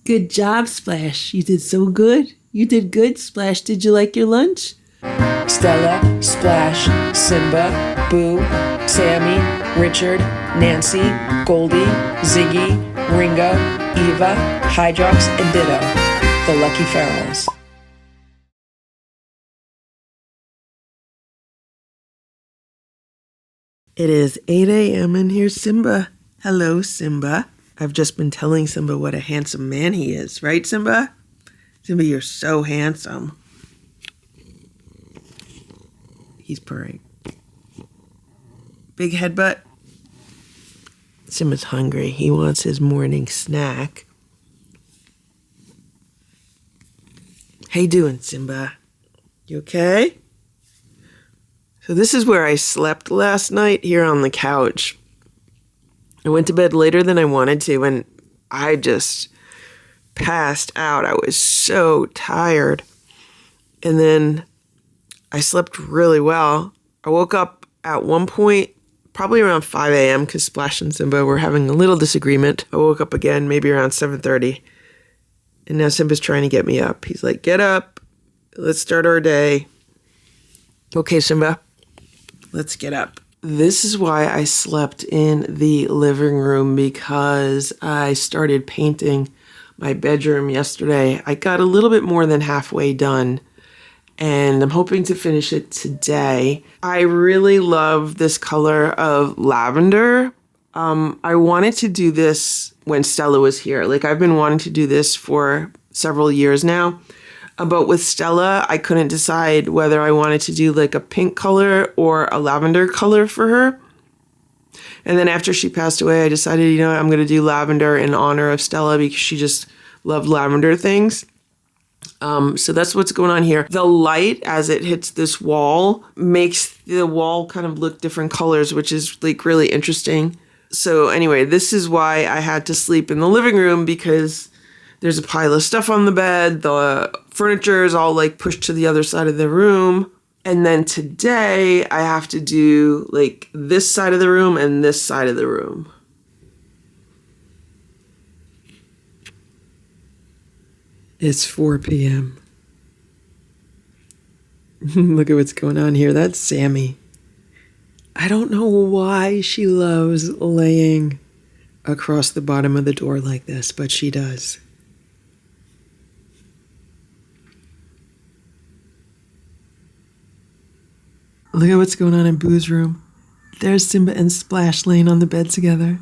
Good job, Splash. You did so good. You did good, Splash. Did you like your lunch? Stella, Splash, Simba, Boo, Sammy, Richard, Nancy, Goldie, Ziggy, Ringo, Eva, Hydrox, and Ditto, the Lucky Ferals. It is 8 a.m. and here's Simba. Hello, Simba. I've just been telling Simba what a handsome man he is. Right, Simba? Simba, you're so handsome. He's purring. Big headbutt. Simba's hungry. He wants his morning snack. How you doing, Simba? You okay? So this is where I slept last night, here on the couch. I went to bed later than I wanted to, and I just passed out. I was so tired. And then I slept really well. I woke up at one point, probably around 5 a.m., because Splash and Simba were having a little disagreement. I woke up again, maybe around 7:30. And now Simba's trying to get me up. He's like, get up. Let's start our day. Okay, Simba, let's get up. This is why I slept in the living room, because I started painting my bedroom yesterday. I got a little bit more than halfway done, and I'm hoping to finish it today. I really love this color of lavender. I wanted to do this when Stella was here. Like, I've been wanting to do this for several years now. But with Stella, I couldn't decide whether I wanted to do like a pink color or a lavender color for her. And then after she passed away, I decided, I'm going to do lavender in honor of Stella because she just loved lavender things. So that's what's going on here. The light, as it hits this wall, makes the wall kind of look different colors, which is like really interesting. So anyway, this is why I had to sleep in the living room, because there's a pile of stuff on the bed. The furniture is all like pushed to the other side of the room. And then today I have to do like this side of the room and this side of the room. It's 4 p.m. Look at what's going on here. That's Sammy. I don't know why she loves laying across the bottom of the door like this, but she does. Look at what's going on in Boo's room. There's Simba and Splash laying on the bed together.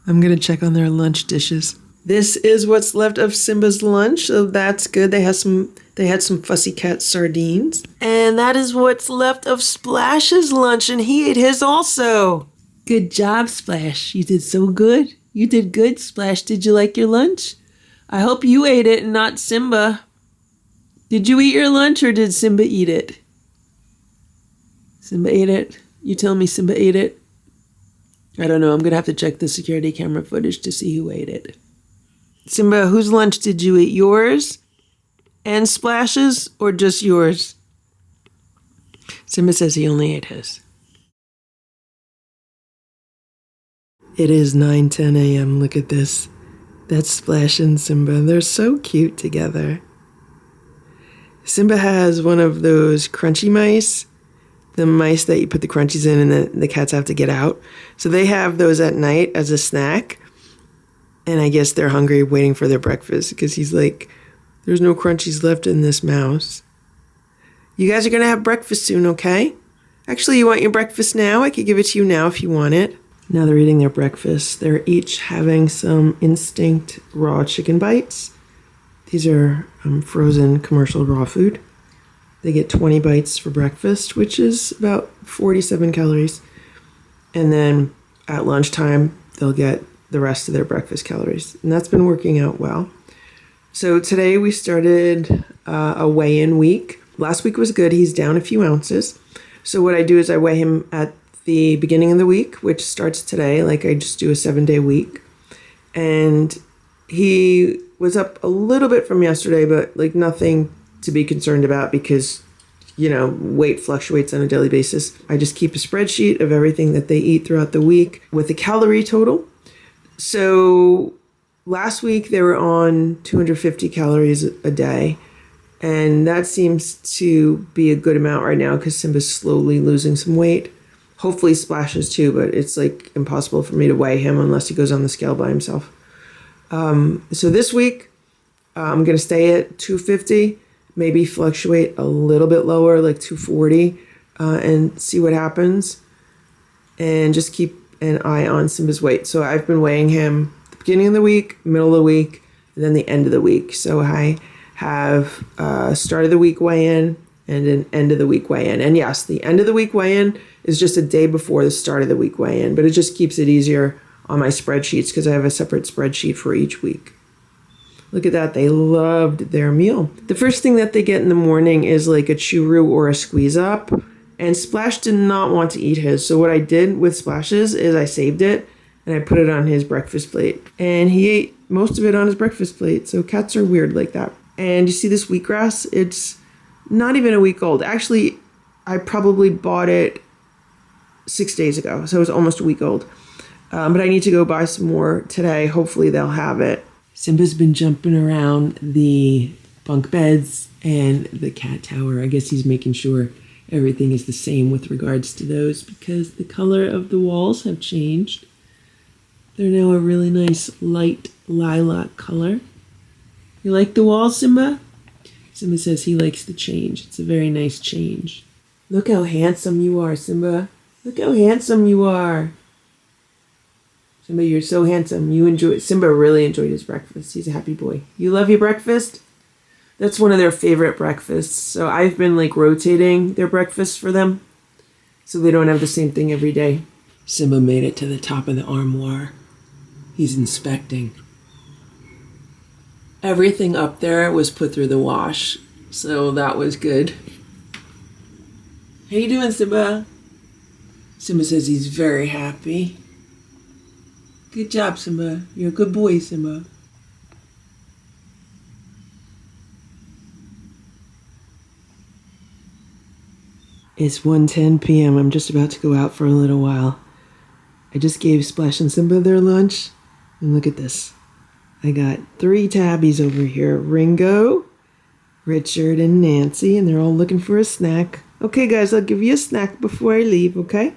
I'm going to check on their lunch dishes. This is what's left of Simba's lunch, so that's good. They had some fussy cat sardines. And that is what's left of Splash's lunch, and he ate his also. Good job, Splash. You did so good. You did good, Splash. Did you like your lunch? I hope you ate it and not Simba. Did you eat your lunch or did Simba eat it? Simba ate it. You tell me Simba ate it? I don't know. I'm going to have to check the security camera footage to see who ate it. Simba, whose lunch did you eat? Yours and Splash's, or just yours? Simba says he only ate his. It is 9:10 a.m. Look at this. That's Splash and Simba. They're so cute together. Simba has one of those crunchy mice. The mice that you put the crunchies in and the cats have to get out. So they have those at night as a snack. And I guess they're hungry waiting for their breakfast because he's like, there's no crunchies left in this mouse. You guys are going to have breakfast soon, okay? Actually, you want your breakfast now? I could give it to you now if you want it. Now they're eating their breakfast. They're each having some Instinct raw chicken bites. These are frozen commercial raw food. They get 20 bites for breakfast, which is about 47 calories. And then at lunchtime, they'll get the rest of their breakfast calories. And that's been working out well. So today we started a weigh-in week. Last week was good. He's down a few ounces. So what I do is I weigh him at the beginning of the week, which starts today. Like I just do a 7-day week. And he was up a little bit from yesterday, but like nothing to be concerned about because, weight fluctuates on a daily basis. I just keep a spreadsheet of everything that they eat throughout the week with the calorie total. So Last week they were on 250 calories a day, and that seems to be a good amount right now because Simba's slowly losing some weight. Hopefully Splashes too, but it's like impossible for me to weigh him unless he goes on the scale by himself. So this week I'm going to stay at 250, maybe fluctuate a little bit lower, like 240, and see what happens, and just keep an eye on Simba's weight. So I've been weighing him the beginning of the week, middle of the week, and then the end of the week. So I have start of the week weigh-in and an end of the week weigh-in. And yes, the end of the week weigh-in is just a day before the start of the week weigh-in, but it just keeps it easier on my spreadsheets because I have a separate spreadsheet for each week. Look at that. They loved their meal. The first thing that they get in the morning is like a churu or a squeeze up. And Splash did not want to eat his. So what I did with Splashes is I saved it and I put it on his breakfast plate. And he ate most of it on his breakfast plate. So cats are weird like that. And you see this wheatgrass? It's not even a week old. Actually, I probably bought it 6 days ago. So it was almost a week old. But I need to go buy some more today. Hopefully they'll have it. Simba's been jumping around the bunk beds and the cat tower. I guess he's making sure everything is the same with regards to those because the color of the walls have changed. They're now a really nice light lilac color. You like the walls, Simba? Simba says he likes the change. It's a very nice change. Look how handsome you are, Simba. Look how handsome you are. Simba, you're so handsome. Simba really enjoyed his breakfast. He's a happy boy. You love your breakfast? That's one of their favorite breakfasts. So I've been like rotating their breakfasts for them so they don't have the same thing every day. Simba made it to the top of the armoire. He's inspecting. Everything up there was put through the wash, so that was good. How you doing, Simba? Simba says he's very happy. Good job, Simba. You're a good boy, Simba. It's 1:10 p.m. I'm just about to go out for a little while. I just gave Splash and Simba their lunch. And look at this. I got 3 tabbies over here. Ringo, Richard, and Nancy. And they're all looking for a snack. Okay, guys, I'll give you a snack before I leave, okay?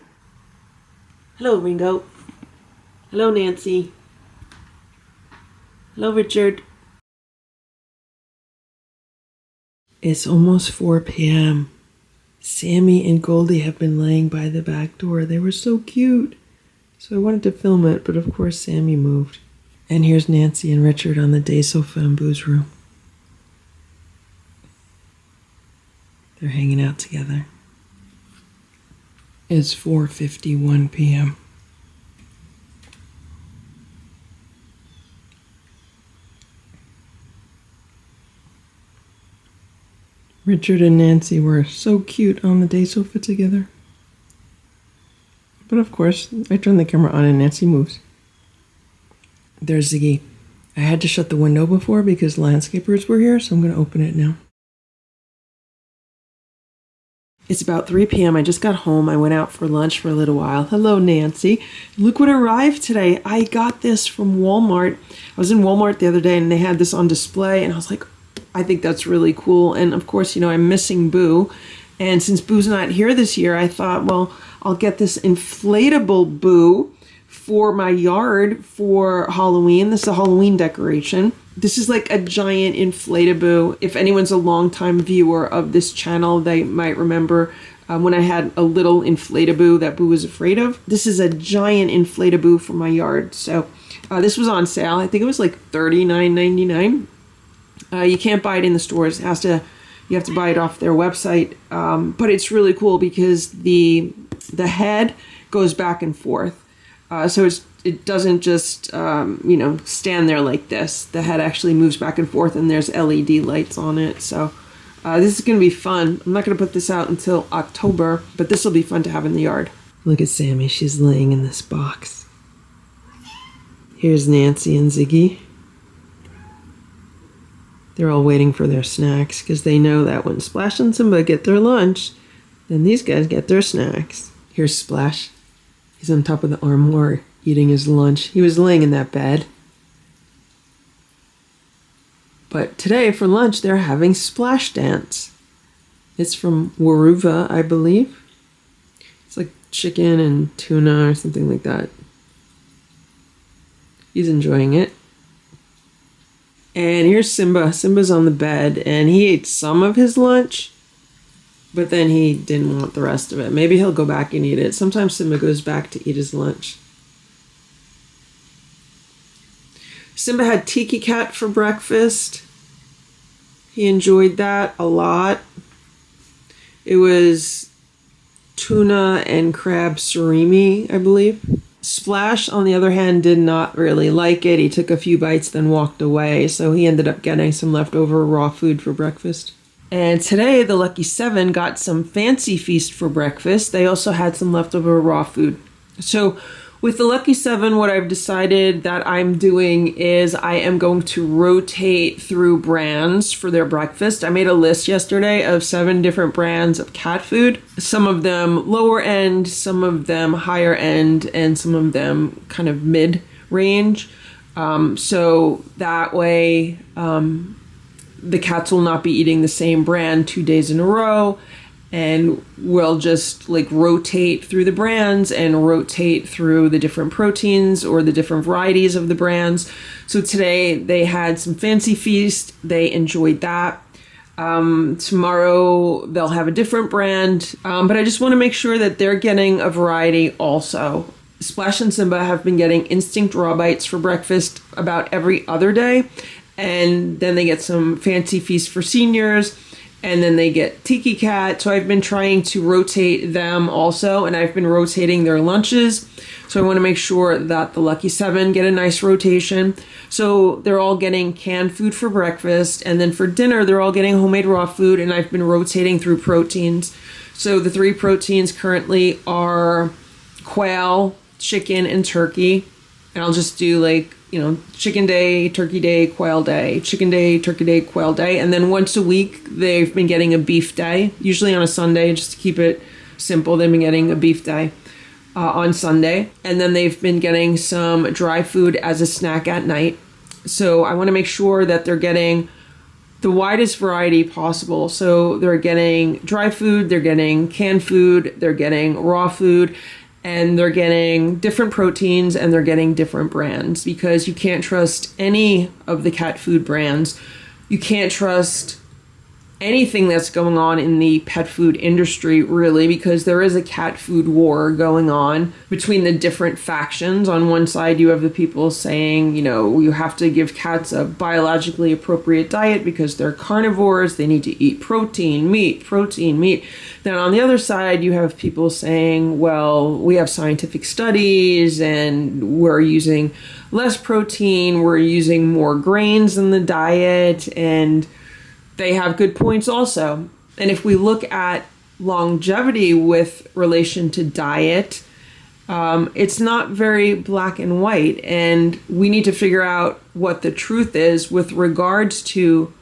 Hello, Ringo. Hello, Nancy. Hello, Richard. It's almost 4 p.m. Sammy and Goldie have been laying by the back door. They were so cute. So I wanted to film it, but of course Sammy moved. And here's Nancy and Richard on the day sofa in Boo's room. They're hanging out together. It's 4:51 p.m. Richard and Nancy were so cute on the day sofa together. But of course, I turn the camera on and Nancy moves. There's Ziggy. I had to shut the window before because landscapers were here, so I'm going to open it now. It's about 3 p.m. I just got home. I went out for lunch for a little while. Hello, Nancy. Look what arrived today. I got this from Walmart. I was in Walmart the other day and they had this on display and I was like, I think that's really cool. And of course, I'm missing Boo. And since Boo's not here this year, I thought, well, I'll get this inflatable Boo for my yard for Halloween. This is a Halloween decoration. This is like a giant Inflate-A-Boo. If anyone's a longtime viewer of this channel, they might remember when I had a little Inflate-A-Boo that Boo was afraid of. This is a giant Inflate-A-Boo for my yard. So this was on sale. I think it was like $39.99. You can't buy it in the stores. You have to buy it off their website. But it's really cool because the head goes back and forth. So it doesn't just, stand there like this. The head actually moves back and forth and there's LED lights on it. So this is going to be fun. I'm not going to put this out until October, but this will be fun to have in the yard. Look at Sammy. She's laying in this box. Here's Nancy and Ziggy. They're all waiting for their snacks because they know that when Splash and Simba get their lunch, then these guys get their snacks. Here's Splash. He's on top of the armoire eating his lunch. He was laying in that bed. But today for lunch, they're having Splash Dance. It's from Waruva, I believe. It's like chicken and tuna or something like that. He's enjoying it. And here's Simba. Simba's on the bed, and he ate some of his lunch, but then he didn't want the rest of it. Maybe he'll go back and eat it. Sometimes Simba goes back to eat his lunch. Simba had Tiki Cat for breakfast. He enjoyed that a lot. It was tuna and crab surimi, I believe. Splash, on the other hand, did not really like it. He took a few bites, then walked away. So he ended up getting some leftover raw food for breakfast. And today, the Lucky Seven got some fancy feast for breakfast. They also had some leftover raw food. So with the Lucky Seven, what I've decided that I'm doing is I am going to rotate through brands for their breakfast. I made a list yesterday of 7 different brands of cat food. Some of them lower end, some of them higher end, and some of them kind of mid-range. So that way the cats will not be eating the same brand 2 days in a row. And we'll just like rotate through the brands and rotate through the different proteins or the different varieties of the brands. So today they had some fancy feast. They enjoyed that. Tomorrow they'll have a different brand. But I just want to make sure that they're getting a variety also. Splash and Simba have been getting instinct raw bites for breakfast about every other day. And then they get some fancy feast for seniors. And then they get Tiki Cat. So I've been trying to rotate them also, and I've been rotating their lunches. So I want to make sure that the Lucky Seven get a nice rotation. So they're all getting canned food for breakfast, and then for dinner, they're all getting homemade raw food, and I've been rotating through proteins. So the 3 proteins currently are quail, chicken, and turkey. And I'll just do like, chicken day, turkey day, quail day, chicken day, turkey day, quail day. And then once a week, they've been getting a beef day, usually on a Sunday, just to keep it simple. They've been getting a beef day on Sunday. And then they've been getting some dry food as a snack at night. So I want to make sure that they're getting the widest variety possible. So they're getting dry food, they're getting canned food, they're getting raw food, and they're getting different proteins, and they're getting different brands, because you can't trust any of the cat food brands. You can't trust anything that's going on in the pet food industry, really, because there is a cat food war going on between the different factions. On one side, you have the people saying, you have to give cats a biologically appropriate diet because they're carnivores. They need to eat protein, meat. Then on the other side, you have people saying, well, we have scientific studies and we're using less protein. We're using more grains in the diet, and they have good points also. And if we look at longevity with relation to diet, it's not very black and white. And we need to figure out what the truth is with regards to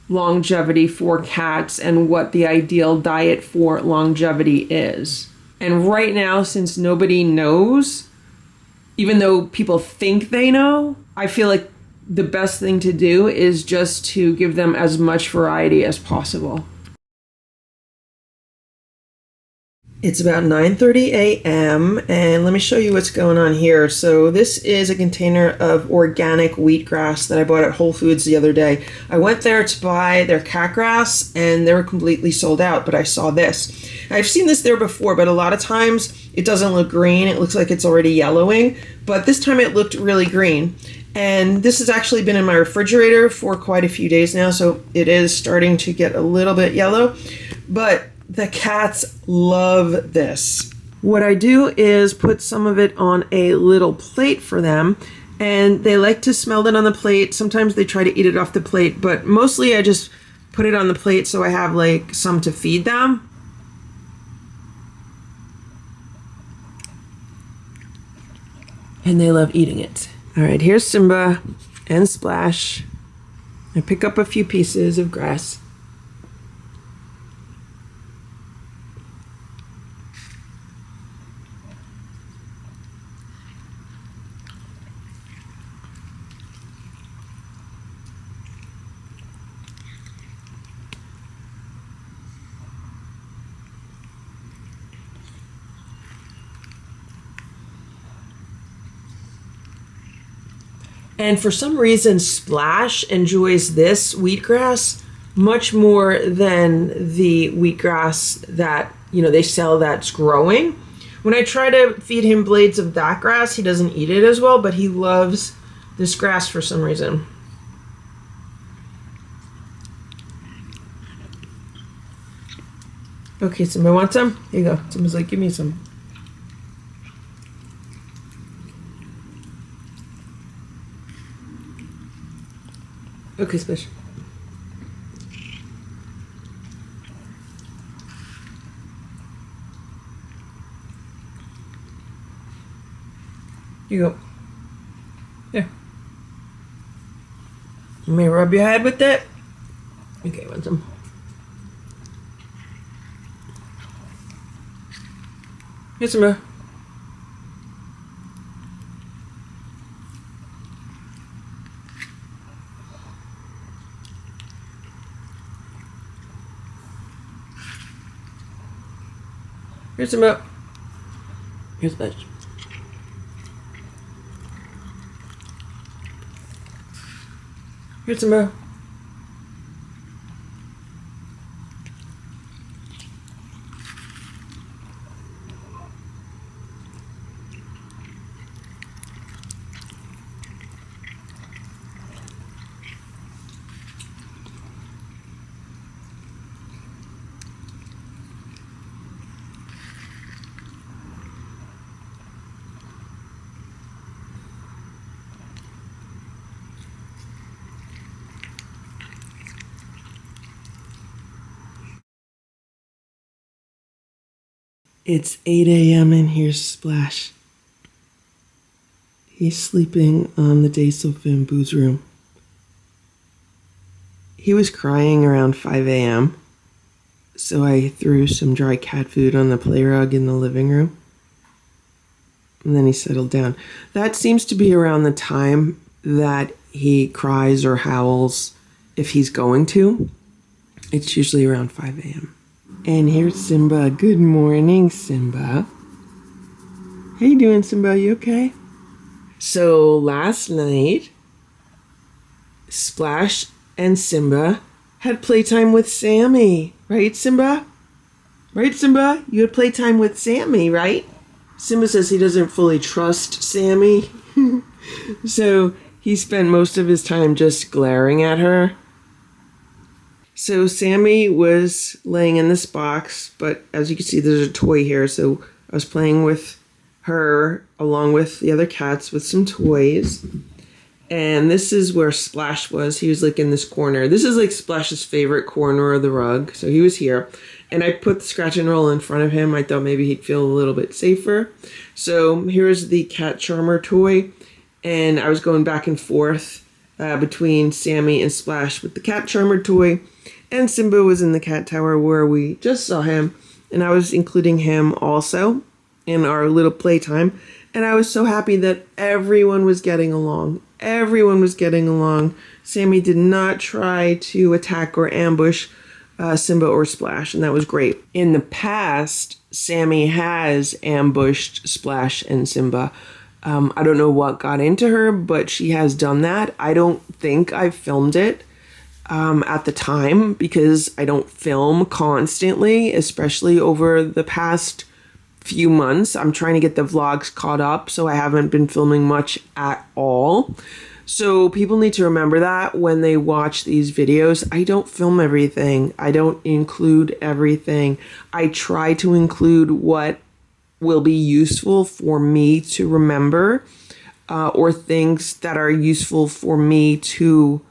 longevity for cats and what the ideal diet for longevity is. And right now, since nobody knows, even though people think they know, I feel like the best thing to do is just to give them as much variety as possible. It's about 9:30 a.m. and let me show you what's going on here. So this is a container of organic wheatgrass that I bought at Whole Foods the other day. I went there to buy their cat grass and they were completely sold out, but I saw this. I've seen this there before, but a lot of times it doesn't look green. It looks like it's already yellowing, but this time it looked really green. And this has actually been in my refrigerator for quite a few days now, so it is starting to get a little bit yellow, but the cats love this. What I do is put some of it on a little plate for them, and they like to smell it on the plate. Sometimes they try to eat it off the plate, but mostly I just put it on the plate so I have like some to feed them. And they love eating it. All right, here's Simba and Splash. I pick up a few pieces of grass. And for some reason, Splash enjoys this wheatgrass much more than the wheatgrass that, they sell that's growing. When I try to feed him blades of that grass, he doesn't eat it as well, but he loves this grass for some reason. Okay, Simba, want some? Here you go. Simba's like, give me some. Okay, Splash. Here you go. Here. You may rub your head with it. Okay, want some? Here's some more. Here's some more. Here's a bunch. Here's some more. It's 8 a.m. and here's Splash. He's sleeping on the day sofa in Boo's room. He was crying around 5 a.m., so I threw some dry cat food on the play rug in the living room. And then he settled down. That seems to be around the time that he cries or howls if he's going to. It's usually around 5 a.m. And here's Simba. Good morning, Simba. How you doing, Simba? You okay? So last night, Splash and Simba had playtime with Sammy. Right, Simba? Right, Simba? You had playtime with Sammy, right? Simba says he doesn't fully trust Sammy. So he spent most of his time just glaring at her. So Sammy was laying in this box, but as you can see, there's a toy here. So I was playing with her along with the other cats with some toys. And this is where Splash was. He was like in this corner. This is like Splash's favorite corner of the rug. So he was here. And I put the scratch and roll in front of him. I thought maybe he'd feel a little bit safer. So here's the cat charmer toy. And I was going back and forth between Sammy and Splash with the cat charmer toy. And Simba was in the cat tower where we just saw him. And I was including him also in our little playtime. And I was so happy that everyone was getting along. Everyone was getting along. Sammy did not try to attack or ambush Simba or Splash, and that was great. In the past, Sammy has ambushed Splash and Simba. I don't know what got into her, but she has done that. I don't think I filmed it at the time because I don't film constantly, especially over the past few months. I'm trying to get the vlogs caught up, so I haven't been filming much at all. So people need to remember that when they watch these videos. I don't film everything. I don't include everything. I try to include what will be useful for me to remember, or things that are useful for me to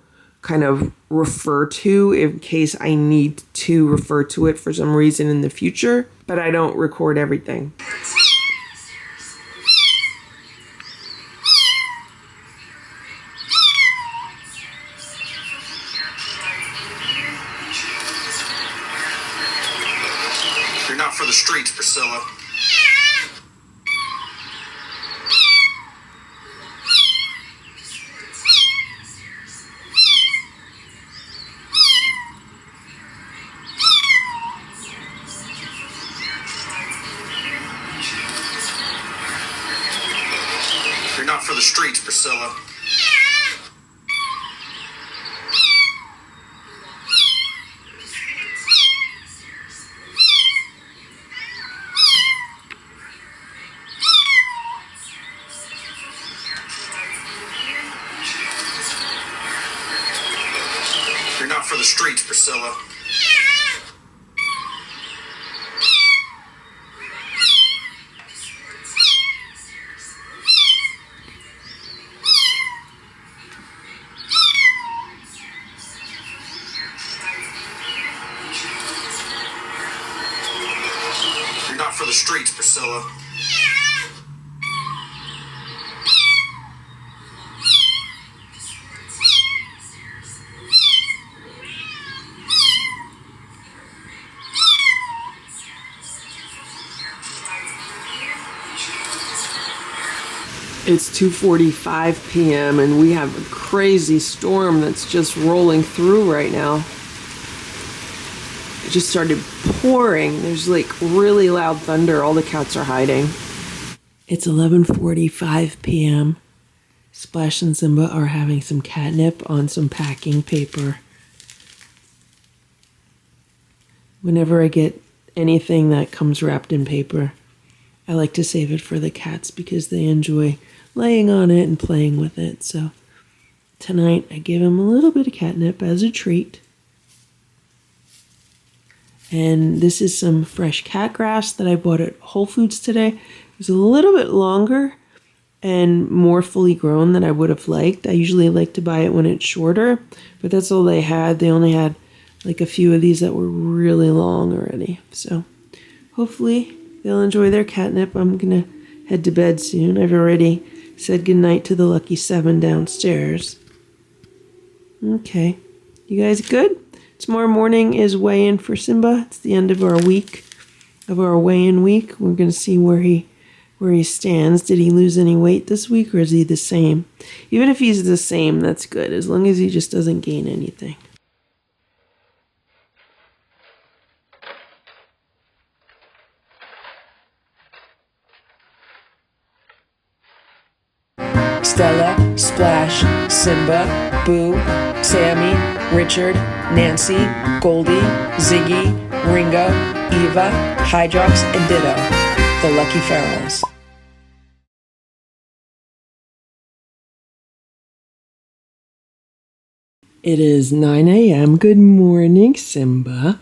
kind of refer to in case I need to refer to it for some reason in the future, but I don't record everything. You're not for the streets, Priscilla. You're not for the streets, Priscilla. for the streets, Priscilla. You're not for the streets, Priscilla. It's 2:45 p.m. and we have a crazy storm that's just rolling through right now. It just started pouring. There's like really loud thunder. All the cats are hiding. It's 11:45 p.m. Splash and Simba are having some catnip on some packing paper. Whenever I get anything that comes wrapped in paper, I like to save it for the cats because they enjoy laying on it and playing with it. So tonight I gave him a little bit of catnip as a treat. And this is some fresh cat grass that I bought at Whole Foods today. It was a little bit longer and more fully grown than I would have liked. I usually like to buy it when it's shorter, but that's all they had. They only had like a few of these that were really long already. So hopefully they'll enjoy their catnip. I'm going to head to bed soon. I've already said goodnight to the lucky 7 downstairs. Okay. You guys good? Tomorrow morning is weigh-in for Simba. It's the end of our week, of our weigh-in week. We're going to see where he stands. Did he lose any weight this week, or is he the same? Even if he's the same, that's good, as long as he just doesn't gain anything. Stella, Splash, Simba, Boo, Sammy, Richard, Nancy, Goldie, Ziggy, Ringo, Eva, Hydrox, and Ditto, the Lucky Ferals. It is 9 a.m. Good morning, Simba.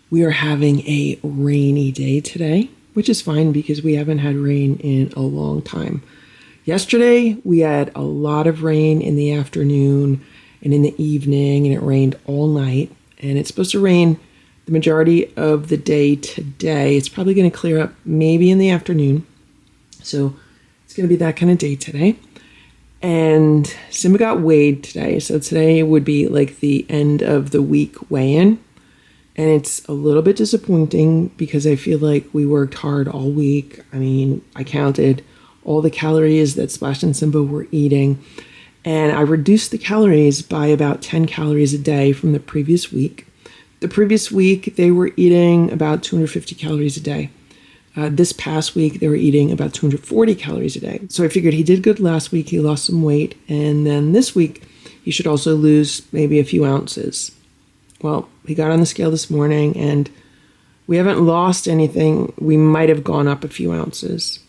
We are having a rainy day today, which is fine because we haven't had rain in a long time. Yesterday, we had a lot of rain in the afternoon and in the evening, and it rained all night. And it's supposed to rain the majority of the day today. It's probably going to clear up maybe in the afternoon. So it's going to be that kind of day today. And Simba got weighed today. So today would be like the end of the week weigh-in. And it's a little bit disappointing because I feel like we worked hard all week. I mean, I counted all the calories that Splash and Simba were eating. And I reduced the calories by about 10 calories a day from the previous week. The previous week, they were eating about 250 calories a day. This past week, they were eating about 240 calories a day. So I figured he did good last week. He lost some weight. And then this week, he should also lose maybe a few ounces. Well, he got on the scale this morning, and we haven't lost anything. We might have gone up a few ounces.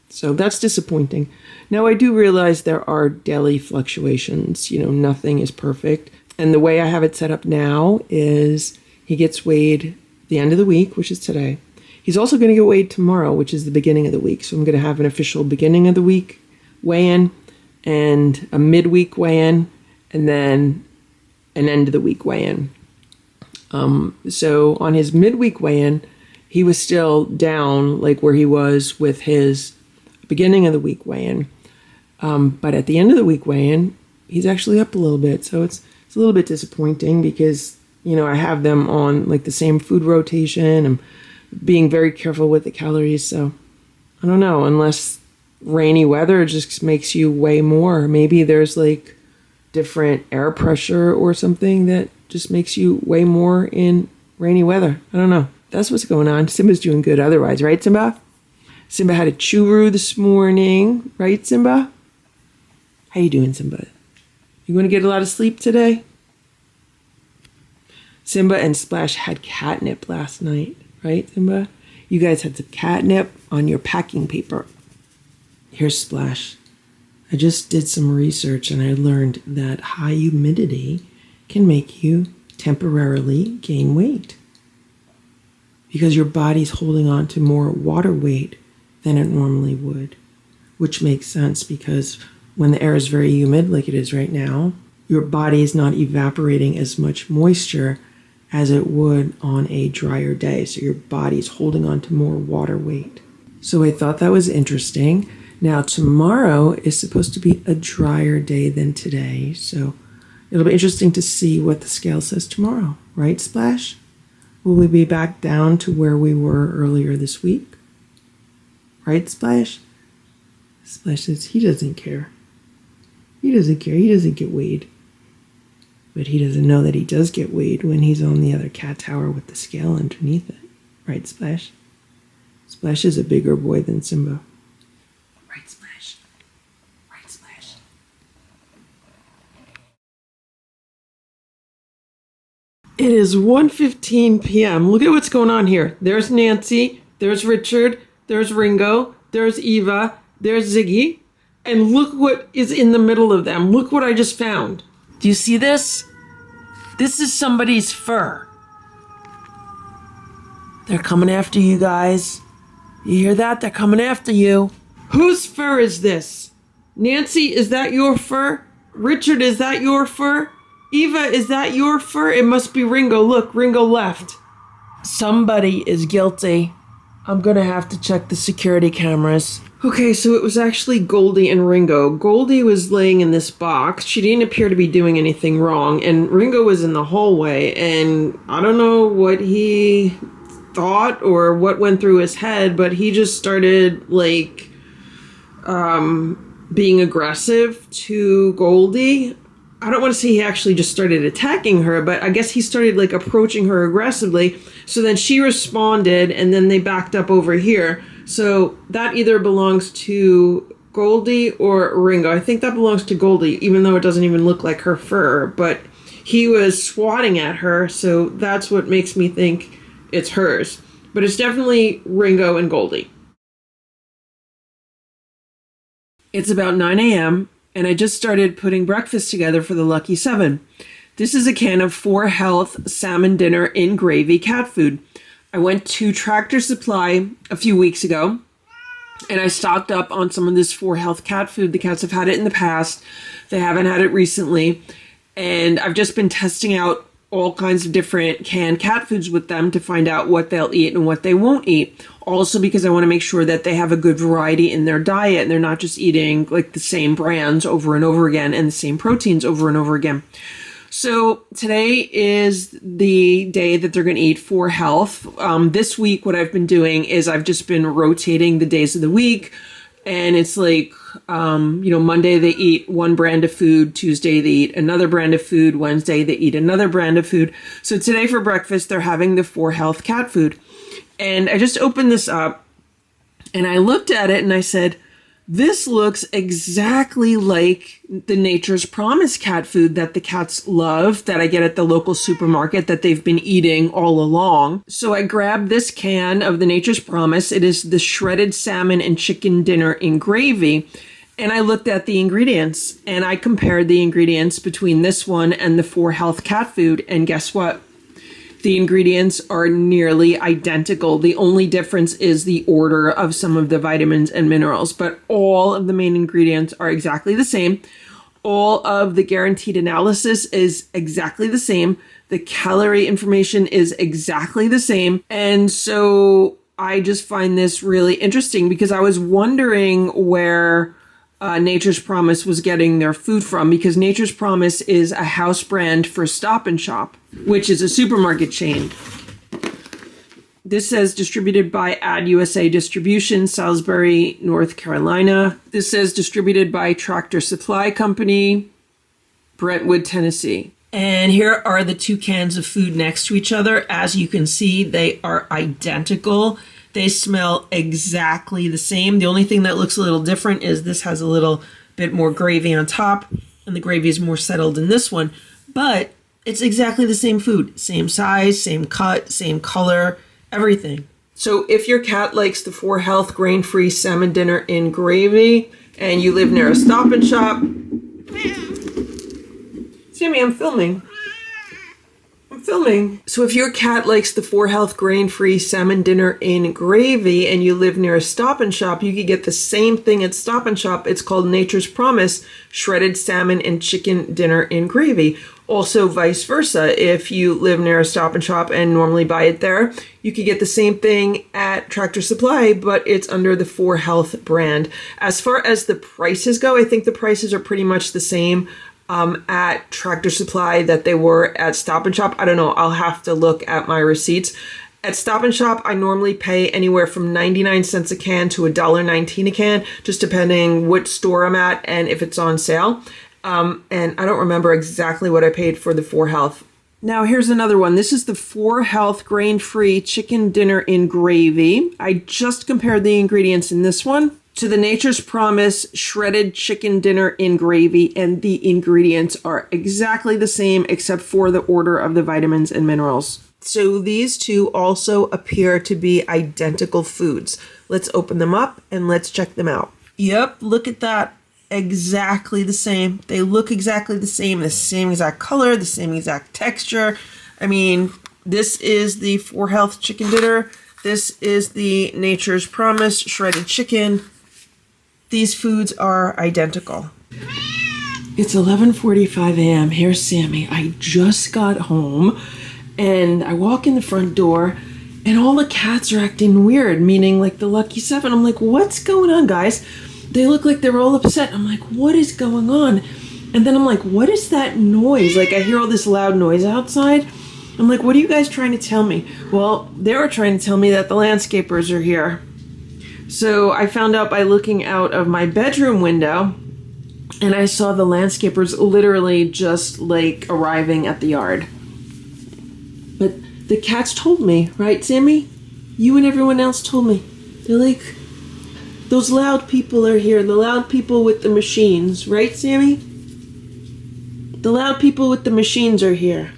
So that's disappointing. Now, I do realize there are daily fluctuations. You know, nothing is perfect. And the way I have it set up now is he gets weighed the end of the week, which is today. He's also going to get weighed tomorrow, which is the beginning of the week. So I'm going to have an official beginning of the week weigh-in and a midweek weigh-in and then an end of the week weigh-in. So on his midweek weigh-in, he was still down like where he was with his beginning of the week weigh-in. But at the end of the week weigh-in, he's actually up a little bit. So it's a little bit disappointing because, you know, I have them on like the same food rotation. I'm being very careful with the calories. So I don't know, unless rainy weather just makes you weigh more. Maybe there's like different air pressure or something that just makes you weigh more in rainy weather. I don't know. That's what's going on. Simba's doing good otherwise, right, Simba? Simba had a churu this morning, right, Simba? How you doing, Simba? You going to get a lot of sleep today? Simba and Splash had catnip last night, right, Simba? You guys had some catnip on your packing paper. Here's Splash. I just did some research and I learned that high humidity can make you temporarily gain weight because your body's holding on to more water weight than it normally would, which makes sense because when the air is very humid, like it is right now, your body is not evaporating as much moisture as it would on a drier day. So your body's holding on to more water weight. So I thought that was interesting. Now tomorrow is supposed to be a drier day than today. So it'll be interesting to see what the scale says tomorrow. Right, Splash? Will we be back down to where we were earlier this week? Right, Splash? Splash says he doesn't care. He doesn't care. He doesn't get weighed. But he doesn't know that he does get weighed when he's on the other cat tower with the scale underneath it. Right, Splash? Splash is a bigger boy than Simba. Right, Splash? Right, Splash? It is 1:15 p.m. Look at what's going on here. There's Nancy. There's Richard. There's Ringo. There's Eva. There's Ziggy. And look what is in the middle of them. Look what I just found. Do you see this? This is somebody's fur. They're coming after you guys. You hear that? They're coming after you. Whose fur is this? Nancy, is that your fur? Richard, is that your fur? Eva, is that your fur? It must be Ringo. Look, Ringo left. Somebody is guilty. I'm gonna have to check the security cameras. Okay, so it was actually Goldie and Ringo. Goldie was laying in this box. She didn't appear to be doing anything wrong. And Ringo was in the hallway. And I don't know what he thought or what went through his head, but he just started, like, being aggressive to Goldie. I don't want to say he actually just started attacking her, but I guess he started, like, approaching her aggressively. So then she responded, and then they backed up over here. So that either belongs to Goldie or Ringo. I think that belongs to Goldie, even though it doesn't even look like her fur. But he was swatting at her, so that's what makes me think it's hers. But it's definitely Ringo and Goldie. It's about 9 a.m., and I just started putting breakfast together for the Lucky 7. This is a can of 4Health salmon dinner in gravy cat food. I went to Tractor Supply a few weeks ago, and I stocked up on some of this 4Health cat food. The cats have had it in the past. They haven't had it recently. And I've just been testing out all kinds of different canned cat foods with them to find out what they'll eat and what they won't eat. Also because I want to make sure that they have a good variety in their diet and they're not just eating like the same brands over and over again and the same proteins over and over again. So today is the day that they're going to eat 4Health. This week, what I've been doing is I've just been rotating the days of the week. And it's like, Monday they eat one brand of food. Tuesday they eat another brand of food. Wednesday they eat another brand of food. So today for breakfast, they're having the 4Health cat food. And I just opened this up and I looked at it and I said, this looks exactly like the Nature's Promise cat food that the cats love that I get at the local supermarket that they've been eating all along. So I grabbed this can of the Nature's Promise. It is the shredded salmon and chicken dinner in gravy. And I looked at the ingredients and I compared the ingredients between this one and the 4Health cat food. And guess what? The ingredients are nearly identical. The only difference is the order of some of the vitamins and minerals, but all of the main ingredients are exactly the same. All of the guaranteed analysis is exactly the same. The calorie information is exactly the same. And so I just find this really interesting because I was wondering where Nature's Promise was getting their food from, because Nature's Promise is a house brand for Stop and Shop, which is a supermarket chain. This says distributed by Ad USA Distribution, Salisbury, North Carolina. This says distributed by Tractor Supply Company, Brentwood, Tennessee. And here are the two cans of food next to each other. As you can see, they are identical. They smell exactly the same. The only thing that looks a little different is this has a little bit more gravy on top, and the gravy is more settled in this one. But it's exactly the same food. Same size, same cut, same color, everything. So if your cat likes the 4Health grain-free salmon dinner in gravy, and you live near a Stop and Shop... Sammy, I'm filming. filming. So if your cat likes the 4Health grain-free salmon dinner in gravy and you live near a Stop and Shop, you could get the same thing at Stop and Shop. It's called Nature's Promise shredded salmon and chicken dinner in gravy. Also vice versa, if you live near a Stop and Shop and normally buy it there, you could get the same thing at Tractor Supply, but it's under the 4Health brand. As far as the prices go, I think the prices are pretty much the same at Tractor Supply that they were at Stop and Shop. I don't know, I'll have to look at my receipts. At Stop and Shop, I normally pay anywhere from 99 cents a can to $1.19 a can, just depending which store I'm at and if it's on sale. And I don't remember exactly what I paid for the 4Health. Now here's another one. This is the 4Health grain-free chicken dinner in gravy. I just compared the ingredients in this one to the Nature's Promise shredded chicken dinner in gravy, and the ingredients are exactly the same except for the order of the vitamins and minerals. So these two also appear to be identical foods. Let's open them up and let's check them out. Yep, look at that. Exactly the same. They look exactly the same exact color, the same exact texture. I mean, this is the 4Health chicken dinner. This is the Nature's Promise shredded chicken. These foods are identical. It's 11:45 a.m. Here's Sammy. I just got home and I walk in the front door and all the cats are acting weird, meaning like the Lucky Seven. I'm like, what's going on, guys? They look like they're all upset. I'm like, what is going on? And then I'm like, what is that noise? Like I hear all this loud noise outside. I'm like, what are you guys trying to tell me? Well, they were trying to tell me that the landscapers are here. So I found out by looking out of my bedroom window and I saw the landscapers literally just like arriving at the yard. But the cats told me, right, Sammy? You and everyone else told me. They're like, those loud people are here. The loud people with the machines, right, Sammy? The loud people with the machines are here.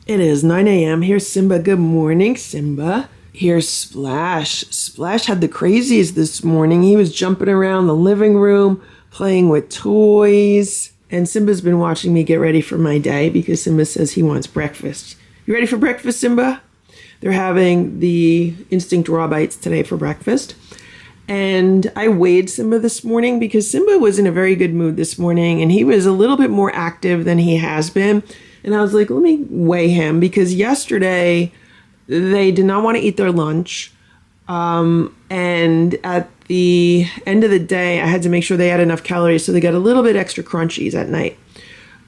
It is 9 a.m. Here's Simba. Good morning, Simba. Here's Splash. Splash had the crazies this morning. He was jumping around the living room, playing with toys. And Simba's been watching me get ready for my day because Simba says he wants breakfast. You ready for breakfast, Simba? They're having the Instinct Raw Bites today for breakfast. And I weighed Simba this morning because Simba was in a very good mood this morning and he was a little bit more active than he has been. And I was like, let me weigh him because yesterday they did not want to eat their lunch. And at the end of the day, I had to make sure they had enough calories. So they got a little bit extra crunchies at night.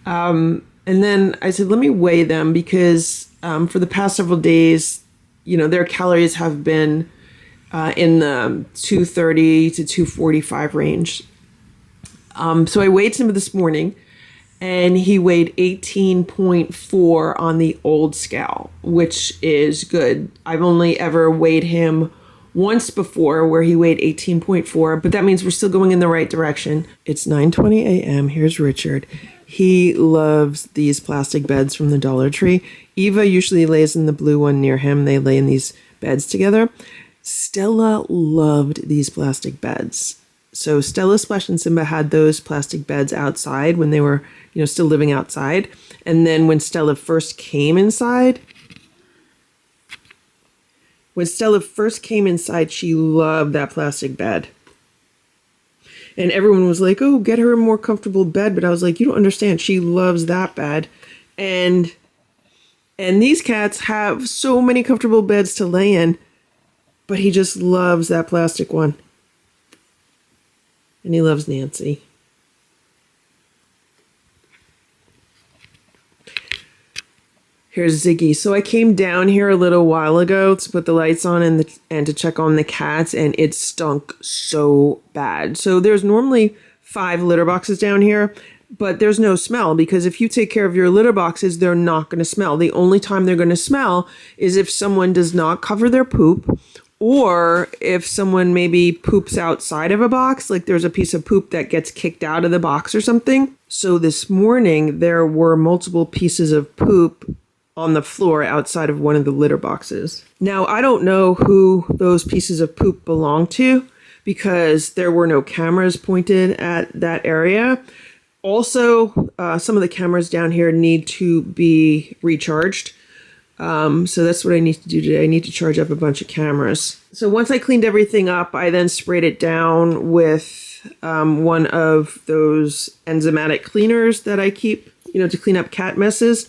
And then I said, let me weigh them because for the past several days, you know, their calories have been in the 230 to 245 range. So I weighed Simba this morning and he weighed 18.4 on the old scale, which is good. I've only ever weighed him once before where he weighed 18.4, but that means we're still going in the right direction. It's 9:20 a.m. Here's Richard. He loves these plastic beds from the Dollar Tree. Eva usually lays in the blue one near him. They lay in these beds together. Stella loved these plastic beds. So Stella, Splash, and Simba had those plastic beds outside when they were, you know, still living outside. And then when Stella first came inside, she loved that plastic bed. And everyone was like, oh, get her a more comfortable bed. But I was like, you don't understand. She loves that bed. And these cats have so many comfortable beds to lay in, but he just loves that plastic one. And he loves Nancy. Here's Ziggy. So I came down here a little while ago to put the lights on and to check on the cats, and it stunk so bad. So there's normally 5 litter boxes down here, but there's no smell because if you take care of your litter boxes, they're not going to smell. The only time they're going to smell is if someone does not cover their poop, or if someone maybe poops outside of a box, like there's a piece of poop that gets kicked out of the box or something. So this morning there were multiple pieces of poop on the floor outside of one of the litter boxes. Now, I don't know who those pieces of poop belong to because there were no cameras pointed at that area. Also, some of the cameras down here need to be recharged. So that's what I need to do today. I need to charge up a bunch of cameras. So once I cleaned everything up, I then sprayed it down with one of those enzymatic cleaners that I keep, to clean up cat messes.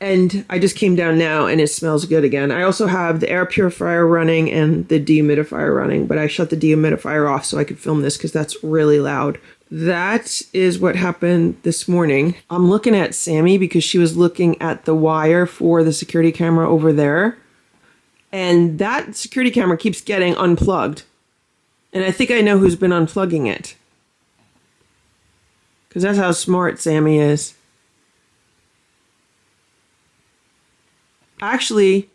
And I just came down now and it smells good again. I also have the air purifier running and the dehumidifier running, but I shut the dehumidifier off so I could film this because that's really loud. That is what happened this morning. I'm looking at Sammy because she was looking at the wire for the security camera over there. And that security camera keeps getting unplugged. And I think I know who's been unplugging it. Because that's how smart Sammy is. Actually,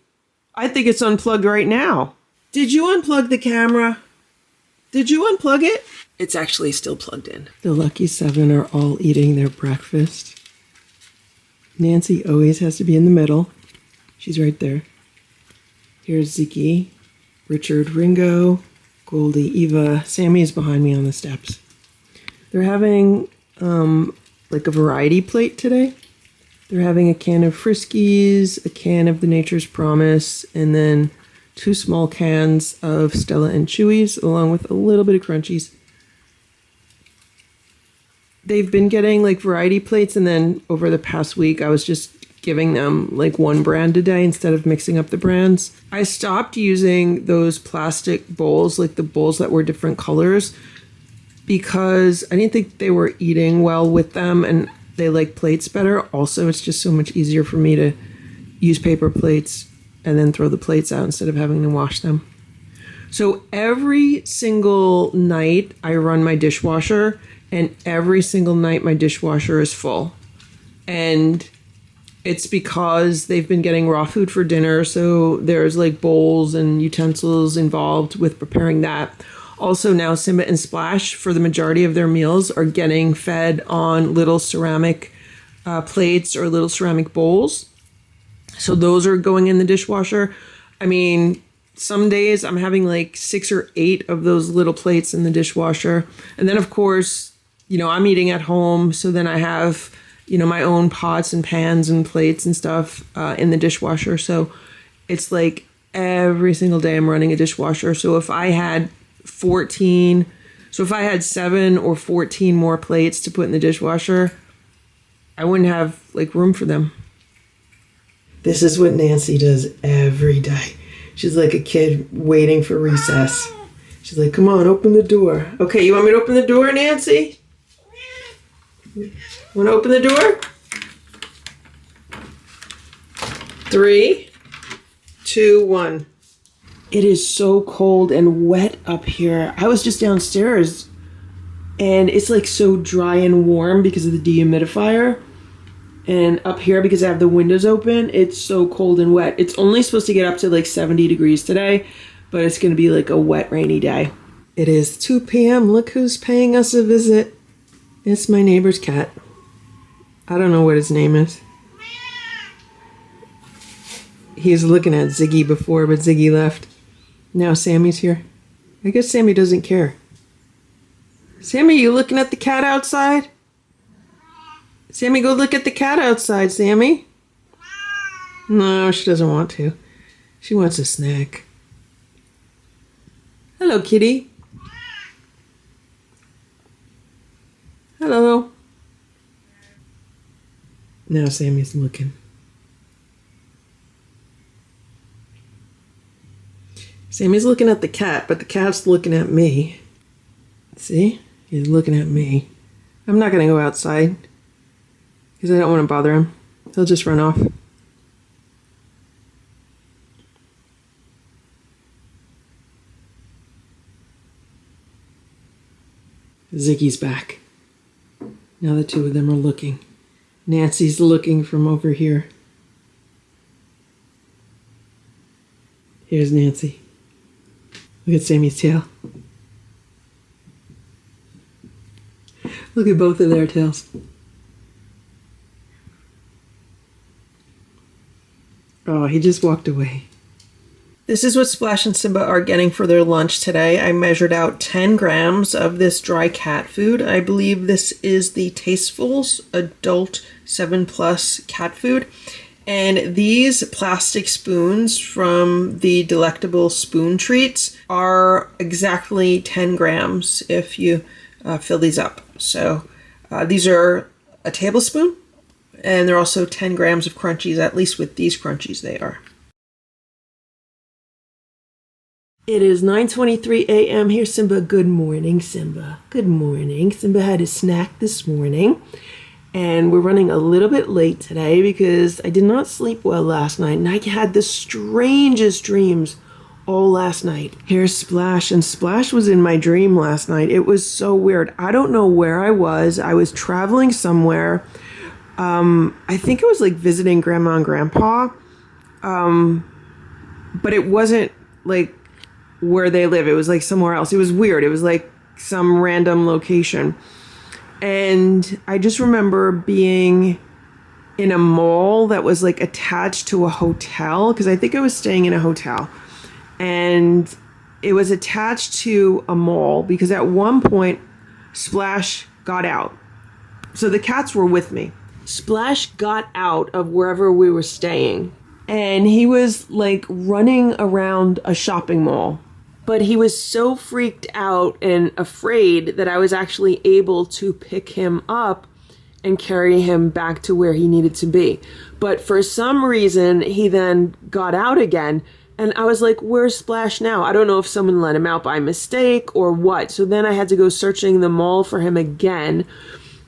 I think it's unplugged right now. Did you unplug the camera? Did you unplug it? It's actually still plugged in. The lucky seven are all eating their breakfast. Nancy always has to be in the middle. She's right there. Here's Ziggy, Richard, Ringo, Goldie, Eva. Sammy is behind me on the steps. They're having like a variety plate today. They're having a can of Friskies, a can of the Nature's Promise, and then 2 small cans of Stella and Chewy's, along with a little bit of Crunchies. They've been getting like variety plates, and then over the past week, I was just giving them like one brand a day instead of mixing up the brands. I stopped using those plastic bowls, like the bowls that were different colors, because I didn't think they were eating well with them, and they like plates better. Also, it's just so much easier for me to use paper plates and then throw the plates out instead of having to wash them. So every single night I run my dishwasher, and every single night my dishwasher is full. And it's because they've been getting raw food for dinner, so there's like bowls and utensils involved with preparing that. Also now Simba and Splash, for the majority of their meals, are getting fed on little ceramic plates or little ceramic bowls. So those are going in the dishwasher. I mean, some days I'm having like 6 or 8 of those little plates in the dishwasher. And then of course, I'm eating at home. So then I have, my own pots and pans and plates and stuff in the dishwasher. So it's like every single day I'm running a dishwasher. So if I had 7 or 14 more plates to put in the dishwasher, I wouldn't have like room for them. This is what Nancy does every day. She's like a kid waiting for recess. She's like, come on, open the door. Okay, you want me to open the door, Nancy? Want to open the door? 3, 2, 1. It is so cold and wet up here. I was just downstairs and it's like so dry and warm because of the dehumidifier. And up here, because I have the windows open, it's so cold and wet. It's only supposed to get up to like 70 degrees today, but it's going to be like a wet, rainy day. It is 2 p.m. Look who's paying us a visit. It's my neighbor's cat. I don't know what his name is. He was looking at Ziggy before, but Ziggy left. Now Sammy's here. I guess Sammy doesn't care. Sammy, you looking at the cat outside? Sammy, go look at the cat outside, Sammy. No, she doesn't want to. She wants a snack. Hello, kitty. Hello. Now Sammy's looking. Sammy's looking at the cat, but the cat's looking at me. See? He's looking at me. I'm not going to go outside because I don't want to bother him. He'll just run off. Ziggy's back. Now the two of them are looking. Nancy's looking from over here. Here's Nancy. Look at Sammy's tail. Look at both of their tails. Oh, he just walked away. This is what Splash and Simba are getting for their lunch today. I measured out 10 grams of this dry cat food. I believe this is the Tastefuls Adult 7+ cat food. And these plastic spoons from the Delectable Spoon Treats are exactly 10 grams if you fill these up. So these are a tablespoon, and they're also 10 grams of crunchies, at least with these crunchies they are. It is 9:23 a.m. Here, Simba. Good morning, Simba. Good morning. Simba had his snack this morning. And we're running a little bit late today because I did not sleep well last night. And I had the strangest dreams all last night. Here's Splash. And Splash was in my dream last night. It was so weird. I don't know where I was. I was traveling somewhere. I think it was like visiting Grandma and Grandpa. But it wasn't like where they live. It was like somewhere else. It was weird. It was like some random location. And I just remember being in a mall that was like attached to a hotel, because I think I was staying in a hotel. And it was attached to a mall because at one point Splash got out. So the cats were with me. Splash got out of wherever we were staying, and he was like running around a shopping mall. But he was so freaked out and afraid that I was actually able to pick him up and carry him back to where he needed to be. But for some reason, he then got out again. And I was like, where's Splash now? I don't know if someone let him out by mistake or what. So then I had to go searching the mall for him again.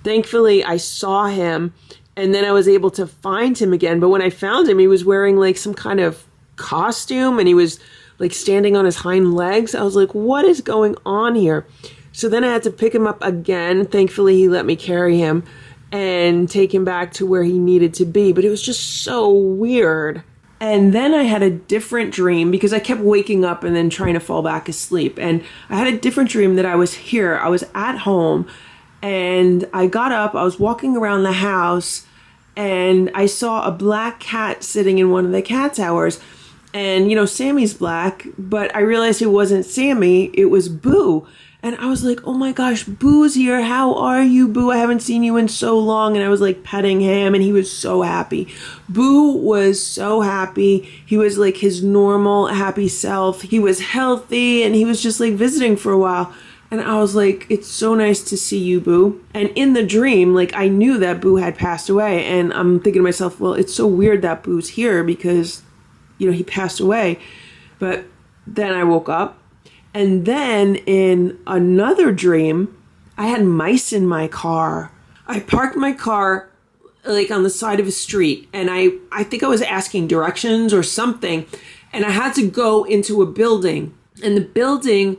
Thankfully, I saw him, and then I was able to find him again. But when I found him, he was wearing like some kind of costume, and he was like standing on his hind legs. I was like, what is going on here? So then I had to pick him up again. Thankfully, he let me carry him and take him back to where he needed to be. But it was just so weird. And then I had a different dream because I kept waking up and then trying to fall back asleep. And I had a different dream that I was here. I was at home, and I got up. I was walking around the house, and I saw a black cat sitting in one of the cat towers. And, you know, Sammy's black, but I realized it wasn't Sammy, it was Boo. And I was like, oh my gosh, Boo's here. How are you, Boo? I haven't seen you in so long. And I was like petting him, and he was so happy. Boo was so happy. He was like his normal happy self. He was healthy, and he was just like visiting for a while. And I was like, it's so nice to see you, Boo. And in the dream, like, I knew that Boo had passed away. And I'm thinking to myself, well, it's so weird that Boo's here because, you know, he passed away. But then I woke up, and then in another dream, I had mice in my car. I parked my car like on the side of a street, and I think I was asking directions or something, and I had to go into a building, and the building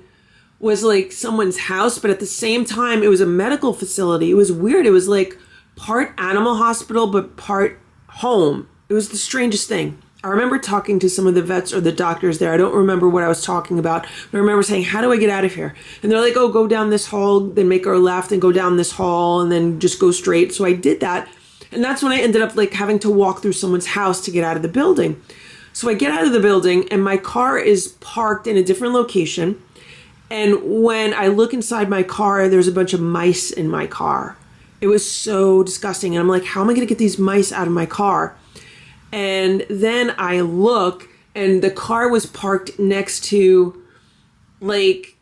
was like someone's house, but at the same time, it was a medical facility. It was weird. It was like part animal hospital, but part home. It was the strangest thing. I remember talking to some of the vets or the doctors there. I don't remember what I was talking about, but I remember saying, how do I get out of here? And they're like, oh, go down this hall, then make our left and go down this hall and then just go straight. So I did that. And that's when I ended up like having to walk through someone's house to get out of the building. So I get out of the building, and my car is parked in a different location. And when I look inside my car, there's a bunch of mice in my car. It was so disgusting. And I'm like, how am I going to get these mice out of my car? And then I look, and the car was parked next to like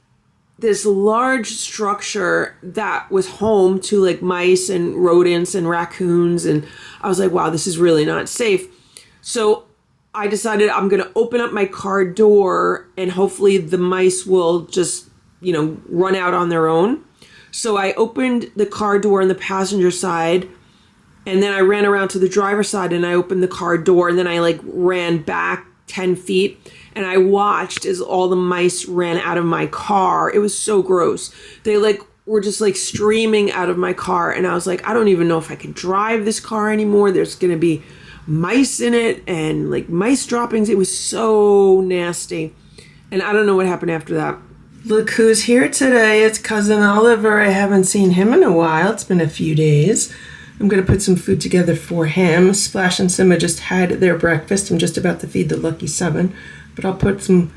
this large structure that was home to like mice and rodents and raccoons. And I was like, wow, this is really not safe. So I decided I'm going to open up my car door, and hopefully the mice will just, you know, run out on their own. So I opened the car door on the passenger side, and then I ran around to the driver's side, and I opened the car door, and then I like ran back 10 feet, and I watched as all the mice ran out of my car. It was so gross. They like were just like streaming out of my car, and I was like, I don't even know if I can drive this car anymore. There's going to be mice in it and like mice droppings. It was so nasty. And I don't know what happened after that. Look who's here today. It's Cousin Oliver. I haven't seen him in a while. It's been a few days. I'm going to put some food together for him. Splash and Simba just had their breakfast. I'm just about to feed the lucky 7. but I'll put some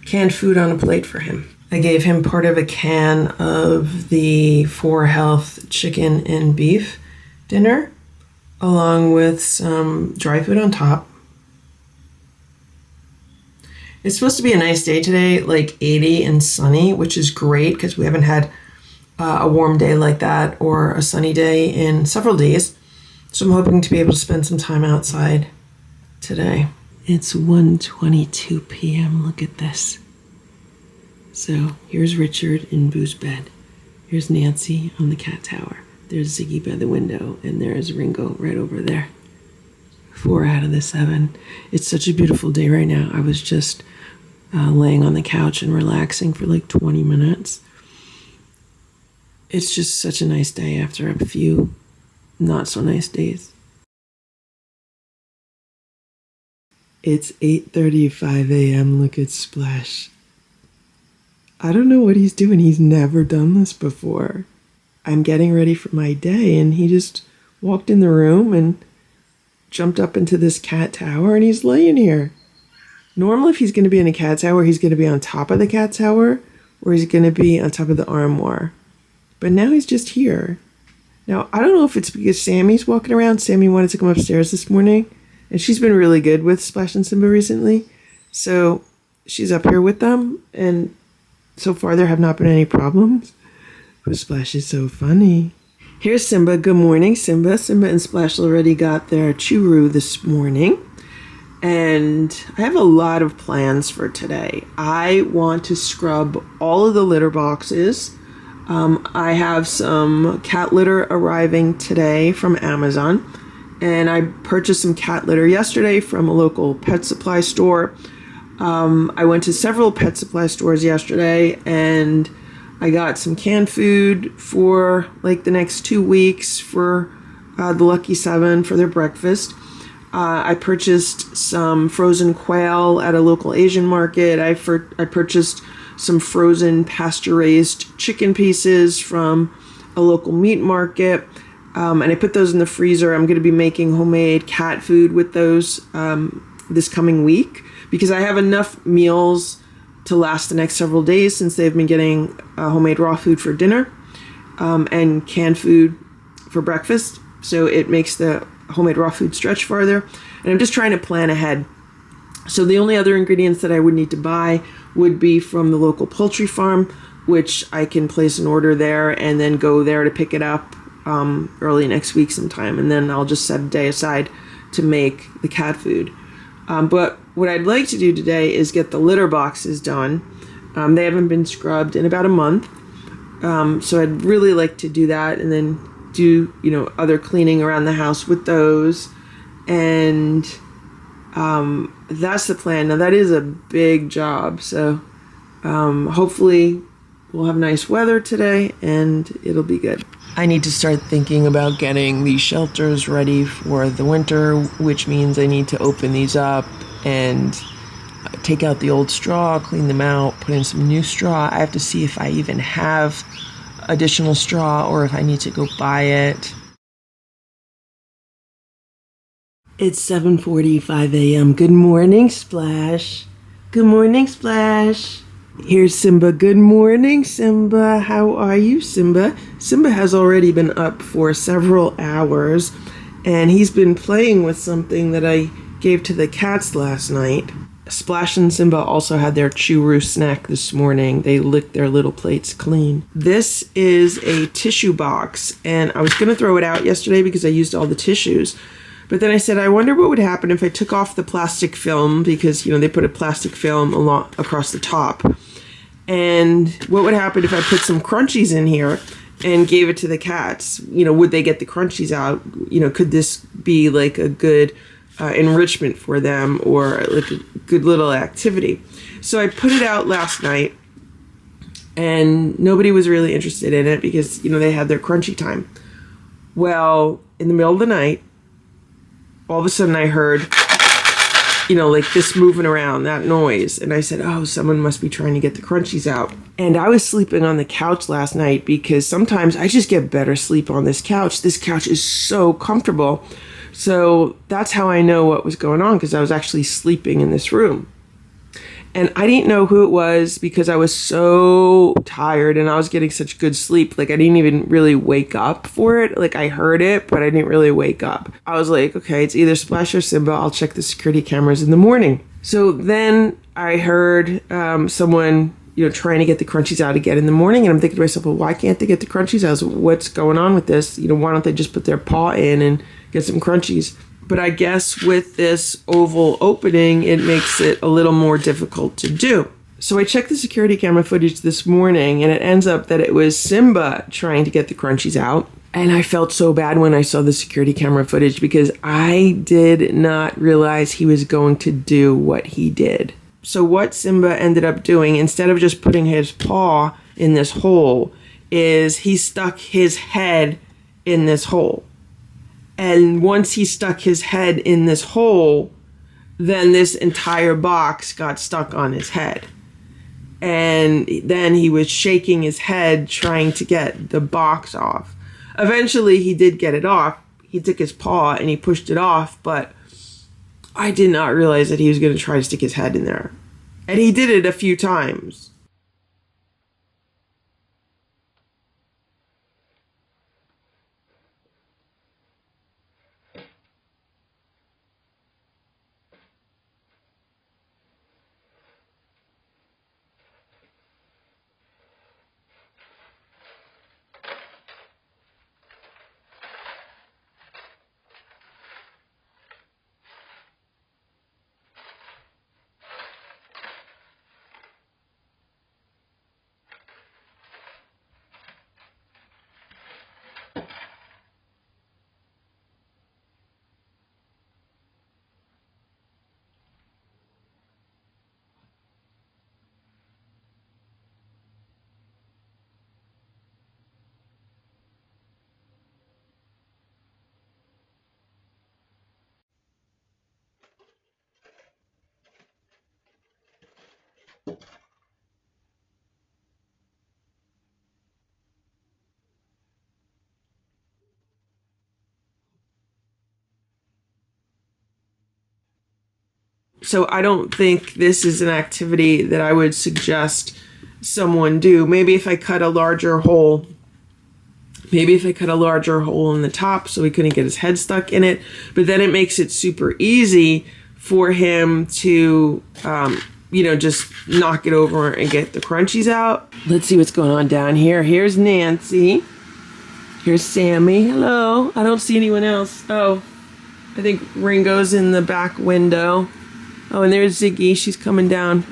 canned food on a plate for him. I gave him part of a can of the 4Health chicken and beef dinner, along with some dry food on top. It's supposed to be a nice day today, like 80 and sunny, which is great because we haven't had a warm day like that or a sunny day in several days. So I'm hoping to be able to spend some time outside today. It's 1:22 p.m. Look at this. So here's Richard in Boo's bed. Here's Nancy on the cat tower. There's Ziggy by the window, and there's Ringo right over there. 4 out of the 7. It's such a beautiful day right now. I was just laying on the couch and relaxing for like 20 minutes. It's just such a nice day after a few not so nice days. It's 8:35 a.m. Look at Splash. I don't know what he's doing. He's never done this before. I'm getting ready for my day, and he just walked in the room and jumped up into this cat tower, and he's laying here. Normally, if he's going to be in a cat tower, he's going to be on top of the cat tower, or he's going to be on top of the armoire. But now he's just here. Now, I don't know if it's because Sammy's walking around. Sammy wanted to come upstairs this morning, and she's been really good with Splash and Simba recently. So she's up here with them, and so far there have not been any problems. But Splash is so funny. Here's Simba. Good morning, Simba. Simba and Splash already got their churu this morning. And I have a lot of plans for today. I want to scrub all of the litter boxes. I have some cat litter arriving today from Amazon. And I purchased some cat litter yesterday from a local pet supply store. I went to several pet supply stores yesterday, and I got some canned food for like the next 2 weeks for the Lucky 7 for their breakfast. I purchased some frozen quail at a local Asian market. I purchased some frozen pasture-raised chicken pieces from a local meat market. And I put those in the freezer. I'm going to be making homemade cat food with those this coming week because I have enough meals to last the next several days since they've been getting homemade raw food for dinner and canned food for breakfast. So it makes the homemade raw food stretch farther. And I'm just trying to plan ahead. So the only other ingredients that I would need to buy would be from the local poultry farm, which I can place an order there and then go there to pick it up early next week sometime. And then I'll just set a day aside to make the cat food. But what I'd like to do today is get the litter boxes done. They haven't been scrubbed in about a month. So I'd really like to do that and then do, other cleaning around the house with those. And that's the plan. Now that is a big job. So hopefully we'll have nice weather today and it'll be good. I need to start thinking about getting these shelters ready for the winter, which means I need to open these up and take out the old straw, clean them out, put in some new straw. I have to see if I even have additional straw or if I need to go buy it. It's 7:45 a.m. Good morning, Splash. Good morning, Splash. Here's Simba. Good morning, Simba. How are you, Simba? Simba has already been up for several hours, and he's been playing with something that I gave to the cats last night. Splash and Simba also had their churu snack this morning. They licked their little plates clean. This is a tissue box, and I was going to throw it out yesterday because I used all the tissues. But then I said, I wonder what would happen if I took off the plastic film because, they put a plastic film across the top. And what would happen if I put some crunchies in here and gave it to the cats? Would they get the crunchies out? Could this be like a good enrichment for them or like a good little activity? So I put it out last night and nobody was really interested in it because, they had their crunchy time. Well, in the middle of the night, all of a sudden I heard, like this moving around, that noise. And I said, oh, someone must be trying to get the crunchies out. And I was sleeping on the couch last night because sometimes I just get better sleep on this couch. This couch is so comfortable. So that's how I know what was going on because I was actually sleeping in this room. And I didn't know who it was because I was so tired and I was getting such good sleep. Like I didn't even really wake up for it. Like I heard it, but I didn't really wake up. I was like, okay, it's either Splash or Simba. I'll check the security cameras in the morning. So then I heard someone, trying to get the crunchies out again in the morning. And I'm thinking to myself, well, why can't they get the crunchies out? What's going on with this? Why don't they just put their paw in and get some crunchies? But I guess with this oval opening, it makes it a little more difficult to do. So I checked the security camera footage this morning, and it ends up that it was Simba trying to get the crunchies out. And I felt so bad when I saw the security camera footage because I did not realize he was going to do what he did. So what Simba ended up doing, instead of just putting his paw in this hole, is he stuck his head in this hole. And once he stuck his head in this hole, then this entire box got stuck on his head. And then he was shaking his head trying to get the box off. Eventually, he did get it off. He took his paw and he pushed it off, but I did not realize that he was going to try to stick his head in there. And he did it a few times. So I don't think this is an activity that I would suggest someone do. Maybe if I cut a larger hole in the top so he couldn't get his head stuck in it. But then it makes it super easy for him to, just knock it over and get the crunchies out. Let's see what's going on down here. Here's Nancy. Here's Sammy. Hello. I don't see anyone else. Oh, I think Ringo's in the back window. Oh, and there's Ziggy. She's coming down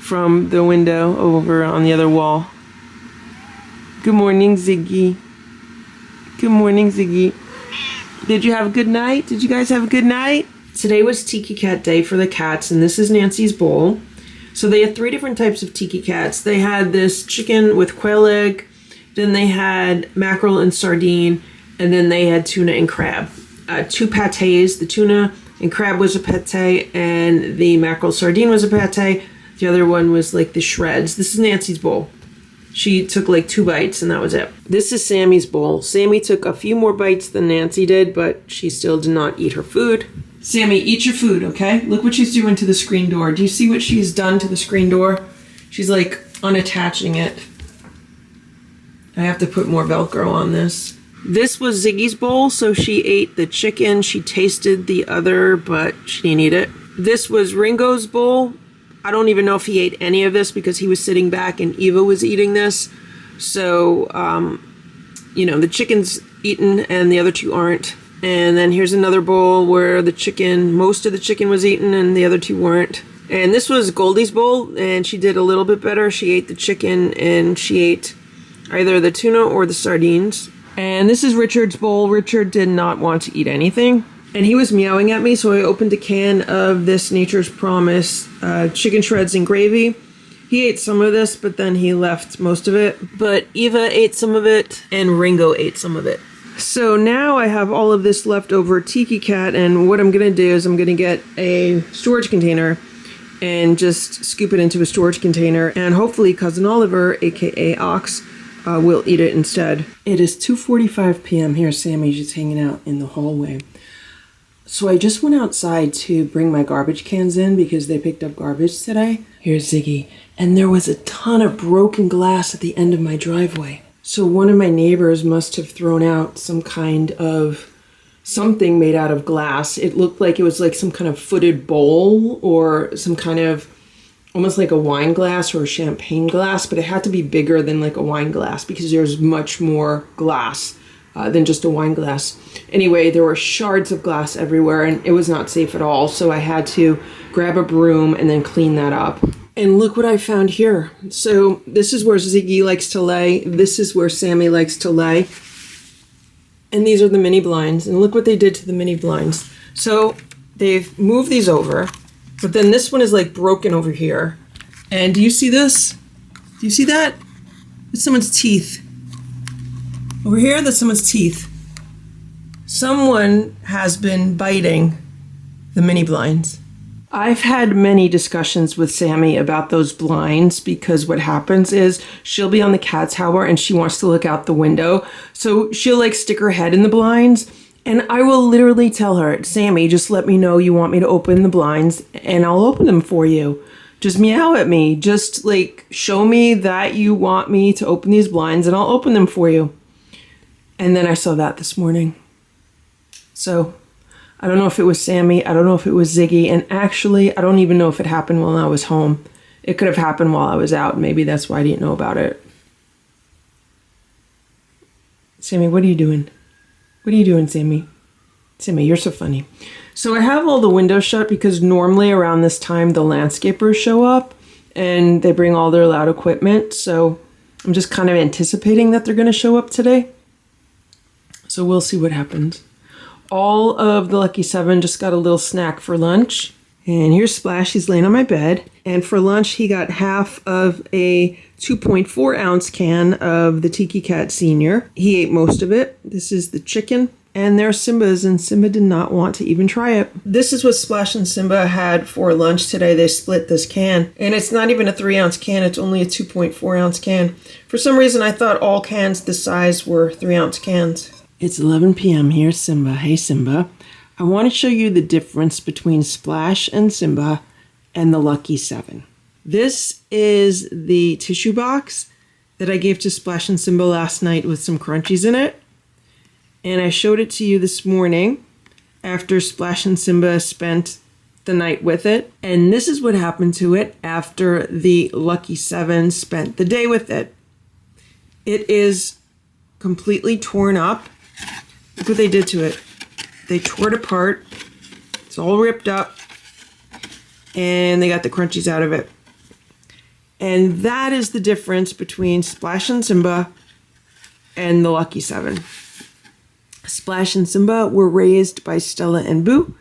from the window over on the other wall. Good morning, Ziggy. Good morning, Ziggy. Did you have a good night? Did you guys have a good night? Today was Tiki Cat Day for the cats, and this is Nancy's bowl. So they had 3 different types of Tiki Cats. They had this chicken with quail egg, then they had mackerel and sardine, and then they had tuna and crab. 2 patés, the tuna and crab was a pate, and the mackerel sardine was a pate. The other one was like the shreds. This is Nancy's bowl. She took like 2 bites and that was it. This is Sammy's bowl. Sammy took a few more bites than Nancy did, but she still did not eat her food. Sammy, eat your food, okay? Look what she's doing to the screen door. Do you see what she's done to the screen door? She's like unattaching it. I have to put more Velcro on this. This was Ziggy's bowl, so she ate the chicken. She tasted the other, but she didn't eat it. This was Ringo's bowl. I don't even know if he ate any of this because he was sitting back and Eva was eating this. So, the chicken's eaten and the other 2 aren't. And then here's another bowl where most of the chicken was eaten and the other 2 weren't. And this was Goldie's bowl, and she did a little bit better. She ate the chicken and she ate either the tuna or the sardines. And this is Richard's bowl. Richard did not want to eat anything. And he was meowing at me, so I opened a can of this Nature's Promise chicken shreds and gravy. He ate some of this, but then he left most of it. But Eva ate some of it, and Ringo ate some of it. So now I have all of this leftover Tiki Cat, and what I'm going to do is I'm going to get a storage container and just scoop it into a storage container, and hopefully Cousin Oliver, aka Ox, will eat it instead. It is 2:45 p.m. Here's Sammy just hanging out in the hallway. So I just went outside to bring my garbage cans in because they picked up garbage today. Here's Ziggy. And there was a ton of broken glass at the end of my driveway. So one of my neighbors must have thrown out some kind of something made out of glass. It looked like it was like some kind of footed bowl or some kind of almost like a wine glass or a champagne glass, but it had to be bigger than like a wine glass because there's much more glass than just a wine glass. Anyway, there were shards of glass everywhere and it was not safe at all. So I had to grab a broom and then clean that up. And look what I found here. So this is where Ziggy likes to lay. This is where Sammy likes to lay. And these are the mini blinds. And look what they did to the mini blinds. So they've moved these over, but then this one is like broken over here. And do you see this? Do you see that? It's someone's teeth. Over here, that's someone's teeth. Someone has been biting the mini blinds. I've had many discussions with Sammy about those blinds because what happens is she'll be on the cat tower and she wants to look out the window. So she'll like stick her head in the blinds and I will literally tell her, Sammy, just let me know you want me to open the blinds and I'll open them for you. Just meow at me. Just like show me that you want me to open these blinds and I'll open them for you. And then I saw that this morning. So I don't know if it was Sammy. I don't know if it was Ziggy. And actually, I don't even know if it happened while I was home. It could have happened while I was out. Maybe that's why I didn't know about it. Sammy, what are you doing? What are you doing, Sammy? Sammy, you're so funny. So I have all the windows shut because normally around this time, the landscapers show up and they bring all their loud equipment. So I'm just kind of anticipating that they're going to show up today. So we'll see what happens. All of the lucky seven just got a little snack for lunch. And here's Splash, he's laying on my bed. And for lunch, he got half of a 2.4 ounce can of the Tiki Cat Senior. He ate most of it. This is the chicken. And there's Simba's, and Simba did not want to even try it. This is what Splash and Simba had for lunch today. They split this can. And it's not even a 3 ounce can, it's only a 2.4 ounce can. For some reason, I thought all cans this size were 3 ounce cans. It's 11 p.m. Here's Simba. Hey, Simba. I want to show you the difference between Splash and Simba and the Lucky 7. This is the tissue box that I gave to Splash and Simba last night with some crunchies in it. And I showed it to you this morning after Splash and Simba spent the night with it. And this is what happened to it after the Lucky 7 spent the day with it. It is completely torn up. Look what they did to it. They tore it apart. It's all ripped up. And they got the crunchies out of it. And that is the difference between Splash and Simba and the Lucky 7. Splash and Simba were raised by Stella and Boo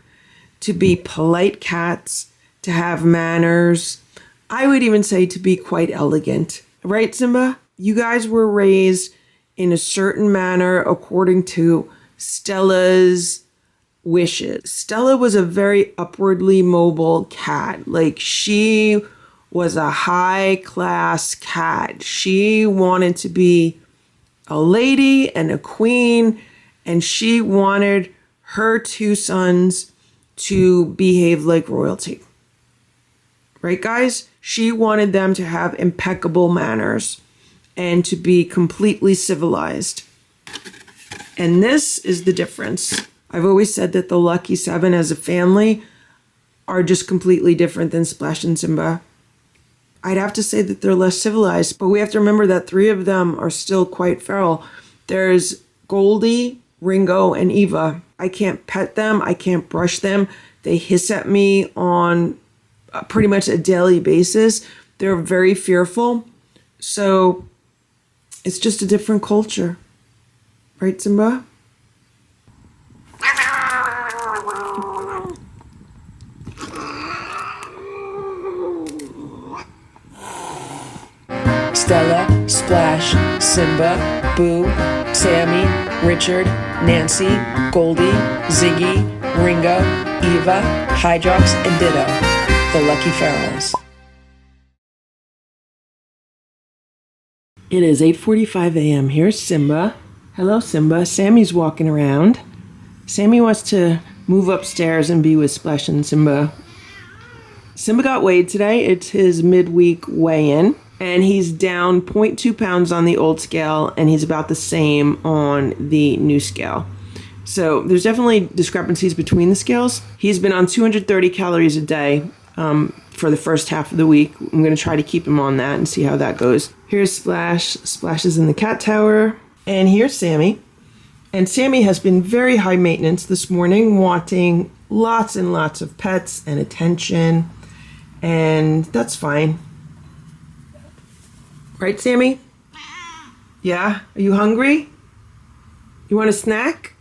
to be polite cats, to have manners. I would even say to be quite elegant. Right, Simba? You guys were raised in a certain manner according to Stella's wishes. Stella was a very upwardly mobile cat. Like, she was a high-class cat. She wanted to be a lady and a queen, and she wanted her two sons to behave like royalty. Right, guys? She wanted them to have impeccable manners and to be completely civilized. And this is the difference. I've always said that the Lucky 7 as a family are just completely different than Splash and Simba. I'd have to say that they're less civilized, but we have to remember that 3 of them are still quite feral. There's Goldie, Ringo, and Eva. I can't pet them. I can't brush them. They hiss at me on pretty much a daily basis. They're very fearful. So it's just a different culture. Right, Simba? Stella, Splash, Simba, Boo, Sammy, Richard, Nancy, Goldie, Ziggy, Ringo, Eva, Hydrox, and Ditto, the Lucky Ferals. It is 8:45 a.m. Here's Simba. Hello, Simba. Sammy's walking around. Sammy wants to move upstairs and be with Splash and Simba. Simba got weighed today. It's his midweek weigh-in, and he's down 0.2 pounds on the old scale, and he's about the same on the new scale. So there's definitely discrepancies between the scales. He's been on 230 calories a day for the first half of the week. I'm going to try to keep him on that and see how that goes. Here's Splash. Splash is in the cat tower. And here's Sammy. And Sammy has been very high maintenance this morning, wanting lots and lots of pets and attention. And that's fine. Right, Sammy? Yeah? Are you hungry? You want a snack?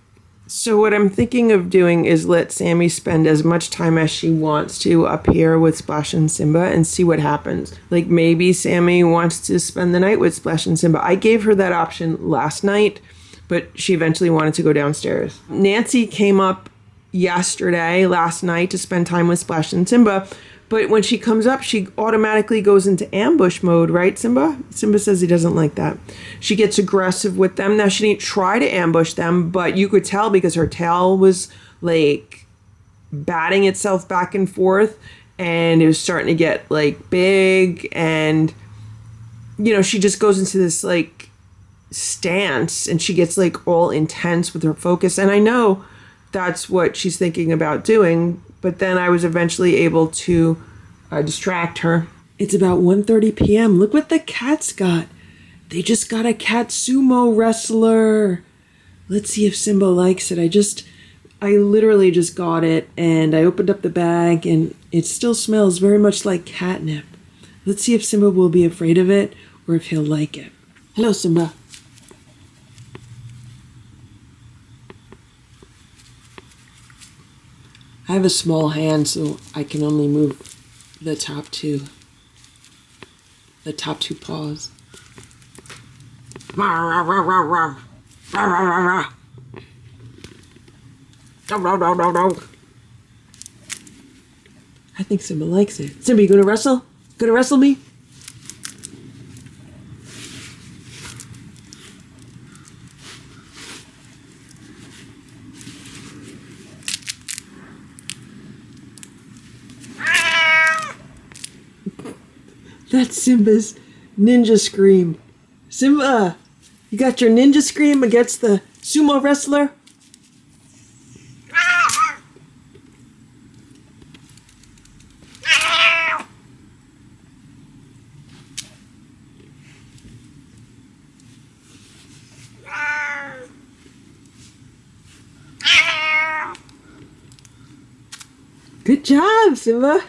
So what I'm thinking of doing is let Sammy spend as much time as she wants to up here with Splash and Simba and see what happens. Like maybe Sammy wants to spend the night with Splash and Simba. I gave her that option last night, but she eventually wanted to go downstairs. Nancy came up last night to spend time with Splash and Simba, but when she comes up, she automatically goes into ambush mode, right, Simba? Simba says he doesn't like that. She gets aggressive with them. Now, she didn't try to ambush them, but you could tell because her tail was, like, batting itself back and forth, and it was starting to get, like, big, and, you know, she just goes into this, like, stance, and she gets, like, all intense with her focus, and I know that's what she's thinking about doing, but then I was eventually able to distract her. It's about 1:30 p.m. Look what the cats got. They just got a Catsumo wrestler. Let's see if Simba likes it. I literally just got it, and I opened up the bag, and it still smells very much like catnip. Let's see if Simba will be afraid of it, or if he'll like it. Hello, Simba. I have a small hand, so I can only move the top two paws. I think Simba likes it. Simba, you gonna wrestle? Gonna wrestle me? That's Simba's ninja scream. Simba, you got your ninja scream against the sumo wrestler? Good job, Simba.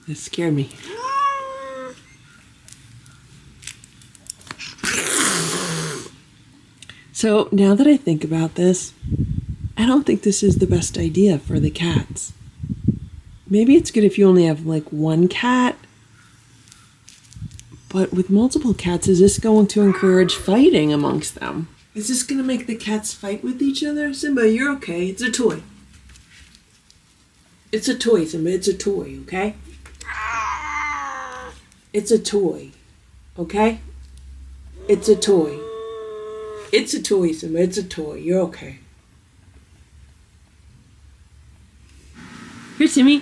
That scared me. So now that I think about this, I don't think this is the best idea for the cats. Maybe it's good if you only have like one cat, but with multiple cats, is this going to encourage fighting amongst them? Is this going to make the cats fight with each other? Simba, you're okay. It's a toy. It's a toy, Simba. It's a toy, okay? It's a toy, okay? It's a toy. It's a toy, Simba. It's a toy. You're okay. Here, Simmy.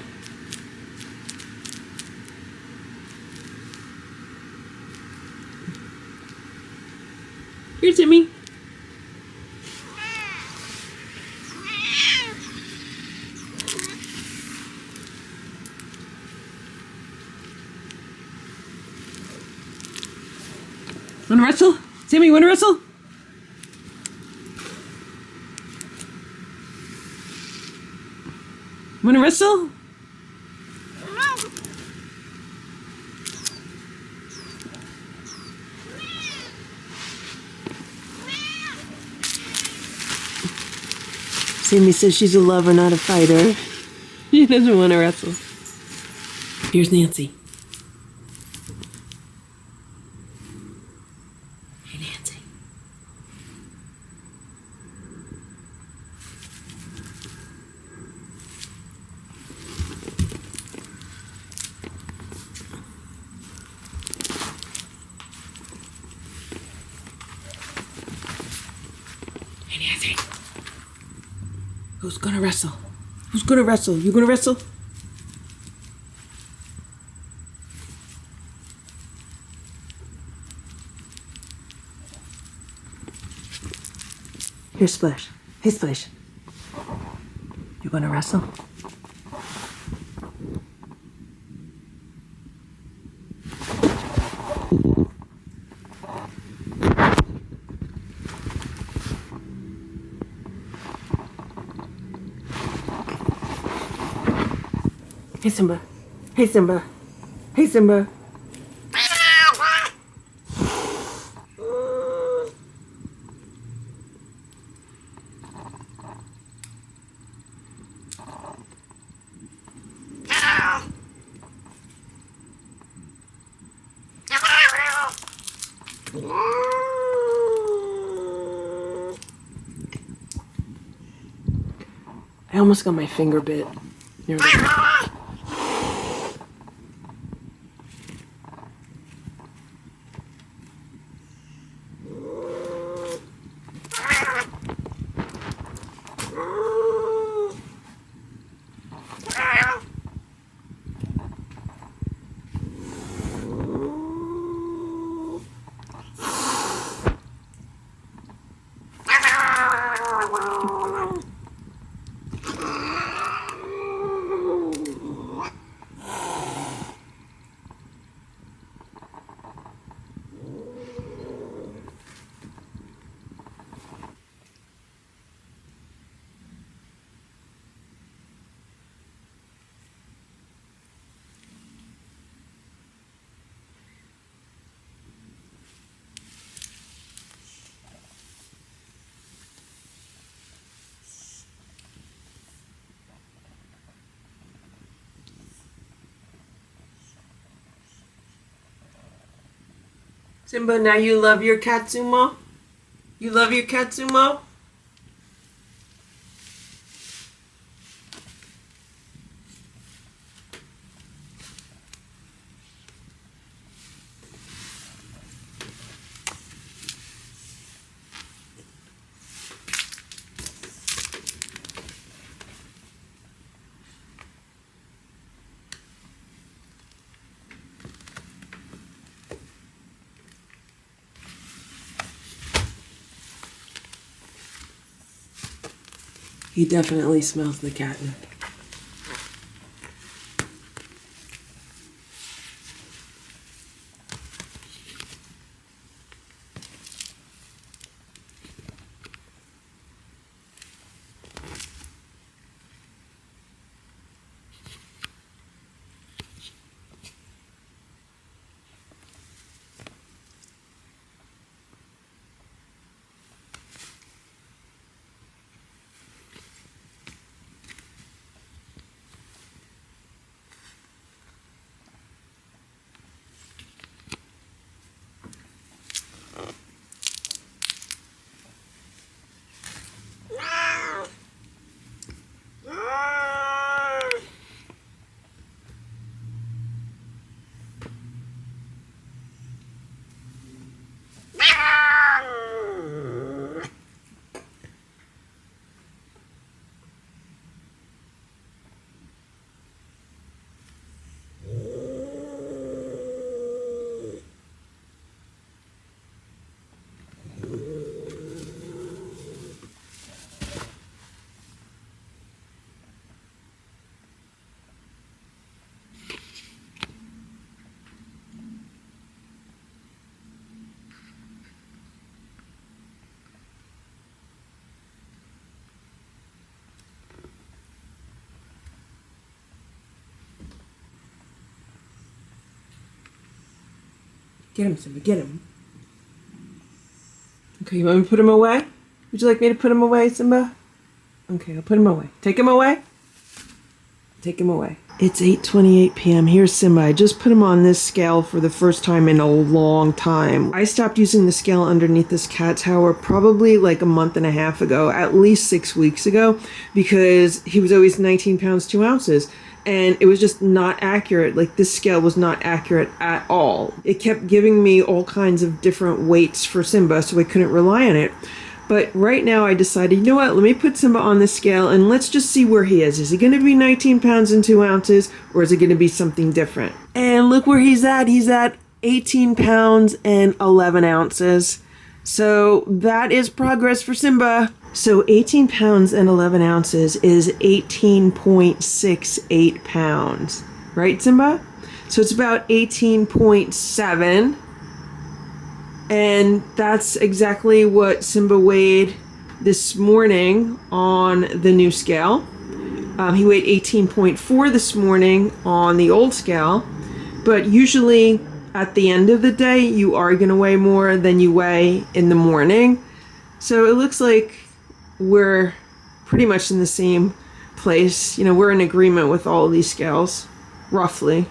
Here, Simmy. Wanna wrestle? Sammy, wanna wrestle? Wanna wrestle? Sammy says she's a lover, not a fighter. She doesn't want to wrestle. Here's Nancy. Hey, Nancy. Traci. Who's gonna wrestle? Who's gonna wrestle? You gonna wrestle? Here, Splash. Hey, Splash. You gonna wrestle? Hey, Simba. Hey, Simba. Hey, Simba. I almost got my finger bit near the... Simba, now you love your Catsumo? You love your Catsumo? He definitely smells the catnip. Get him, Simba, get him. Okay, you want me to put him away? Would you like me to put him away, Simba? Okay, I'll put him away. Take him away? Take him away. It's 8:28 p.m. Here's Simba. I just put him on this scale for the first time in a long time. I stopped using the scale underneath this cat tower probably like a month and a half ago, at least 6 weeks ago, because he was always 19 pounds, 2 ounces. And it was just not accurate. Like, this scale was not accurate at all. It kept giving me all kinds of different weights for Simba, so I couldn't rely on it. But right now I decided, you know what, let me put Simba on the scale and let's just see where he is. Is he going to be 19 pounds and 2 ounces, or is it going to be something different? And look where he's at. He's at 18 pounds and 11 ounces. So that is progress for Simba. So 18 pounds and 11 ounces is 18.68 pounds. Right, Simba? So it's about 18.7. And that's exactly what Simba weighed this morning on the new scale. He weighed 18.4 this morning on the old scale. But usually at the end of the day, you are going to weigh more than you weigh in the morning. So it looks like we're pretty much in the same place. You know, we're in agreement with all of these scales, roughly.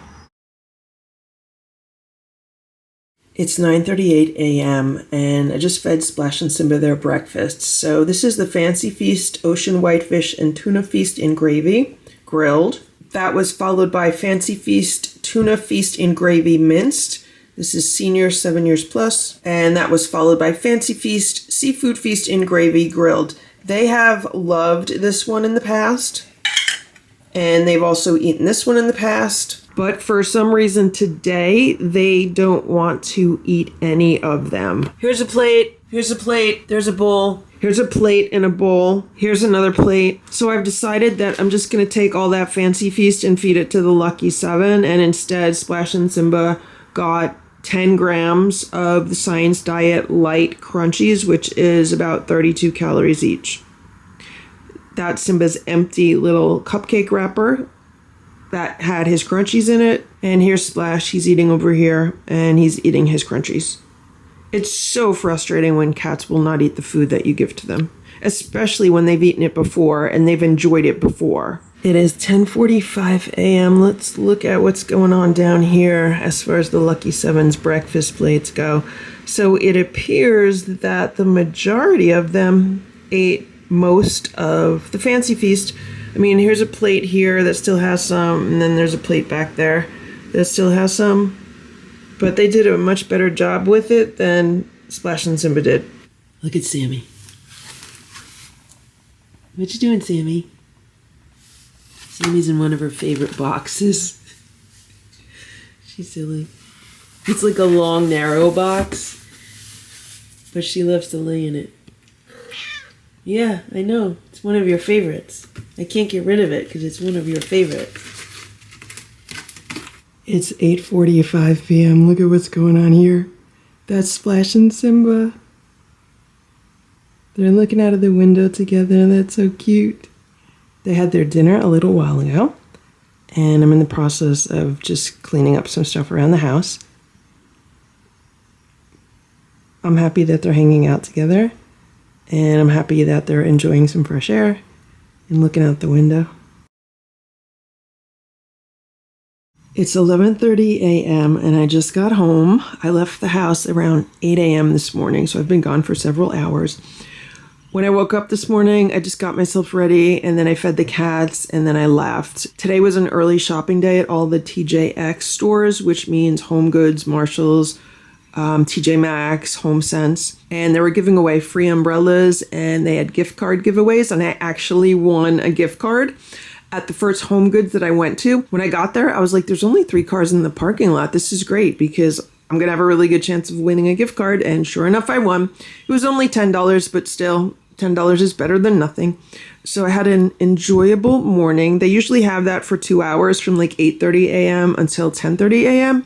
It's 9:38 a.m. and I just fed Splash and Simba their breakfast. So this is the Fancy Feast Ocean Whitefish and Tuna Feast in Gravy, grilled. That was followed by Fancy Feast Tuna Feast in Gravy, minced. This is Senior 7 years plus. And that was followed by Fancy Feast Seafood Feast in Gravy, grilled. They have loved this one in the past. And they've also eaten this one in the past. But for some reason today, they don't want to eat any of them. Here's a plate. Here's a plate. There's a bowl. Here's a plate and a bowl. Here's another plate. So I've decided that I'm just going to take all that Fancy Feast and feed it to the Lucky 7. And instead, Splash and Simba got 10 grams of the Science Diet Light Crunchies, which is about 32 calories each. That's Simba's empty little cupcake wrapper that had his crunchies in it. And here's Splash. He's eating over here, and he's eating his crunchies. It's so frustrating when cats will not eat the food that you give to them, especially when they've eaten it before and they've enjoyed it before. It is 10:45 a.m. Let's look at what's going on down here as far as the Lucky 7's breakfast plates go. So it appears that the majority of them ate most of the Fancy Feast. I mean, here's a plate here that still has some, and then there's a plate back there that still has some. But they did a much better job with it than Splash and Simba did. Look at Sammy. What you doing, Sammy? Sammy's in one of her favorite boxes. She's silly. It's like a long, narrow box, but she loves to lay in it. Yeah, I know. It's one of your favorites. I can't get rid of it because it's one of your favorites. It's 8:45 p.m. Look at what's going on here. That's Splash and Simba. They're looking out of the window together. That's so cute. They had their dinner a little while ago, and I'm in the process of just cleaning up some stuff around the house. I'm happy that they're hanging out together, and I'm happy that they're enjoying some fresh air and looking out the window. It's 11:30 a.m. and I just got home. I left the house around 8 a.m. this morning, so I've been gone for several hours. When I woke up this morning, I just got myself ready, and then I fed the cats, and then I left. Today was an early shopping day at all the TJX stores, which means Home Goods, Marshalls, TJ Maxx, HomeSense, and they were giving away free umbrellas, and they had gift card giveaways, and I actually won a gift card at the first Home Goods that I went to. When I got there, I was like, there's only 3 cars in the parking lot. This is great because I'm going to have a really good chance of winning a gift card. And sure enough, I won. It was only $10, but still, $10 is better than nothing. So I had an enjoyable morning. They usually have that for 2 hours from like 8:30 a.m. until 10:30 a.m.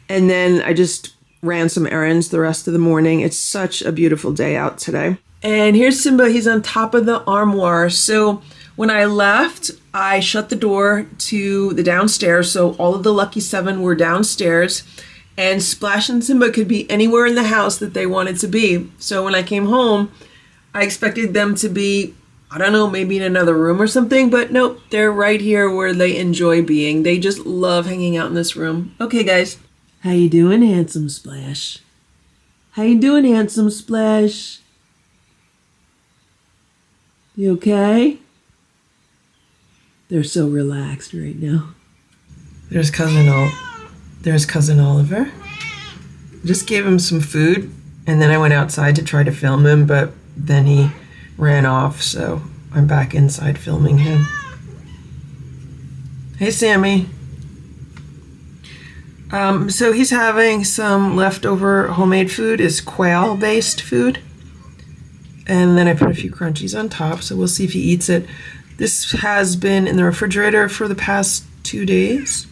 And then I just ran some errands the rest of the morning. It's such a beautiful day out today. And here's Simba. He's on top of the armoire. So when I left, I shut the door to the downstairs. So all of the Lucky 7 were downstairs. And Splash and Simba could be anywhere in the house that they wanted to be. So when I came home, I expected them to be, I don't know, maybe in another room or something. But nope, they're right here where they enjoy being. They just love hanging out in this room. Okay, guys. How you doing, handsome Splash? How you doing, handsome Splash? You okay? They're so relaxed right now. There's Cousin Oliver. I just gave him some food, and then I went outside to try to film him, but then he ran off, so I'm back inside filming him. Hey, Sammy. So he's having some leftover homemade food. It's quail-based food. And then I put a few crunchies on top, so we'll see if he eats it. This has been in the refrigerator for the past 2 days.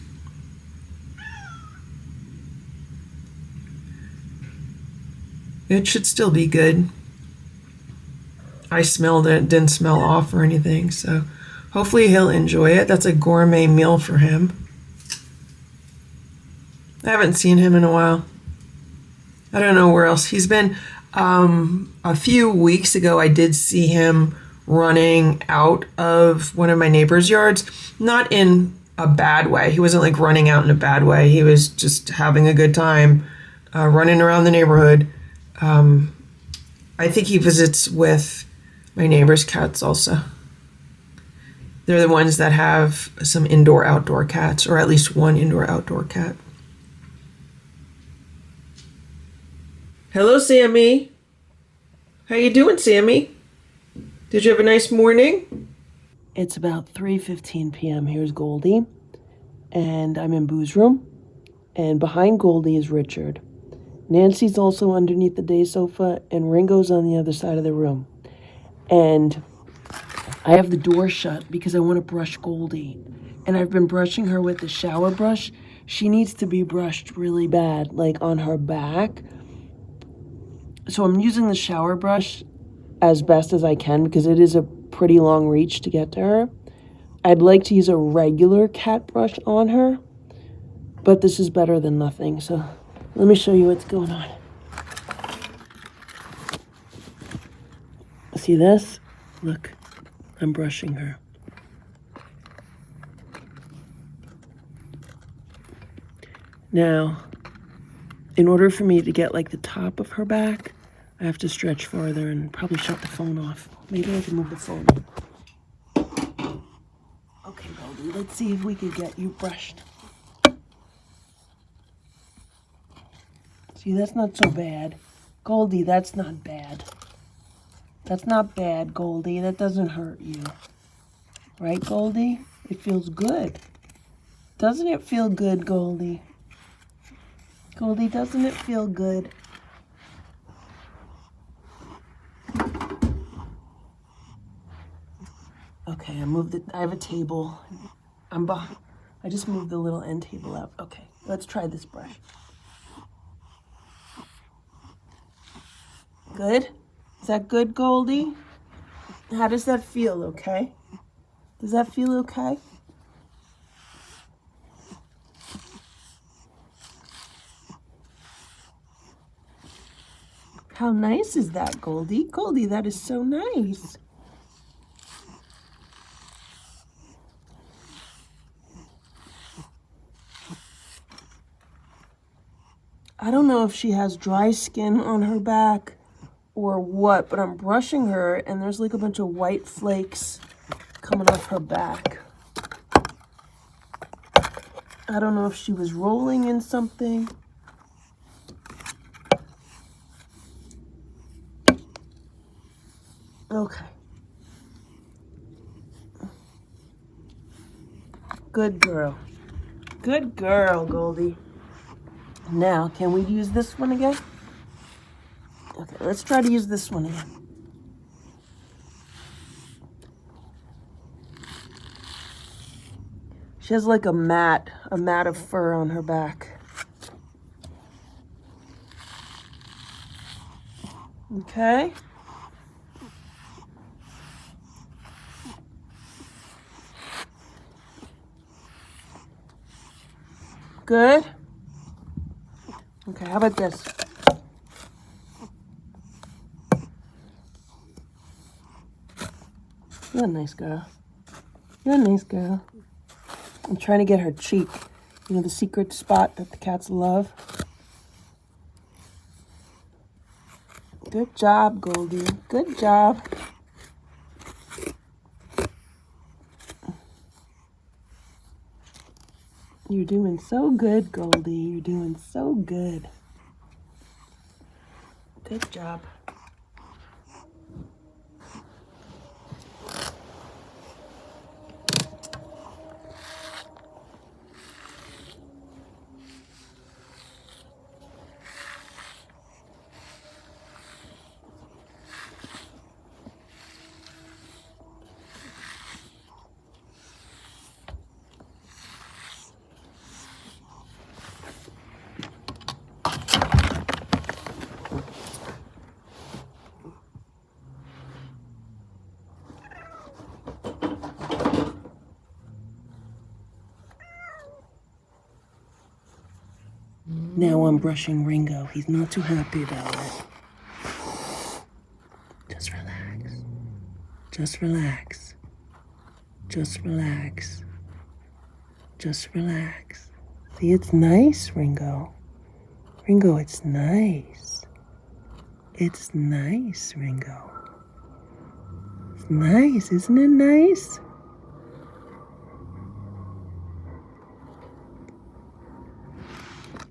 It should still be good. I smelled it, didn't smell off or anything, so hopefully he'll enjoy it. That's a gourmet meal for him. I haven't seen him in a while. I don't know where else he's been. A few weeks ago, I did see him running out of one of my neighbor's yards. Not in a bad way. He wasn't like running out in a bad way. He was just having a good time, running around the neighborhood. I think he visits with my neighbor's cats also. They're the ones that have some indoor-outdoor cats, or at least one indoor-outdoor cat. Hello, Sammy. How you doing, Sammy? Did you have a nice morning? It's about 3:15 p.m. Here's Goldie, and I'm in Boo's room, and behind Goldie is Richard. Nancy's also underneath the day sofa, and Ringo's on the other side of the room. And I have the door shut because I want to brush Goldie, and I've been brushing her with the shower brush. She needs to be brushed really bad, like on her back. So I'm using the shower brush as best as I can because it is a pretty long reach to get to her. I'd like to use a regular cat brush on her, but this is better than nothing. So let me show you what's going on. See this? Look, I'm brushing her. Now, in order for me to get like the top of her back, I have to stretch farther and probably shut the phone off. Maybe I can move the phone. Okay, Goldie, let's see if we can get you brushed. See, that's not so bad. Goldie, that's not bad. That's not bad, Goldie. That doesn't hurt you. Right, Goldie? It feels good. Doesn't it feel good, Goldie? Goldie, doesn't it feel good? Okay, I have a table. I just moved the little end table out. Okay, let's try this brush. Good? Is that good, Goldie? How does that feel, okay? Does that feel okay? How nice is that, Goldie? Goldie, that is so nice. I don't know if she has dry skin on her back or what, but I'm brushing her and there's like a bunch of white flakes coming off her back. I don't know if she was rolling in something. Okay. Good girl. Good girl, Goldie. Now, can we use this one again? Okay, let's try to use this one again. She has like a mat of fur on her back. Okay. Good. Okay, how about this? You're a nice girl. You're a nice girl. I'm trying to get her cheek. You know, the secret spot that the cats love. Good job, Goldie. Good job. You're doing so good, Goldie. You're doing so good. Good job. Now I'm brushing Ringo. He's not too happy about it. Just relax. Just relax. Just relax. Just relax. See, it's nice, Ringo. Ringo, it's nice. It's nice, Ringo. It's nice, isn't it nice?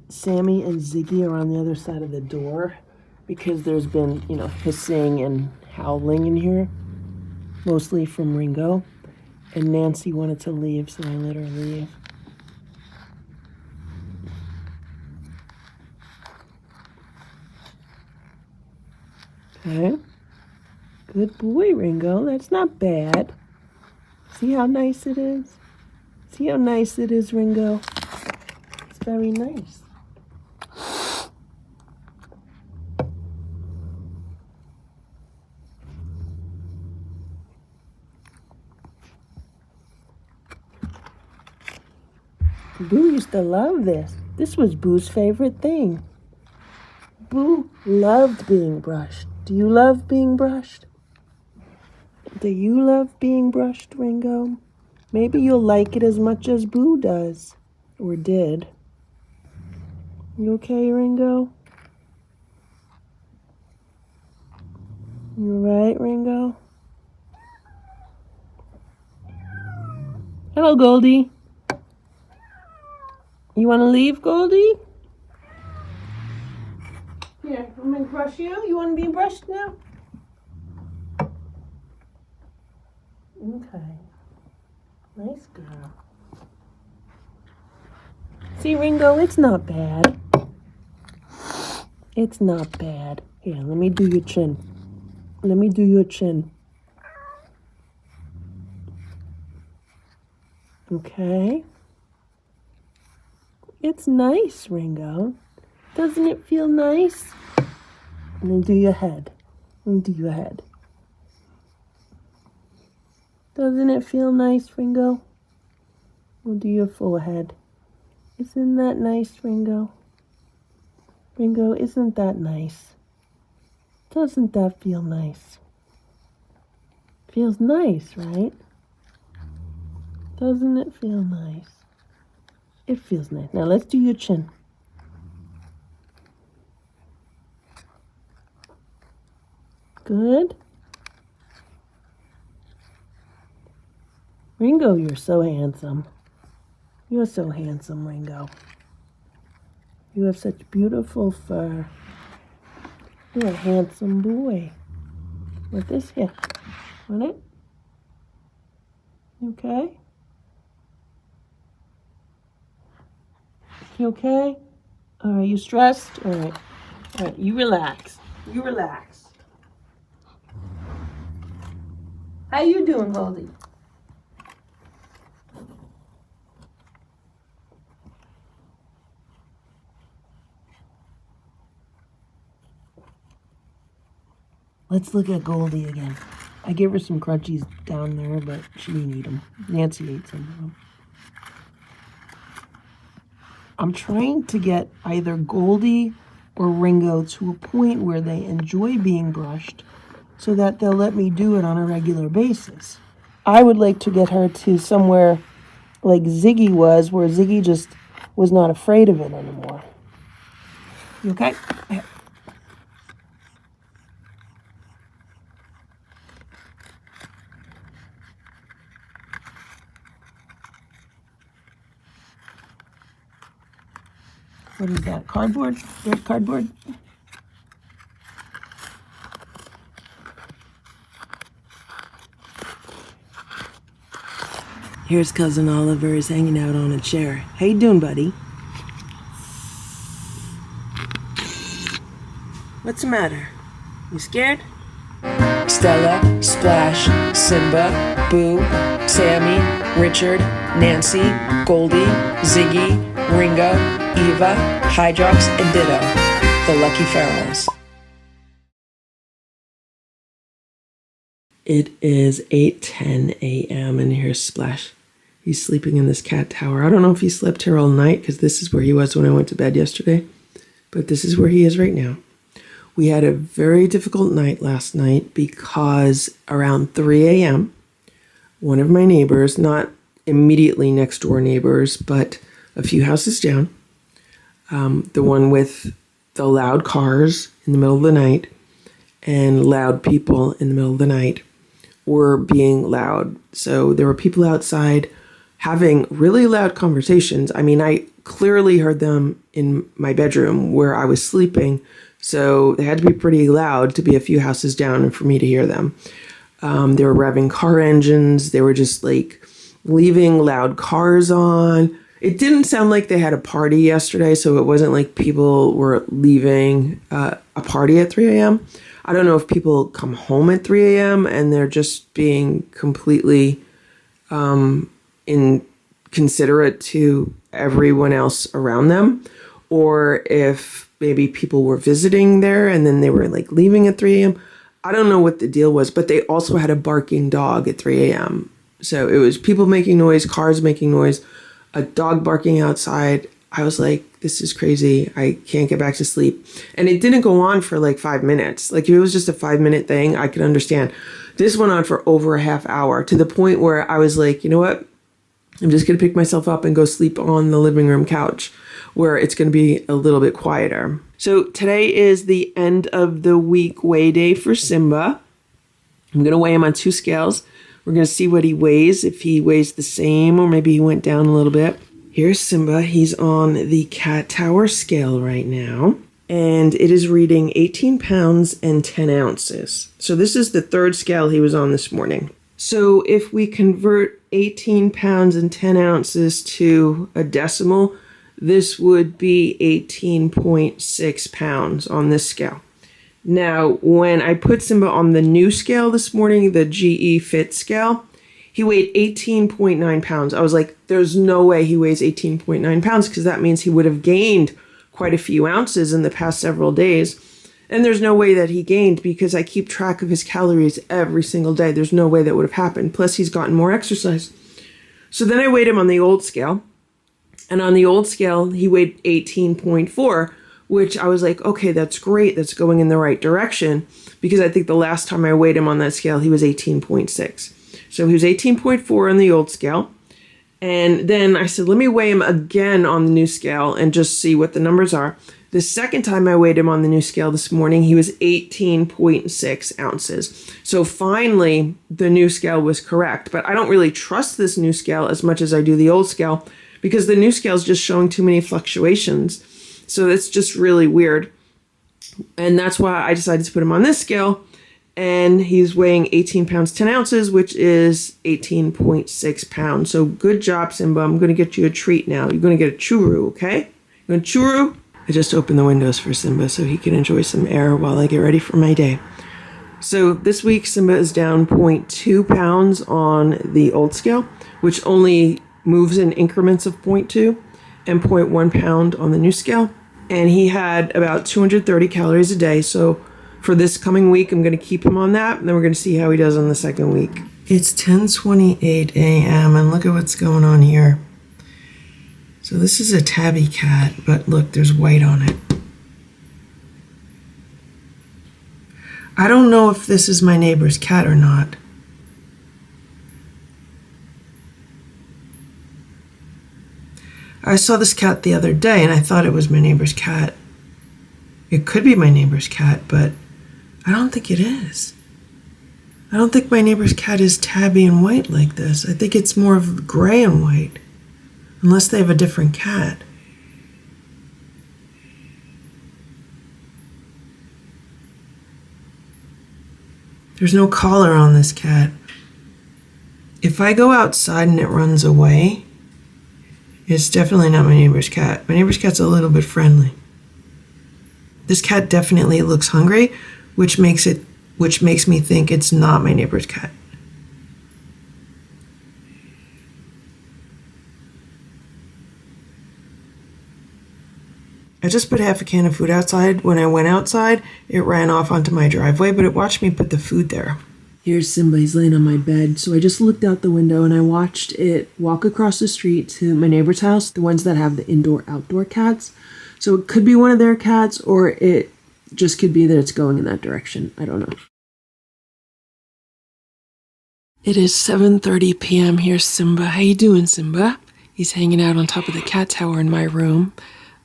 Sammy and Ziggy are on the other side of the door because there's been, hissing and howling in here, mostly from Ringo. And Nancy wanted to leave, so I let her leave. Okay. Good boy, Ringo. That's not bad. See how nice it is? See how nice it is, Ringo? It's very nice. Boo used to love this. This was Boo's favorite thing. Boo loved being brushed. Do you love being brushed? Do you love being brushed, Ringo? Maybe you'll like it as much as Boo does. Or did. You okay, Ringo? You right, Ringo? Hello, Goldie. You want to leave, Goldie? Here, I'm going to brush you. You want to be brushed now? Okay. Nice girl. See, Ringo, it's not bad. It's not bad. Here, let me do your chin. Let me do your chin. Okay. It's nice, Ringo. Doesn't it feel nice? And then do your head. And do your head. Doesn't it feel nice, Ringo? We'll do your forehead. Isn't that nice, Ringo? Ringo, isn't that nice? Doesn't that feel nice? Feels nice, right? Doesn't it feel nice? It feels nice. Now let's do your chin. Good. Ringo, you're so handsome. You're so handsome, Ringo. You have such beautiful fur. You're a handsome boy. With this here. Want it? You okay? You okay? All right, you stressed? All right. All right, you relax. You relax. How you doing, Goldie? Let's look at Goldie again. I gave her some crunchies down there, but she didn't eat them. Nancy ate some of them. I'm trying to get either Goldie or Ringo to a point where they enjoy being brushed so that they'll let me do it on a regular basis. I would like to get her to somewhere like Ziggy was, where Ziggy just was not afraid of it anymore. You okay? Yeah. What is that? Cardboard? Red cardboard? Here's Cousin Oliver. He's hanging out on a chair. How you doing, buddy? What's the matter? You scared? Stella, Splash, Simba, Boo, Sammy, Richard, Nancy, Goldie, Ziggy, Ringo, Eva, Hydrox, and Ditto, the Lucky Ferals. It is 8:10 a.m. and here's Splash. He's sleeping in this cat tower. I don't know if he slept here all night because this is where he was when I went to bed yesterday. but this is where he is right now. We had a very difficult night last night because around 3 a.m., one of my neighbors, not immediately next door neighbors, but a few houses down, the one with the loud cars in the middle of the night and loud people in the middle of the night, were being loud. So there were people outside having really loud conversations. I mean, I clearly heard them in my bedroom where I was sleeping. So they had to be pretty loud to be a few houses down and for me to hear them. They were revving car engines. They were just like leaving loud cars on. It didn't sound like they had a party yesterday. So it wasn't like people were leaving a party at 3 a.m. I don't know if people come home at 3 a.m. and they're just being completely inconsiderate to everyone else around them, or if maybe people were visiting there and then they were like leaving at 3 a.m. I don't know what the deal was, but they also had a barking dog at 3 a.m. So it was people making noise, cars making noise, a dog barking outside. I was like, this is crazy. I can't get back to sleep. And it didn't go on for like 5 minutes. Like if it was just a 5-minute thing, I could understand. This went on for over a half hour to the point where I was like, you know what? I'm just going to pick myself up and go sleep on the living room couch where it's going to be a little bit quieter. So today is the end of the week weigh day for Simba. I'm going to weigh him on 2 scales. We're going to see what he weighs, if he weighs the same or maybe he went down a little bit. Here's Simba. He's on the cat tower scale right now, and it is reading 18 pounds and 10 ounces. So this is the 3rd scale he was on this morning. So if we convert 18 pounds and 10 ounces to a decimal, this would be 18.6 pounds on this scale. Now, when I put Simba on the new scale this morning, the GE Fit scale, he weighed 18.9 pounds. I was like, there's no way he weighs 18.9 pounds because that means he would have gained quite a few ounces in the past several days. And there's no way that he gained because I keep track of his calories every single day. There's no way that would have happened. Plus, he's gotten more exercise. So then I weighed him on the old scale. And on the old scale, he weighed 18.4, which I was like, okay, that's great. That's going in the right direction. Because I think the last time I weighed him on that scale, he was 18.6. So he was 18.4 on the old scale. And then I said, let me weigh him again on the new scale and just see what the numbers are. The second time I weighed him on the new scale this morning, he was 18.6 ounces. So finally, the new scale was correct. But I don't really trust this new scale as much as I do the old scale because the new scale is just showing too many fluctuations. So it's just really weird. And that's why I decided to put him on this scale. And he's weighing 18 pounds, 10 ounces, which is 18.6 pounds. So good job, Simba. I'm going to get you a treat now. You're going to get a churu, okay? You want a churu? I just opened the windows for Simba so he can enjoy some air while I get ready for my day. So this week, Simba is down 0.2 pounds on the old scale, which only moves in increments of 0.2, and 0.1 pound on the new scale. And he had about 230 calories a day. So for this coming week, I'm going to keep him on that, and then we're going to see how he does on the second week. It's 10:28 a.m., and look at what's going on here. So this is a tabby cat, but look, there's white on it. I don't know if this is my neighbor's cat or not. I saw this cat the other day, and I thought it was my neighbor's cat. It could be my neighbor's cat, but I don't think it is. I don't think my neighbor's cat is tabby and white like this. I think it's more of gray and white. Unless they have a different cat. There's no collar on this cat. If I go outside and it runs away, it's definitely not my neighbor's cat. My neighbor's cat's a little bit friendly. This cat definitely looks hungry, which makes me think it's not my neighbor's cat. I just put half a can of food outside. When I went outside, it ran off onto my driveway, but it watched me put the food there. Here's Simba. He's laying on my bed. So I just looked out the window and I watched it walk across the street to my neighbor's house, the ones that have the indoor-outdoor cats. So it could be one of their cats, or it just could be that it's going in that direction. I don't know. It is 7:30 p.m. Here's Simba. How you doing, Simba? He's hanging out on top of the cat tower in my room.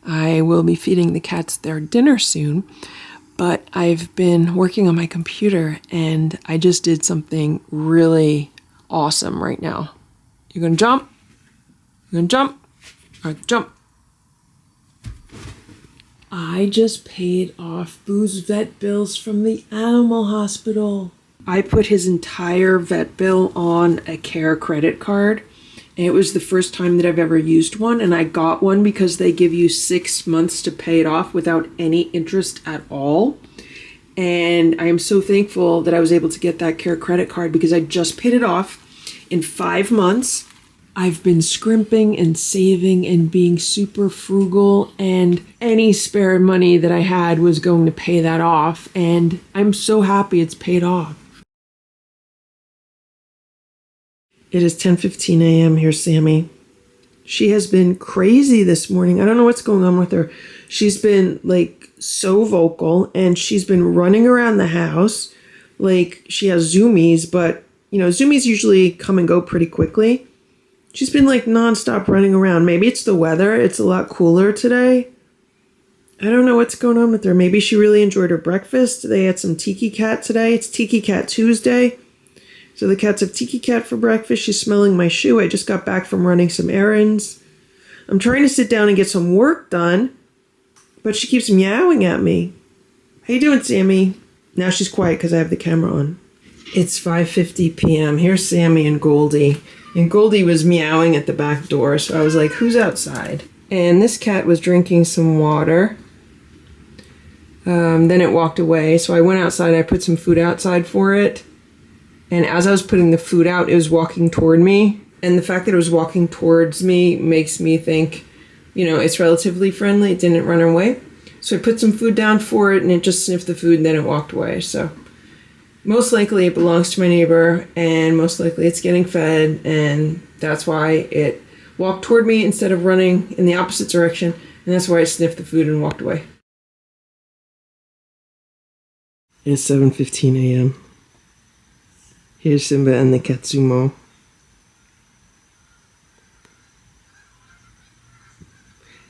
I will be feeding the cats their dinner soon, but I've been working on my computer and I just did something really awesome right now. You're gonna jump? You're gonna jump? All right, jump. I just paid off Boo's vet bills from the animal hospital. I put his entire vet bill on a care credit card. And it was the first time that I've ever used one, and I got one because they give you 6 months to pay it off without any interest at all. And I am so thankful that I was able to get that care credit card because I just paid it off in 5 months. I've been scrimping and saving and being super frugal, and any spare money that I had was going to pay that off, and I'm so happy it's paid off. It is 10:15 a.m. Here's Sammy. She has been crazy this morning. I don't know what's going on with her. She's been like so vocal and she's been running around the house like she has zoomies, but you know, zoomies usually come and go pretty quickly. She's been like nonstop running around. Maybe it's the weather. It's a lot cooler today. I don't know what's going on with her. Maybe she really enjoyed her breakfast. They had some Tiki Cat today. It's Tiki Cat Tuesday. So the cats have Tiki Cat for breakfast. She's smelling my shoe. I just got back from running some errands. I'm trying to sit down and get some work done, but she keeps meowing at me. How you doing, Sammy? Now she's quiet because I have the camera on. It's 5:50 p.m. Here's Sammy and Goldie. And Goldie was meowing at the back door, so I was like, who's outside? And this cat was drinking some water. Then it walked away, so I went outside. I put some food outside for it. And as I was putting the food out, it was walking toward me. And the fact that it was walking towards me makes me think, you know, it's relatively friendly. It didn't run away. So I put some food down for it and it just sniffed the food and then it walked away. So most likely it belongs to my neighbor and most likely it's getting fed. And that's why it walked toward me instead of running in the opposite direction. And that's why it sniffed the food and walked away. It's 7:15 a.m. Here's Simba and the Catsumo.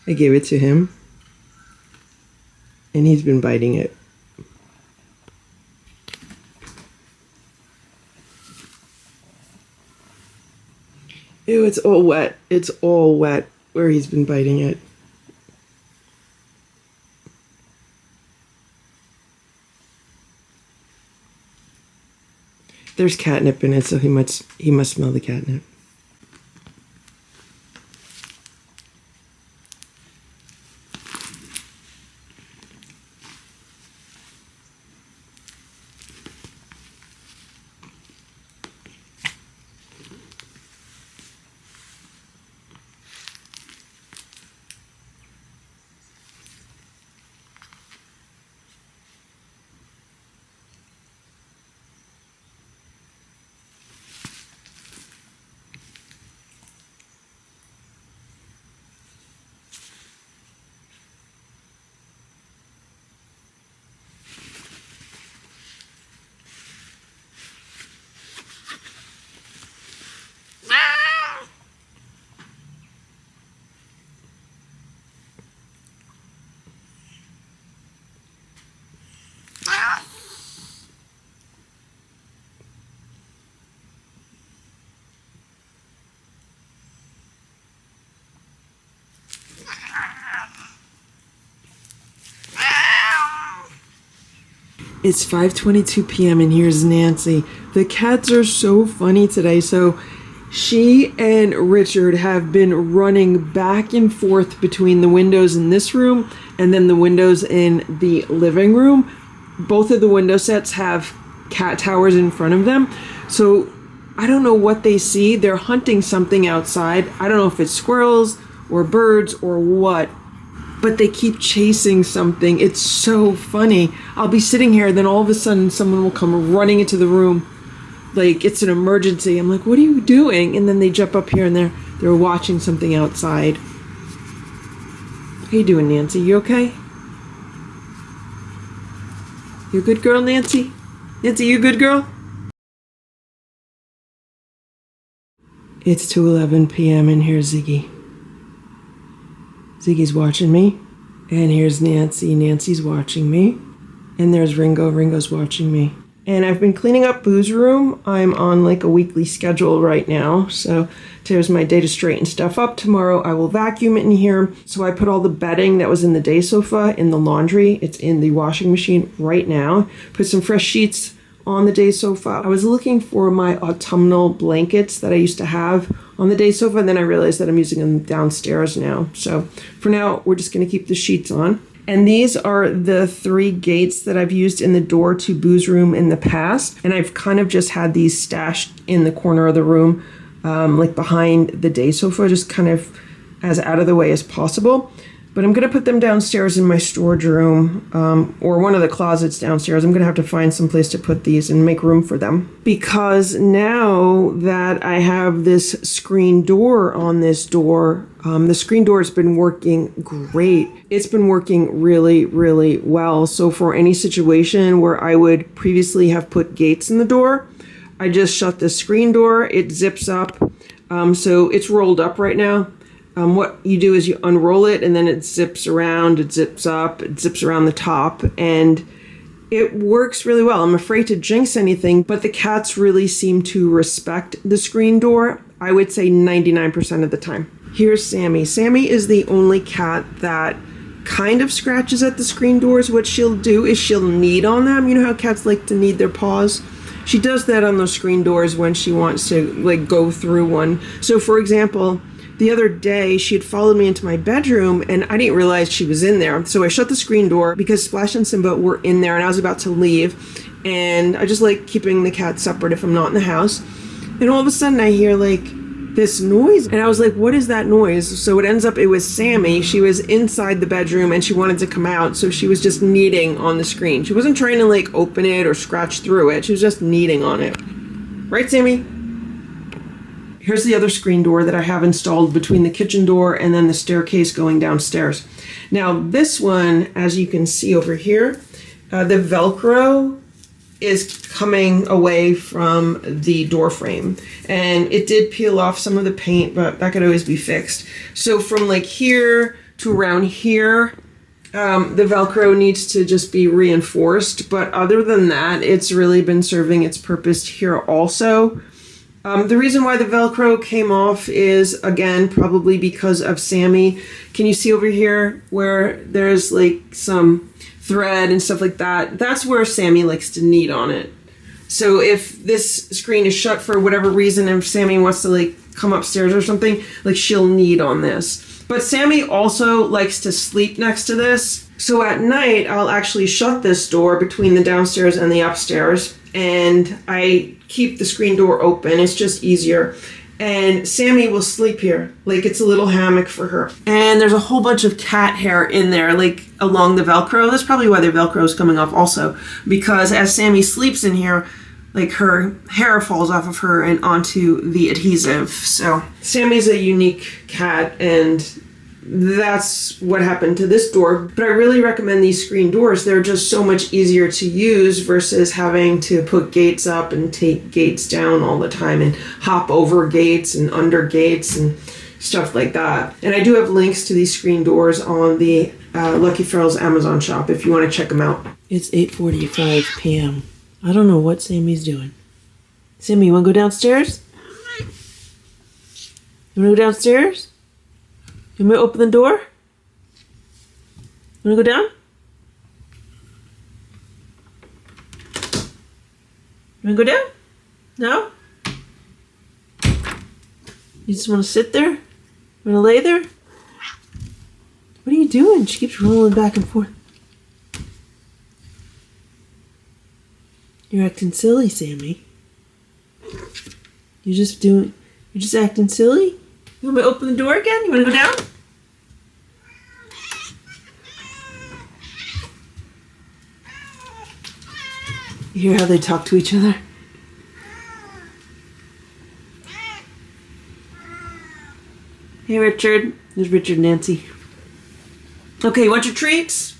I gave it to him, and he's been biting it. Ew, it's all wet. It's all wet where he's been biting it. There's catnip in it, so he must smell the catnip. It's 5:22 p.m. and here's Nancy. The cats are so funny today. So she and Richard have been running back and forth between the windows in this room and then the windows in the living room. Both of the window sets have cat towers in front of them. So I don't know what they see. They're hunting something outside. I don't know if it's squirrels or birds or what, but they keep chasing something. It's so funny. I'll be sitting here, then all of a sudden someone will come running into the room like it's an emergency. I'm like, what are you doing? And then they jump up here and they're watching something outside. How you doing, Nancy? You okay? You a good girl, Nancy? Nancy, you a good girl? It's 2:11 p.m. and here's Ziggy. Ziggy's watching me. And here's Nancy. Nancy's watching me. And there's Ringo. Ringo's watching me. And I've been cleaning up Boo's room. I'm on like a weekly schedule right now. So today's my day to straighten stuff up. Tomorrow I will vacuum it in here. So I put all the bedding that was in the day sofa in the laundry. It's in the washing machine right now. Put some fresh sheets on the day sofa. I was looking for my autumnal blankets that I used to have on the day sofa, and then I realized that I'm using them downstairs now. So for now, we're just going to keep the sheets on. And these are the 3 gates that I've used in the door to Boo's room in the past. And I've kind of just had these stashed in the corner of the room, like behind the day sofa, just kind of as out of the way as possible. But I'm going to put them downstairs in my storage room, or one of the closets downstairs. I'm going to have to find some place to put these and make room for them. Because now that I have this screen door on this door, the screen door has been working great. It's been working really, really well. So for any situation where I would previously have put gates in the door, I just shut the screen door. It zips up. So it's rolled up right now. What you do is you unroll it and then it zips around, it zips up, it zips around the top, and it works really well. I'm afraid to jinx anything, but the cats really seem to respect the screen door, I would say 99% of the time. Here's Sammy. Sammy is the only cat that kind of scratches at the screen doors. What she'll do is she'll knead on them. You know how cats like to knead their paws? She does that on those screen doors when she wants to like go through one. So for example, the other day, she had followed me into my bedroom, and I didn't realize she was in there. So I shut the screen door because Splash and Simba were in there, and I was about to leave. And I just like keeping the cats separate if I'm not in the house. And all of a sudden, I hear like this noise, and I was like, what is that noise? So it ends up, it was Sammy. She was inside the bedroom, and she wanted to come out, so she was just kneading on the screen. She wasn't trying to like open it or scratch through it. She was just kneading on it. Right, Sammy? Here's the other screen door that I have installed between the kitchen door and then the staircase going downstairs. Now this one, as you can see over here, the Velcro is coming away from the door frame, and it did peel off some of the paint, but that could always be fixed. So from like here to around here, the Velcro needs to just be reinforced, but other than that, it's really been serving its purpose here also. The reason why the Velcro came off is, again, probably because of Sammy. Can you see over here where there's like some thread and stuff like that? That's where Sammy likes to knead on it. So if this screen is shut for whatever reason, and if Sammy wants to like come upstairs or something, like she'll knead on this. But Sammy also likes to sleep next to this. So at night, I'll actually shut this door between the downstairs and the upstairs, and I keep the screen door open. It's just easier. And Sammy will sleep here. Like it's a little hammock for her. And there's a whole bunch of cat hair in there, like along the Velcro. That's probably why the Velcro is coming off also. Because as Sammy sleeps in here, like her hair falls off of her and onto the adhesive. So Sammy's a unique cat, and that's what happened to this door. But I really recommend these screen doors. They're just so much easier to use versus having to put gates up and take gates down all the time and hop over gates and under gates and stuff like that. And I do have links to these screen doors on the Lucky Ferals Amazon shop if you want to check them out. It's 8:45 p.m. I don't know what Sammy's doing. Sammy, you want to go downstairs? You want to go downstairs? You want me to open the door? You want to go down? You want to go down? No? You just want to sit there? You want to lay there? What are you doing? She keeps rolling back and forth. You're acting silly, Sammy. You're just acting silly? You want me to open the door again? You want to go down? You hear how they talk to each other? Hey, Richard. There's Richard and Nancy. Okay, you want your treats?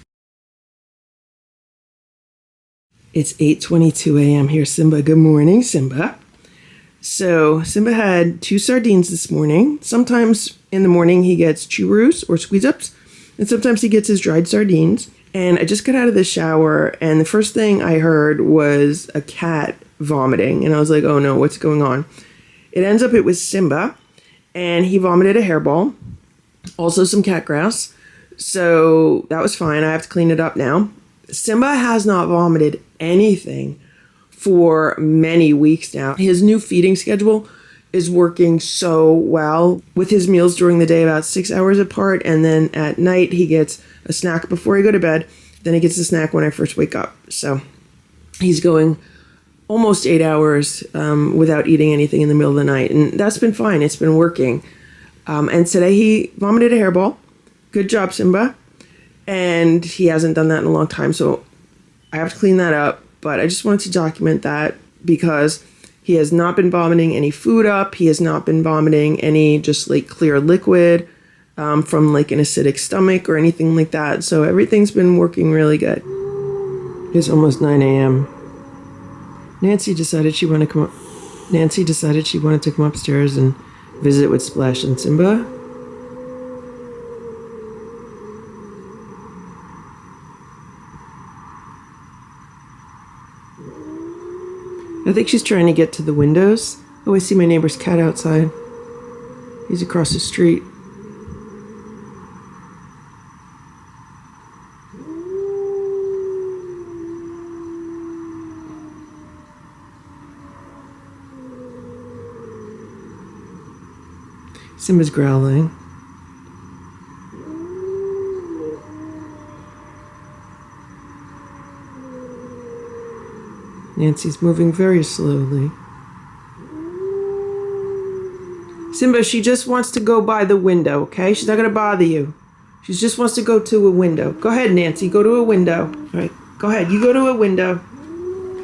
It's 8:22 a.m. Here's Simba. Good morning, Simba. So Simba had 2 sardines this morning. Sometimes in the morning he gets chew-roos or squeeze-ups, and sometimes he gets his dried sardines. And I just got out of the shower, and the first thing I heard was a cat vomiting, and I was like, oh no, what's going on? It ends up it was Simba, and he vomited a hairball, also some cat grass. So that was fine. I have to clean it up now. Simba has not vomited anything for many weeks now. His new feeding schedule is working so well with his meals during the day about 6 hours apart, and then at night he gets a snack before I go to bed, then he gets a snack when I first wake up. So he's going almost 8 hours without eating anything in the middle of the night, and that's been fine. It's been working. And today he vomited a hairball. Good job, Simba. And he hasn't done that in a long time, so I have to clean that up. But I just wanted to document that because he has not been vomiting any food up. He has not been vomiting any just like clear liquid from like an acidic stomach or anything like that. So everything's been working really good. It's almost 9 a.m. Nancy decided she wanted to come upstairs and visit with Splash and Simba. I think she's trying to get to the windows. Oh, I see my neighbor's cat outside. He's across the street. Simba's growling. Nancy's moving very slowly. Simba, she just wants to go by the window, okay? She's not going to bother you. She just wants to go to a window. Go ahead, Nancy. Go to a window. All right. Go ahead. You go to a window.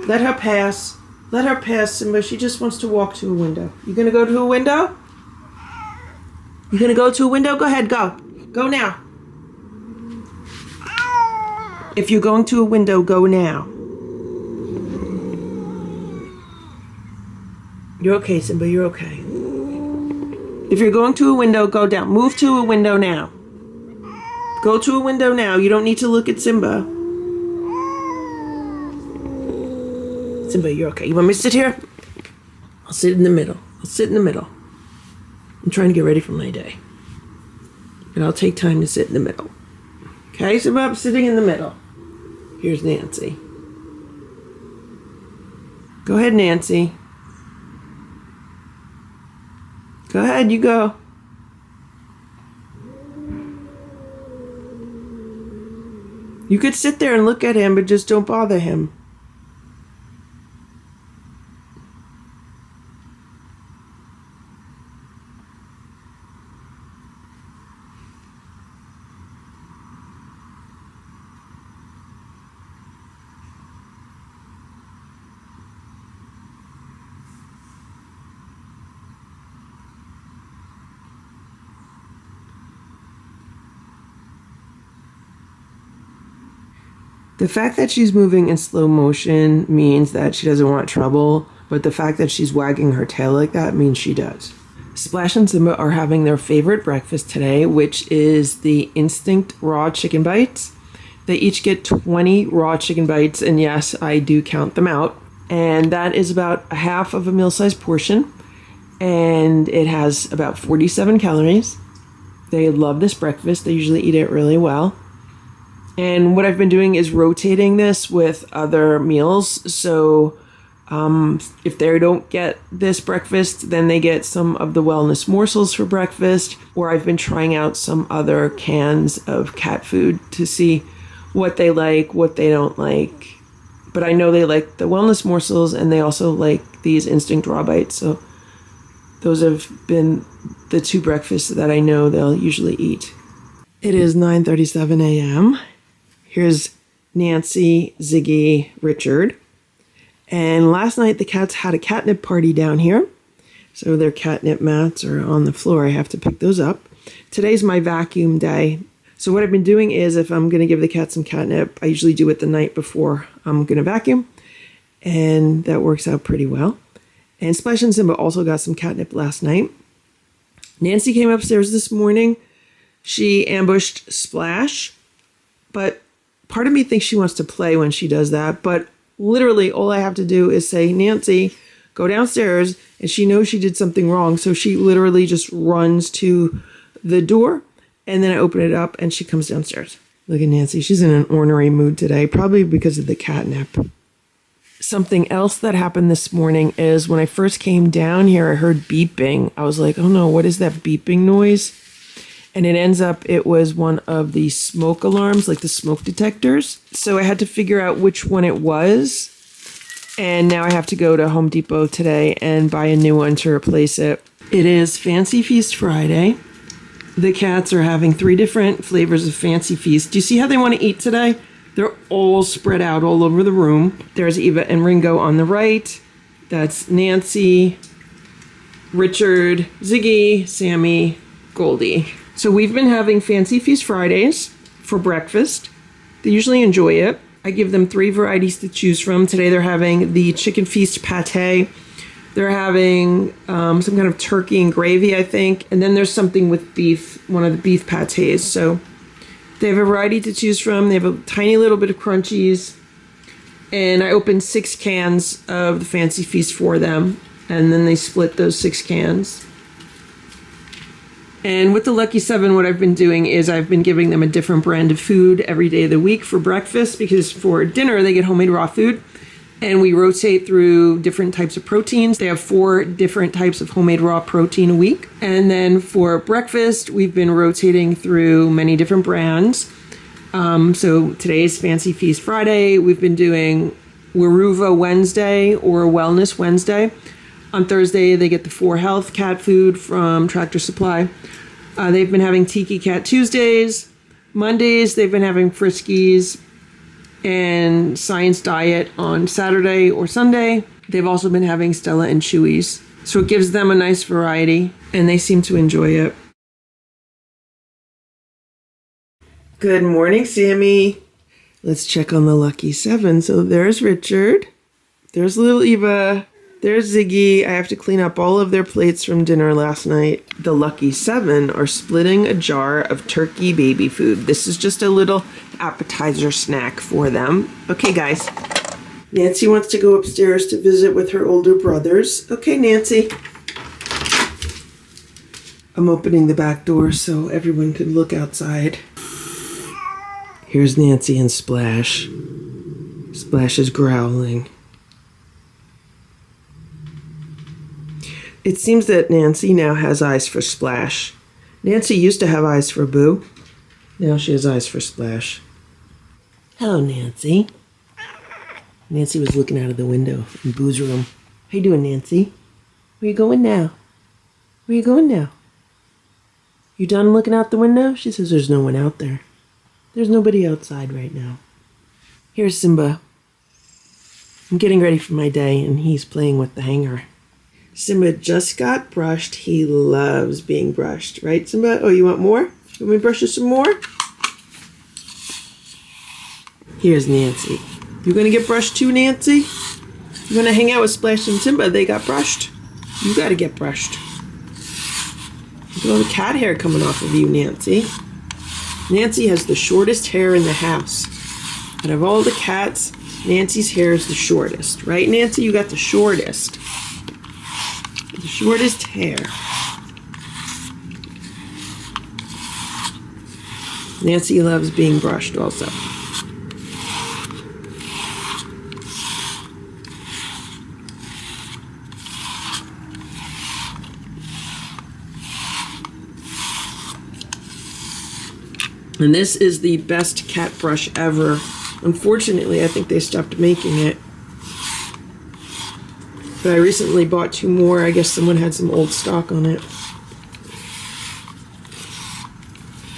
Let her pass. Let her pass, Simba. She just wants to walk to a window. You going to go to a window? You going to go to a window? Go ahead. Go. Go now. If you're going to a window, go now. You're okay, Simba, you're okay. If you're going to a window, go down. Move to a window now. Go to a window now. You don't need to look at Simba. Simba, you're okay. You want me to sit here? I'll sit in the middle. I'll sit in the middle. I'm trying to get ready for my day. And I'll take time to sit in the middle. Okay, Simba, I'm sitting in the middle. Here's Nancy. Go ahead, Nancy. Go ahead, you go. You could sit there and look at him, but just don't bother him. The fact that she's moving in slow motion means that she doesn't want trouble, but the fact that she's wagging her tail like that means she does. Splash and Simba are having their favorite breakfast today, which is the Instinct Raw Chicken Bites. They each get 20 raw chicken bites, and yes, I do count them out. And that is about a half of a meal-sized portion, and it has about 47 calories. They love this breakfast. They usually eat it really well. And what I've been doing is rotating this with other meals. So if they don't get this breakfast, then they get some of the wellness morsels for breakfast. Or I've been trying out some other cans of cat food to see what they like, what they don't like. But I know they like the wellness morsels, and they also like these Instinct Raw Bites. So those have been the 2 breakfasts that I know they'll usually eat. It is 9:37 a.m. Here's Nancy, Ziggy, Richard. And last night the cats had a catnip party down here. So their catnip mats are on the floor. I have to pick those up. Today's my vacuum day. So what I've been doing is if I'm going to give the cat some catnip, I usually do it the night before I'm going to vacuum. And that works out pretty well. And Splash and Simba also got some catnip last night. Nancy came upstairs this morning. She ambushed Splash. But part of me thinks she wants to play when she does that. But literally all I have to do is say, Nancy, go downstairs. And she knows she did something wrong. So she literally just runs to the door. And then I open it up and she comes downstairs. Look at Nancy. She's in an ornery mood today, probably because of the catnip. Something else that happened this morning is when I first came down here, I heard beeping. I was like, oh no, what is that beeping noise? And it was one of the smoke alarms, like the smoke detectors. So I had to figure out which one it was. And now I have to go to Home Depot today and buy a new one to replace it. It is Fancy Feast Friday. The cats are having 3 different flavors of Fancy Feast. Do you see how they want to eat today? They're all spread out all over the room. There's Eva and Ringo on the right. That's Nancy, Richard, Ziggy, Sammy, Goldie. So we've been having Fancy Feast Fridays for breakfast. They usually enjoy it. I give them 3 varieties to choose from. Today they're having the Chicken Feast Pate. They're having some kind of turkey and gravy, I think. And then there's something with beef, one of the beef pates. So they have a variety to choose from. They have a tiny little bit of crunchies. And I opened 6 cans of the Fancy Feast for them. And then they split those 6 cans. And with the Lucky 7, what I've been doing is I've been giving them a different brand of food every day of the week for breakfast. Because for dinner, they get homemade raw food. And we rotate through different types of proteins. They have 4 different types of homemade raw protein a week. And then for breakfast, we've been rotating through many different brands. So today's Fancy Feast Friday. We've been doing Weruva Wednesday or Wellness Wednesday. On Thursday, they get the 4 Health cat food from Tractor Supply. They've been having Tiki Cat Tuesdays. Mondays, they've been having Friskies and Science Diet on Saturday or Sunday. They've also been having Stella and Chewy's. So it gives them a nice variety, and they seem to enjoy it. Good morning, Sammy. Let's check on the Lucky 7. So there's Richard. There's little Eva. There's Ziggy. I have to clean up all of their plates from dinner last night. The Lucky 7 are splitting a jar of turkey baby food. This is just a little appetizer snack for them. Okay, guys. Nancy wants to go upstairs to visit with her older brothers. Okay, Nancy. I'm opening the back door so everyone could look outside. Here's Nancy and Splash. Splash is growling. It seems that Nancy now has eyes for Splash. Nancy used to have eyes for Boo. Now she has eyes for Splash. Hello, Nancy. Nancy was looking out of the window in Boo's room. How you doing, Nancy? Where you going now? Where you going now? You done looking out the window? She says there's no one out there. There's nobody outside right now. Here's Simba. I'm getting ready for my day, and he's playing with the hanger. Simba just got brushed. He loves being brushed. Right, Simba? Oh, you want more? You want me to brush you some more? Here's Nancy. You gonna get brushed too, Nancy? You gonna hang out with Splash and Simba? They got brushed. You gotta get brushed. Look at all the cat hair coming off of you, Nancy. Nancy has the shortest hair in the house. Out of all the cats, Nancy's hair is the shortest. Right, Nancy? You got the shortest. The shortest hair. Nancy loves being brushed also. And this is the best cat brush ever. Unfortunately, I think they stopped making it. But I recently bought 2 more. I guess someone had some old stock on it.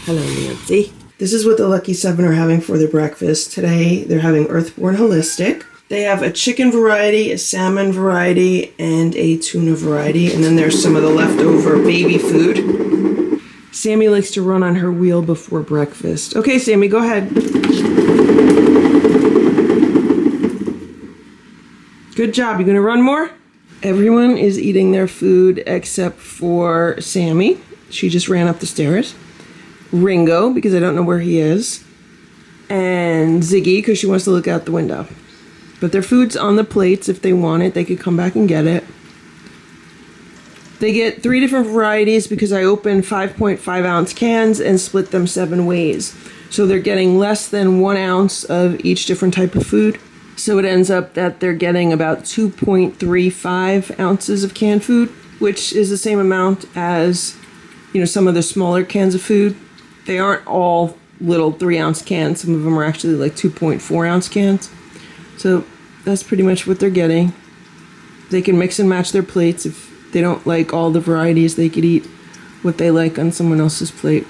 Hello, Nancy. This is what the Lucky 7 are having for their breakfast. Today, they're having Earthborn Holistic. They have a chicken variety, a salmon variety, and a tuna variety. And then there's some of the leftover baby food. Sammy likes to run on her wheel before breakfast. Okay, Sammy, go ahead. Good job. You gonna run more? Everyone is eating their food except for Sammy. She just ran up the stairs. Ringo, because I don't know where he is. And Ziggy, because she wants to look out the window. But their food's on the plates. If they want it, they could come back and get it. They get 3 different varieties because I opened 5.5 ounce cans and split them 7 ways. So they're getting less than 1 ounce of each different type of food. So it ends up that they're getting about 2.35 ounces of canned food, which is the same amount as, some of the smaller cans of food. They aren't all little 3 ounce cans. Some of them are actually like 2.4 ounce cans. So that's pretty much what they're getting. They can mix and match their plates. If they don't like all the varieties, they could eat what they like on someone else's plate.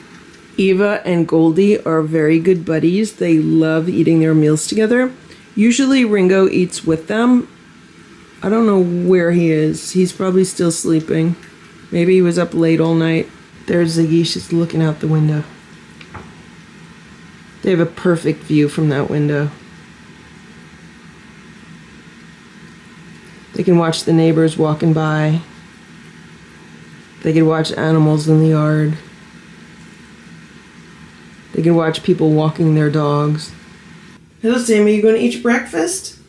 Eva and Goldie are very good buddies. They love eating their meals together. Usually Ringo eats with them. I don't know where he is. He's probably still sleeping. Maybe he was up late all night. There's Ziggy. She's looking out the window. They have a perfect view from that window. They can watch the neighbors walking by. They can watch animals in the yard. They can watch people walking their dogs. Hello, Sammy. You going to eat your breakfast?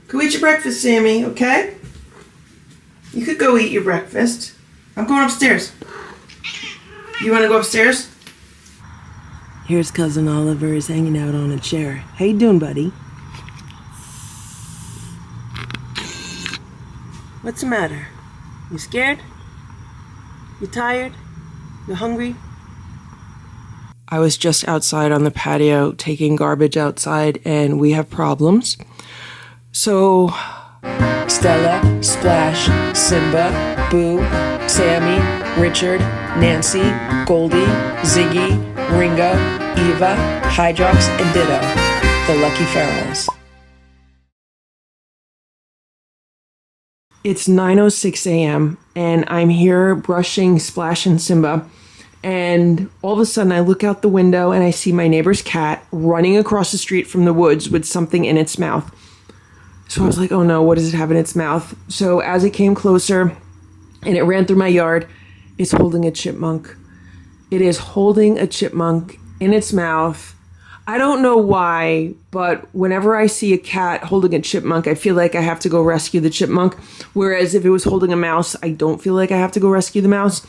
Go eat your breakfast, Sammy, okay? You could go eat your breakfast. I'm going upstairs. You want to go upstairs? Here's Cousin Oliver. He's hanging out on a chair. How you doing, buddy? What's the matter? You scared? You tired? You hungry? I was just outside on the patio taking garbage outside, and we have problems. So, Stella, Splash, Simba, Boo, Sammy, Richard, Nancy, Goldie, Ziggy, Ringo, Eva, Hydrox, and Ditto, the Lucky Ferals. It's 9:06 a.m. and I'm here brushing Splash and Simba. And all of a sudden I look out the window and I see my neighbor's cat running across the street from the woods with something in its mouth. So I was like, oh no, what does it have in its mouth? So as it came closer and it ran through my yard, it's holding a chipmunk. It is holding a chipmunk in its mouth. I don't know why, but whenever I see a cat holding a chipmunk, I feel like I have to go rescue the chipmunk. Whereas if it was holding a mouse, I don't feel like I have to go rescue the mouse.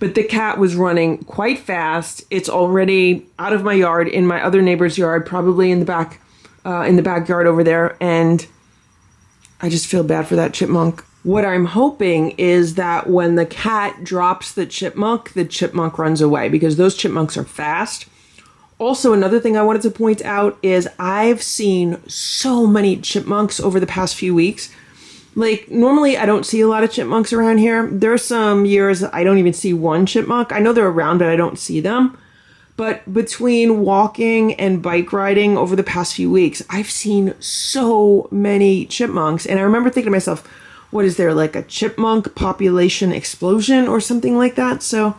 But the cat was running quite fast. It's already out of my yard, in my other neighbor's yard, probably in the backyard over there. And I just feel bad for that chipmunk. What I'm hoping is that when the cat drops the chipmunk runs away, because those chipmunks are fast. Also, another thing I wanted to point out is I've seen so many chipmunks over the past few weeks. Like, normally I don't see a lot of chipmunks around here. There are some years I don't even see one chipmunk. I know they're around, but I don't see them. But between walking and bike riding over the past few weeks, I've seen so many chipmunks. And I remember thinking to myself, what is there, like a chipmunk population explosion or something like that? So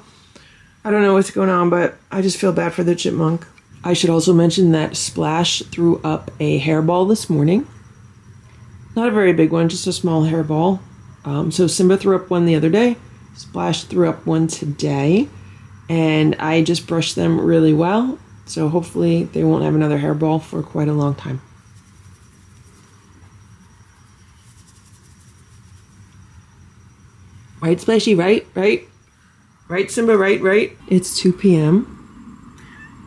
I don't know what's going on, but I just feel bad for the chipmunk. I should also mention that Splash threw up a hairball this morning. Not a very big one, just a small hairball. So Simba threw up one the other day. Splash threw up one today. And I just brushed them really well. So hopefully they won't have another hairball for quite a long time. Right, Splashy? Right? Right, Simba? Right? It's 2 p.m.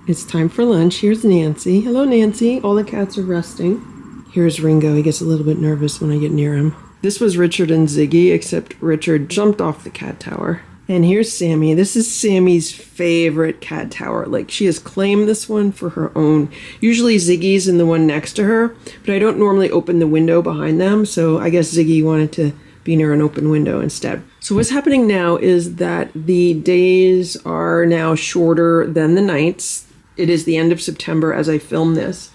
It's time for lunch. Here's Nancy. Hello, Nancy. All the cats are resting. Here's Ringo. He gets a little bit nervous when I get near him. This was Richard and Ziggy, except Richard jumped off the cat tower. And here's Sammy. This is Sammy's favorite cat tower. Like, she has claimed this one for her own. Usually Ziggy's in the one next to her, but I don't normally open the window behind them, so I guess Ziggy wanted to be near an open window instead. So what's happening now is that the days are now shorter than the nights. It is the end of September as I film this.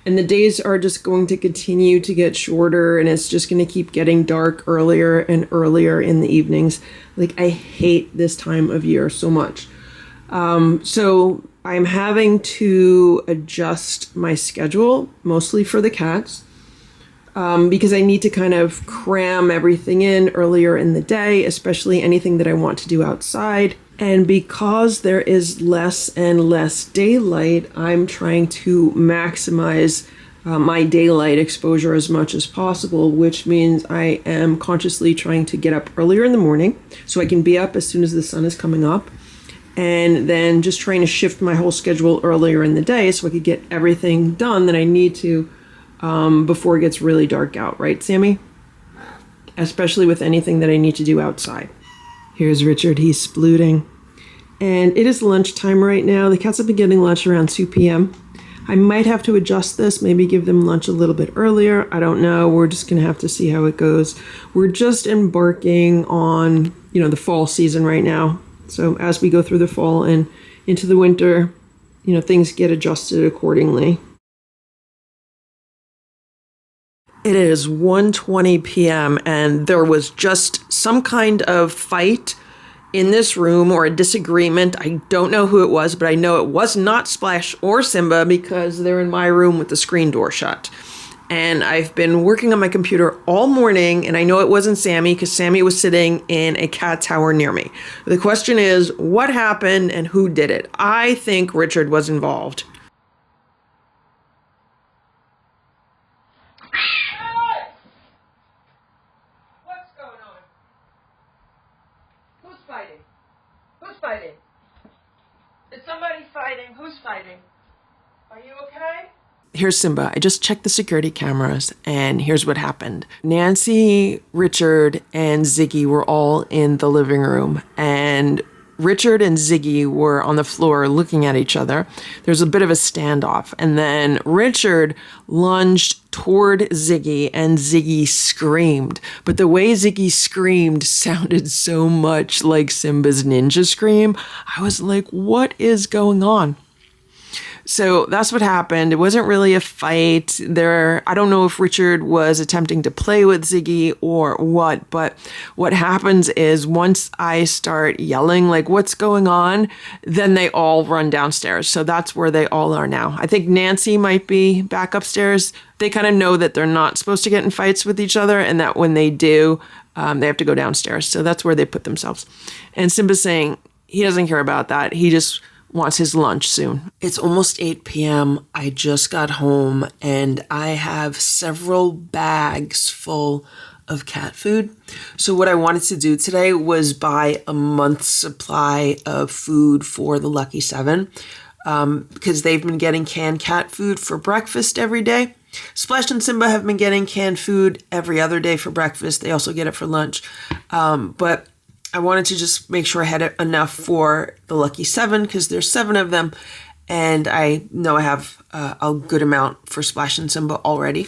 And the days are just going to continue to get shorter, and it's just going to keep getting dark earlier and earlier in the evenings. Like, I hate this time of year so much. So I'm having to adjust my schedule, mostly for the cats, because I need to kind of cram everything in earlier in the day, especially anything that I want to do outside. And because there is less and less daylight, I'm trying to maximize my daylight exposure as much as possible, which means I am consciously trying to get up earlier in the morning so I can be up as soon as the sun is coming up. And then just trying to shift my whole schedule earlier in the day so I could get everything done that I need to before it gets really dark out, right, Sammy? Especially with anything that I need to do outside. Here's Richard, he's splooting. And it is lunchtime right now. The cats have been getting lunch around 2 p.m. I might have to adjust this, maybe give them lunch a little bit earlier. I don't know. We're just going to have to see how it goes. We're just embarking on, the fall season right now. So as we go through the fall and into the winter, things get adjusted accordingly. It is 1:20 p.m. and there was just some kind of fight in this room or a disagreement. I don't know who it was, but I know it was not Splash or Simba because they're in my room with the screen door shut. And I've been working on my computer all morning, and I know it wasn't Sammy because Sammy was sitting in a cat tower near me. The question is, what happened and who did it? I think Richard was involved. What's going on? Who's fighting? Who's fighting? Is somebody fighting? Who's fighting? Are you okay? Here's Simba. I just checked the security cameras, and here's what happened. Nancy, Richard, and Ziggy were all in the living room, and Richard and Ziggy were on the floor looking at each other. There's a bit of a standoff, and then Richard lunged toward Ziggy, and Ziggy screamed. But the way Ziggy screamed sounded so much like Simba's ninja scream. I was like, what is going on? So that's what happened. It wasn't really a fight. I don't know if Richard was attempting to play with Ziggy or what, but what happens is once I start yelling, like, what's going on? Then they all run downstairs. So that's where they all are now. I think Nancy might be back upstairs. They kind of know that they're not supposed to get in fights with each other and that when they do, they have to go downstairs. So that's where they put themselves. And Simba's saying he doesn't care about that. He just wants his lunch soon. It's almost 8 p.m. I just got home and I have several bags full of cat food. So what I wanted to do today was buy a month's supply of food for the Lucky Seven because they've been getting canned cat food for breakfast every day. Splash and Simba have been getting canned food every other day for breakfast. They also get it for lunch. But I wanted to just make sure I had enough for the Lucky Seven because there's 7 of them. And I know I have a good amount for Splash and Simba already.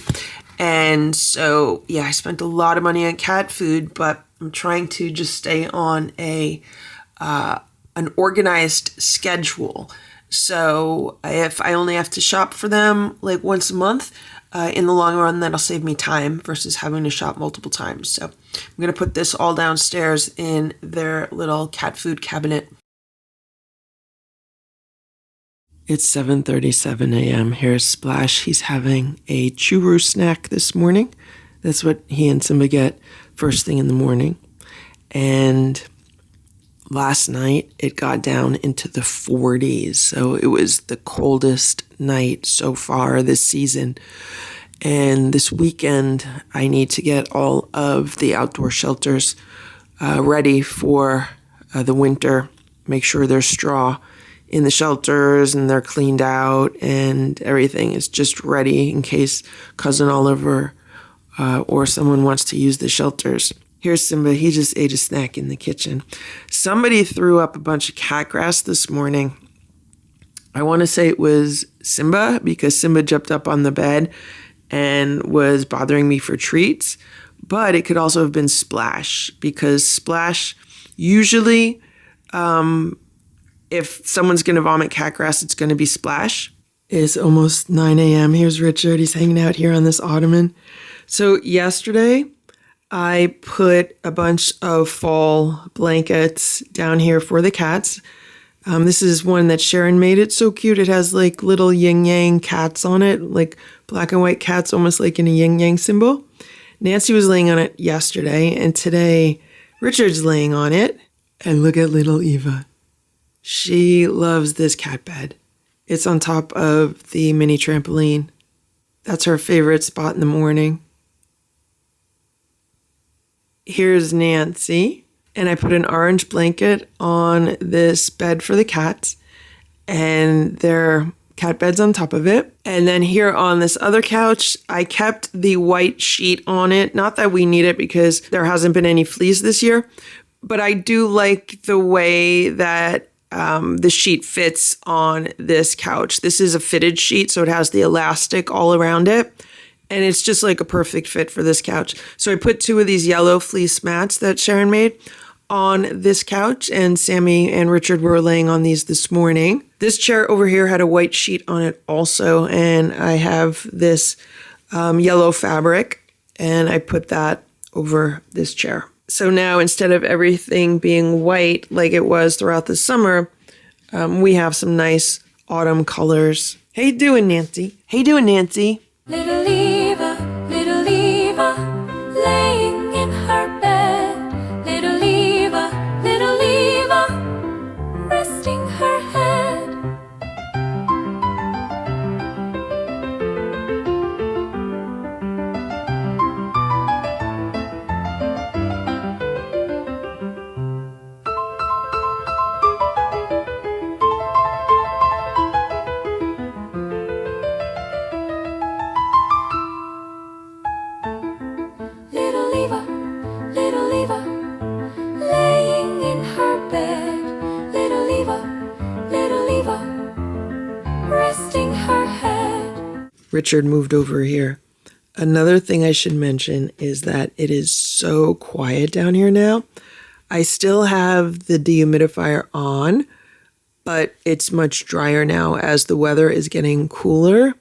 And so, yeah, I spent a lot of money on cat food, but I'm trying to just stay on an organized schedule. So if I only have to shop for them like once a month, in the long run, that'll save me time versus having to shop multiple times. So I'm going to put this all downstairs in their little cat food cabinet. It's 7:37 a.m. Here's Splash. He's having a churro snack this morning. That's what he and Simba get first thing in the morning. And last night, it got down into the 40s. So it was the coldest night so far this season. And this weekend, I need to get all of the outdoor shelters ready for the winter. Make sure there's straw in the shelters and they're cleaned out and everything is just ready in case Cousin Oliver or someone wants to use the shelters. Here's Simba. He just ate a snack in the kitchen. Somebody threw up a bunch of cat grass this morning. I want to say it was Simba because Simba jumped up on the bed and was bothering me for treats. But it could also have been Splash because Splash usually, if someone's going to vomit cat grass, it's going to be Splash. It's almost 9 a.m. Here's Richard. He's hanging out here on this ottoman. So yesterday, I put a bunch of fall blankets down here for the cats. This is one that Sharon made. It's so cute. It has like little yin-yang cats on it, like black and white cats, almost like in a yin-yang symbol. Nancy was laying on it yesterday, and today Richard's laying on it. And look at little Eva. She loves this cat bed. It's on top of the mini trampoline. That's her favorite spot in the morning. Here's Nancy. And I put an orange blanket on this bed for the cats. And their cat bed's on top of it. And then here on this other couch, I kept the white sheet on it. Not that we need it because there hasn't been any fleas this year. But I do like the way that the sheet fits on this couch. This is a fitted sheet, so it has the elastic all around it. And it's just like a perfect fit for this couch. So I put 2 of these yellow fleece mats that Sharon made on this couch, and Sammy and Richard were laying on these this morning. This chair over here had a white sheet on it also, and I have this yellow fabric, and I put that over this chair. So now instead of everything being white like it was throughout the summer, we have some nice autumn colors. How you doing, Nancy? How you doing, Nancy? Little Eva, laying in her bed. Little Eva, resting her head. Little Eva, laying in her bed. Little Eva, resting her head. Richard moved over here. Another thing I should mention is that it is so quiet down here now. I still have the dehumidifier on, but it's much drier now as the weather is getting cooler.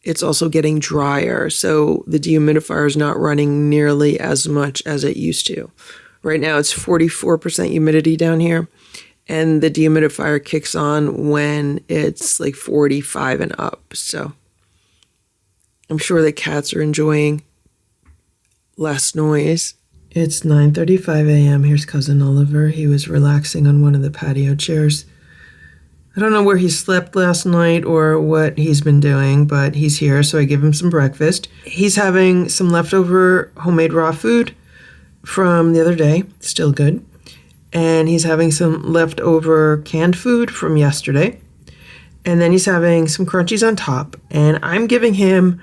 It's also getting drier, so the dehumidifier is not running nearly as much as it used to. Right now it's 44% humidity down here, and the dehumidifier kicks on when it's like 45 and up. So I'm sure the cats are enjoying less noise. It's 9:35 a.m. Here's Cousin Oliver. He was relaxing on one of the patio chairs. I don't know where he slept last night or what he's been doing, but he's here, so I give him some breakfast. He's having some leftover homemade raw food from the other day, still good. And he's having some leftover canned food from yesterday. And then he's having some crunchies on top. And I'm giving him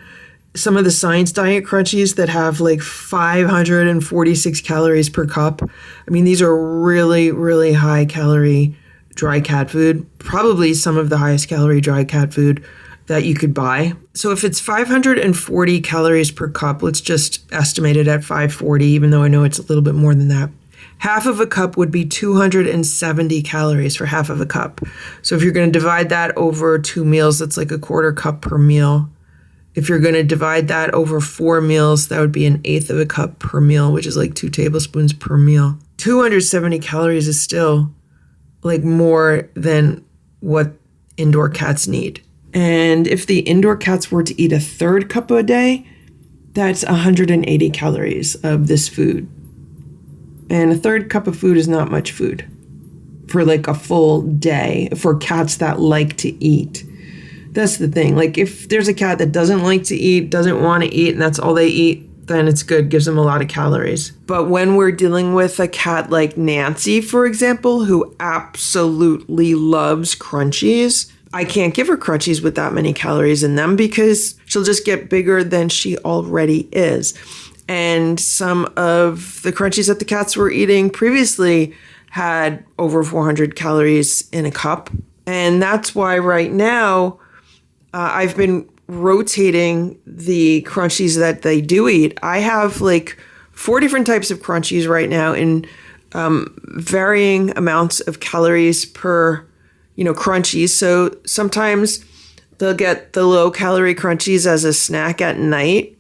some of the Science Diet crunchies that have like 546 calories per cup. I mean, these are really, really high calorie dry cat food, probably some of the highest calorie dry cat food that you could buy. So if it's 540 calories per cup, let's just estimate it at 540, even though I know it's a little bit more than that. Half of a cup would be 270 calories for half of a cup. So if you're going to divide that over 2 meals, that's like a quarter cup per meal. If you're going to divide that over 4 meals, that would be an eighth of a cup per meal, which is like 2 tablespoons per meal. 270 calories is still like more than what indoor cats need. And if the indoor cats were to eat a third cup a day, that's 180 calories of this food. And a third cup of food is not much food for like a full day for cats that like to eat. That's the thing. Like if there's a cat that doesn't like to eat, doesn't want to eat, and that's all they eat, then it's good, gives them a lot of calories. But when we're dealing with a cat like Nancy, for example, who absolutely loves crunchies, I can't give her crunchies with that many calories in them because she'll just get bigger than she already is. And some of the crunchies that the cats were eating previously had over 400 calories in a cup. And that's why right now I've been rotating the crunchies that they do eat. I have like 4 different types of crunchies right now in varying amounts of calories per, crunchies. So sometimes they'll get the low calorie crunchies as a snack at night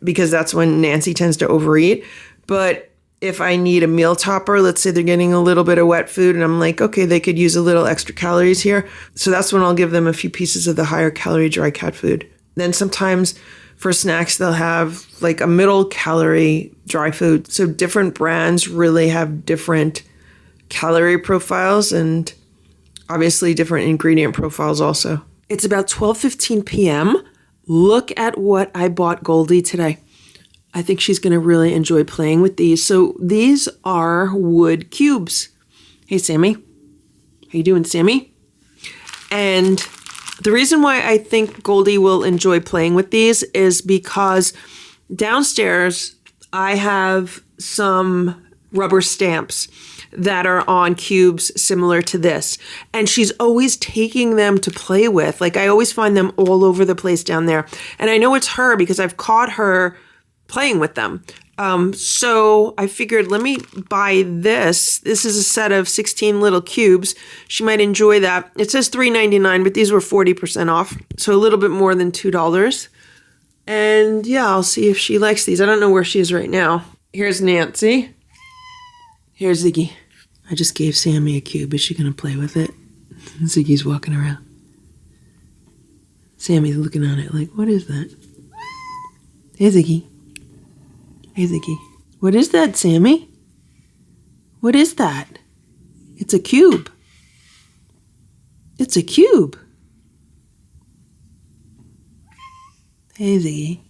because that's when Nancy tends to overeat. But if I need a meal topper, let's say they're getting a little bit of wet food and I'm like, okay, they could use a little extra calories here. So that's when I'll give them a few pieces of the higher calorie dry cat food. Then sometimes for snacks, they'll have like a middle calorie dry food. So different brands really have different calorie profiles and obviously different ingredient profiles also. It's about 12:15 p.m. Look at what I bought Goldie today. I think she's going to really enjoy playing with these. So these are wood cubes. Hey, Sammy. How you doing, Sammy? And the reason why I think Goldie will enjoy playing with these is because downstairs I have some rubber stamps that are on cubes similar to this. And she's always taking them to play with. Like I always find them all over the place down there. And I know it's her because I've caught her playing with them. So I figured, let me buy this. This is a set of 16 little cubes. She might enjoy that. It says $3.99, but these were 40% off. So a little bit more than $2. And yeah, I'll see if she likes these. I don't know where she is right now. Here's Nancy. Here's Ziggy. I just gave Sammy a cube. Is she going to play with it? Ziggy's walking around. Sammy's looking at it like, what is that? Hey, Ziggy. Hey, Ziggy. What is that, Sammy? What is that? It's a cube. It's a cube. Hey, Ziggy.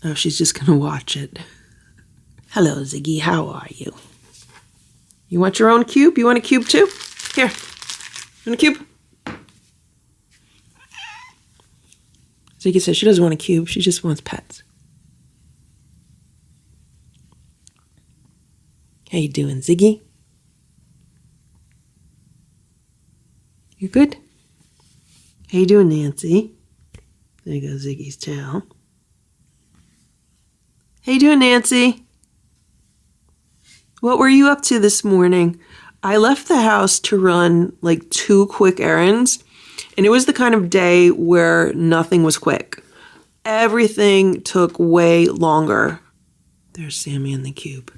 Oh, she's just going to watch it. Hello, Ziggy. How are you? You want your own cube? You want a cube too? Here. Want a cube? Ziggy says she doesn't want a cube. She just wants pets. How you doing, Ziggy? You good? How you doing, Nancy? There goes Ziggy's tail. How you doing, Nancy? What were you up to this morning? I left the house to run like 2 quick errands, and it was the kind of day where nothing was quick. Everything took way longer. There's Sammy in the cube.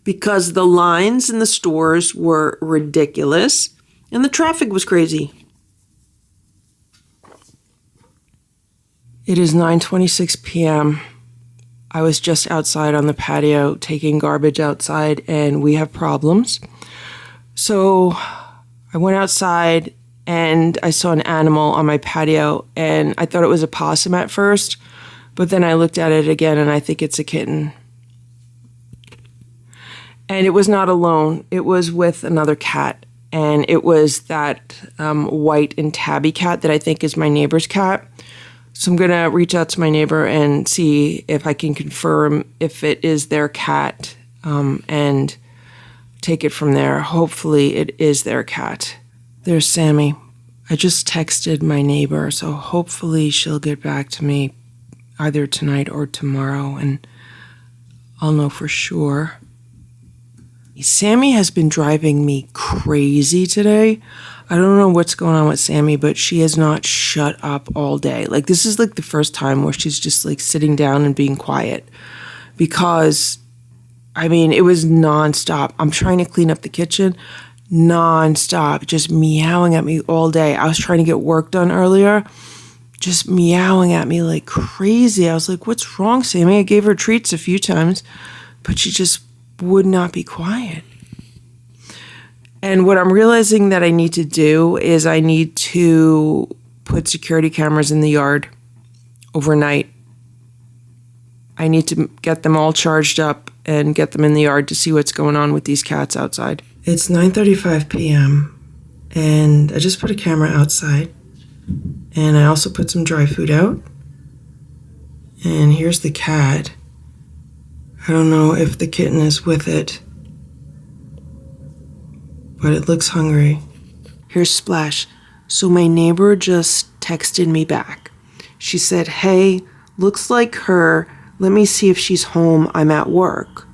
Because the lines in the stores were ridiculous and the traffic was crazy. It is 9:26 p.m. I was just outside on the patio taking garbage outside and we have problems. So I went outside and I saw an animal on my patio and I thought it was a possum at first, but then I looked at it again and I think it's a kitten. And it was not alone. It was with another cat. And it was that white and tabby cat that I think is my neighbor's cat. So I'm going to reach out to my neighbor and see if I can confirm if it is their cat and take it from there. Hopefully it is their cat. There's Sammy. I just texted my neighbor, so hopefully she'll get back to me either tonight or tomorrow and I'll know for sure. Sammy has been driving me crazy today. I don't know what's going on with Sammy, but she has not shut up all day. Like, this is like the first time where she's just like sitting down and being quiet. Because, I mean, it was nonstop. I'm trying to clean up the kitchen. Nonstop. Just meowing at me all day. I was trying to get work done earlier. Just meowing at me like crazy. I was like, what's wrong, Sammy? I gave her treats a few times, but she just would not be quiet. And what I'm realizing that I need to do is I need to put security cameras in the yard overnight. I need to get them all charged up and get them in the yard to see what's going on with these cats outside. It's 9:35 p.m. and I just put a camera outside and I also put some dry food out. And here's the cat. I don't know if the kitten is with it, but it looks hungry. Here's Splash. So my neighbor just texted me back. She said, hey, looks like her. Let me see if she's home. I'm at work.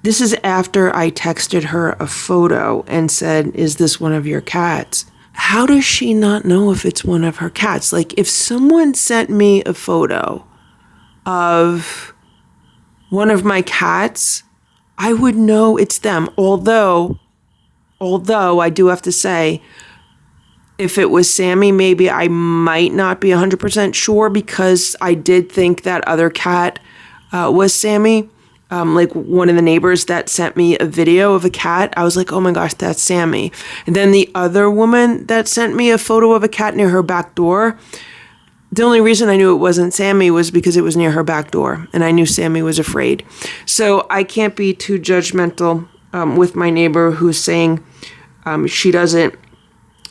This is after I texted her a photo and said, is this one of your cats? how does she not know if it's one of her cats? Like, if someone sent me a photo of one of my cats, I would know it's them. Although I do have to say, if it was Sammy, maybe I might not be 100% sure, because I did think that other cat was Sammy. Like one of the neighbors that sent me a video of a cat, I was like, oh my gosh, that's Sammy. And then the other woman that sent me a photo of a cat near her back door, the only reason I knew it wasn't Sammy was because it was near her back door, and I knew Sammy was afraid. So I can't be too judgmental with my neighbor who's saying she doesn't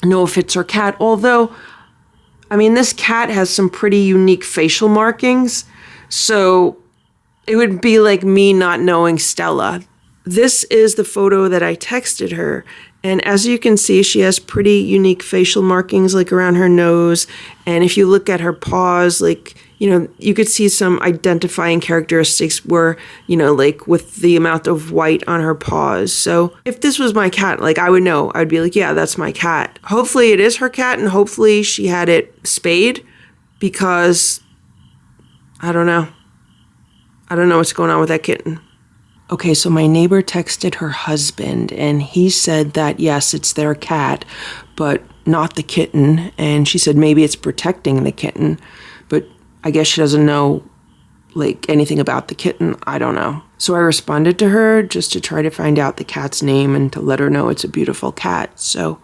know if it's her cat. Although, I mean, this cat has some pretty unique facial markings, so it would be like me not knowing Stella. This is the photo that I texted her. And as you can see, she has pretty unique facial markings, like around her nose. And if you look at her paws, like, you know, you could see some identifying characteristics where, you know, like with the amount of white on her paws. So if this was my cat, like I would know. I'd be like, yeah, that's my cat. Hopefully it is her cat, and hopefully she had it spayed, because I don't know. I don't know what's going on with that kitten. Okay, so my neighbor texted her husband, and he said that, yes, it's their cat, but not the kitten. And she said maybe it's protecting the kitten, but I guess she doesn't know, like, anything about the kitten. I don't know. So I responded to her just to try to find out the cat's name and to let her know it's a beautiful cat. So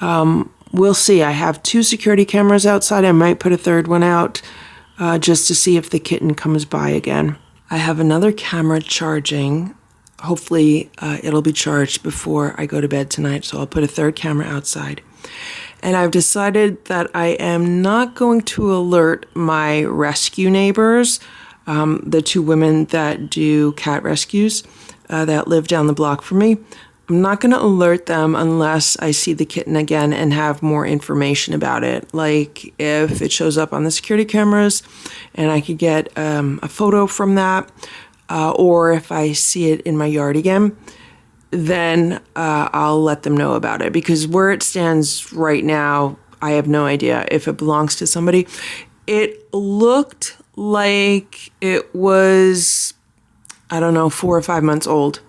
we'll see. I have 2 security cameras outside. I might put a third one out just to see if the kitten comes by again. I have another camera charging. Hopefully it'll be charged before I go to bed tonight, so I'll put a third camera outside. And I've decided that I am not going to alert my rescue neighbors, the 2 women that do cat rescues that live down the block from me. I'm not going to alert them unless I see the kitten again and have more information about it. Like if it shows up on the security cameras and I could get a photo from that, or if I see it in my yard again, then I'll let them know about it. Because where it stands right now, I have no idea if it belongs to somebody. It looked like it was, I don't know, 4 or 5 months old.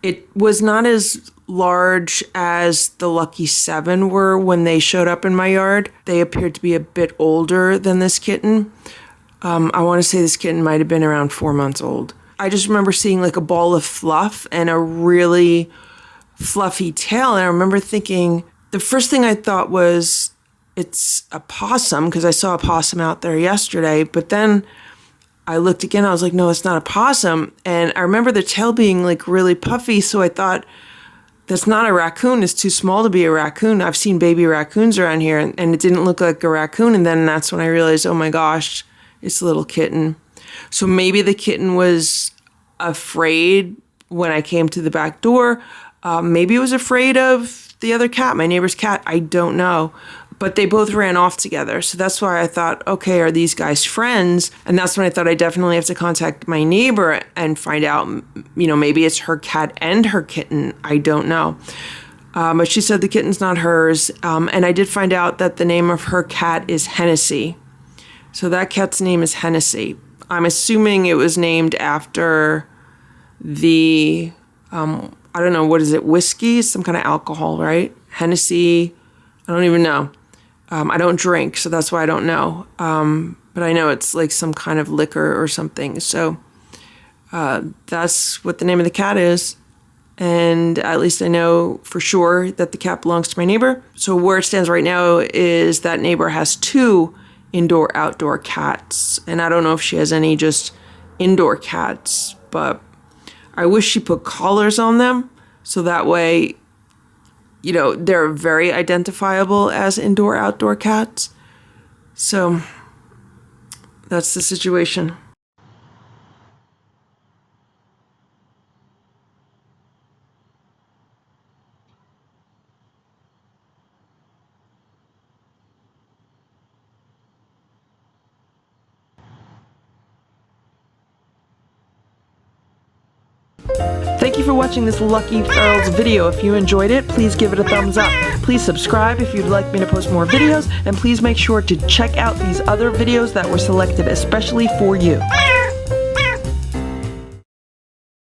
It was not as large as the Lucky 7 were when they showed up in my yard. They appeared to be a bit older than this kitten. I want to say this kitten might have been around 4 months old. I just remember seeing like a ball of fluff and a really fluffy tail. And I remember thinking, the first thing I thought was, it's a possum, because I saw a possum out there yesterday. But then I looked again, I was like, no, it's not a possum. And I remember the tail being like really puffy, so I thought, that's not a raccoon. It's too small to be a raccoon. I've seen baby raccoons around here, and it didn't look like a raccoon. And then that's when I realized, oh my gosh, it's a little kitten. So maybe the kitten was afraid when I came to the back door. Maybe it was afraid of the other cat, my neighbor's cat. I don't know. But they both ran off together. So that's why I thought, okay, are these guys friends? And that's when I thought I definitely have to contact my neighbor and find out, you know, maybe it's her cat and her kitten. I don't know. But she said the kitten's not hers. And I did find out that the name of her cat is Hennessy. So that cat's name is Hennessy. I'm assuming it was named after the, I don't know, what is it, whiskey? Some kind of alcohol, right? Hennessy, I don't even know. I don't drink, so that's why I don't know. But I know it's like some kind of liquor or something. So that's what the name of the cat is. And at least I know for sure that the cat belongs to my neighbor. So where it stands right now is that neighbor has 2 indoor-outdoor cats. And I don't know if she has any just indoor cats, but I wish she put collars on them so that way, you know, they're very identifiable as indoor-outdoor cats. So that's the situation. Thank you for watching this Lucky Girls video. If you enjoyed it, please give it a thumbs up. Please subscribe if you'd like me to post more videos, and please make sure to check out these other videos that were selected especially for you.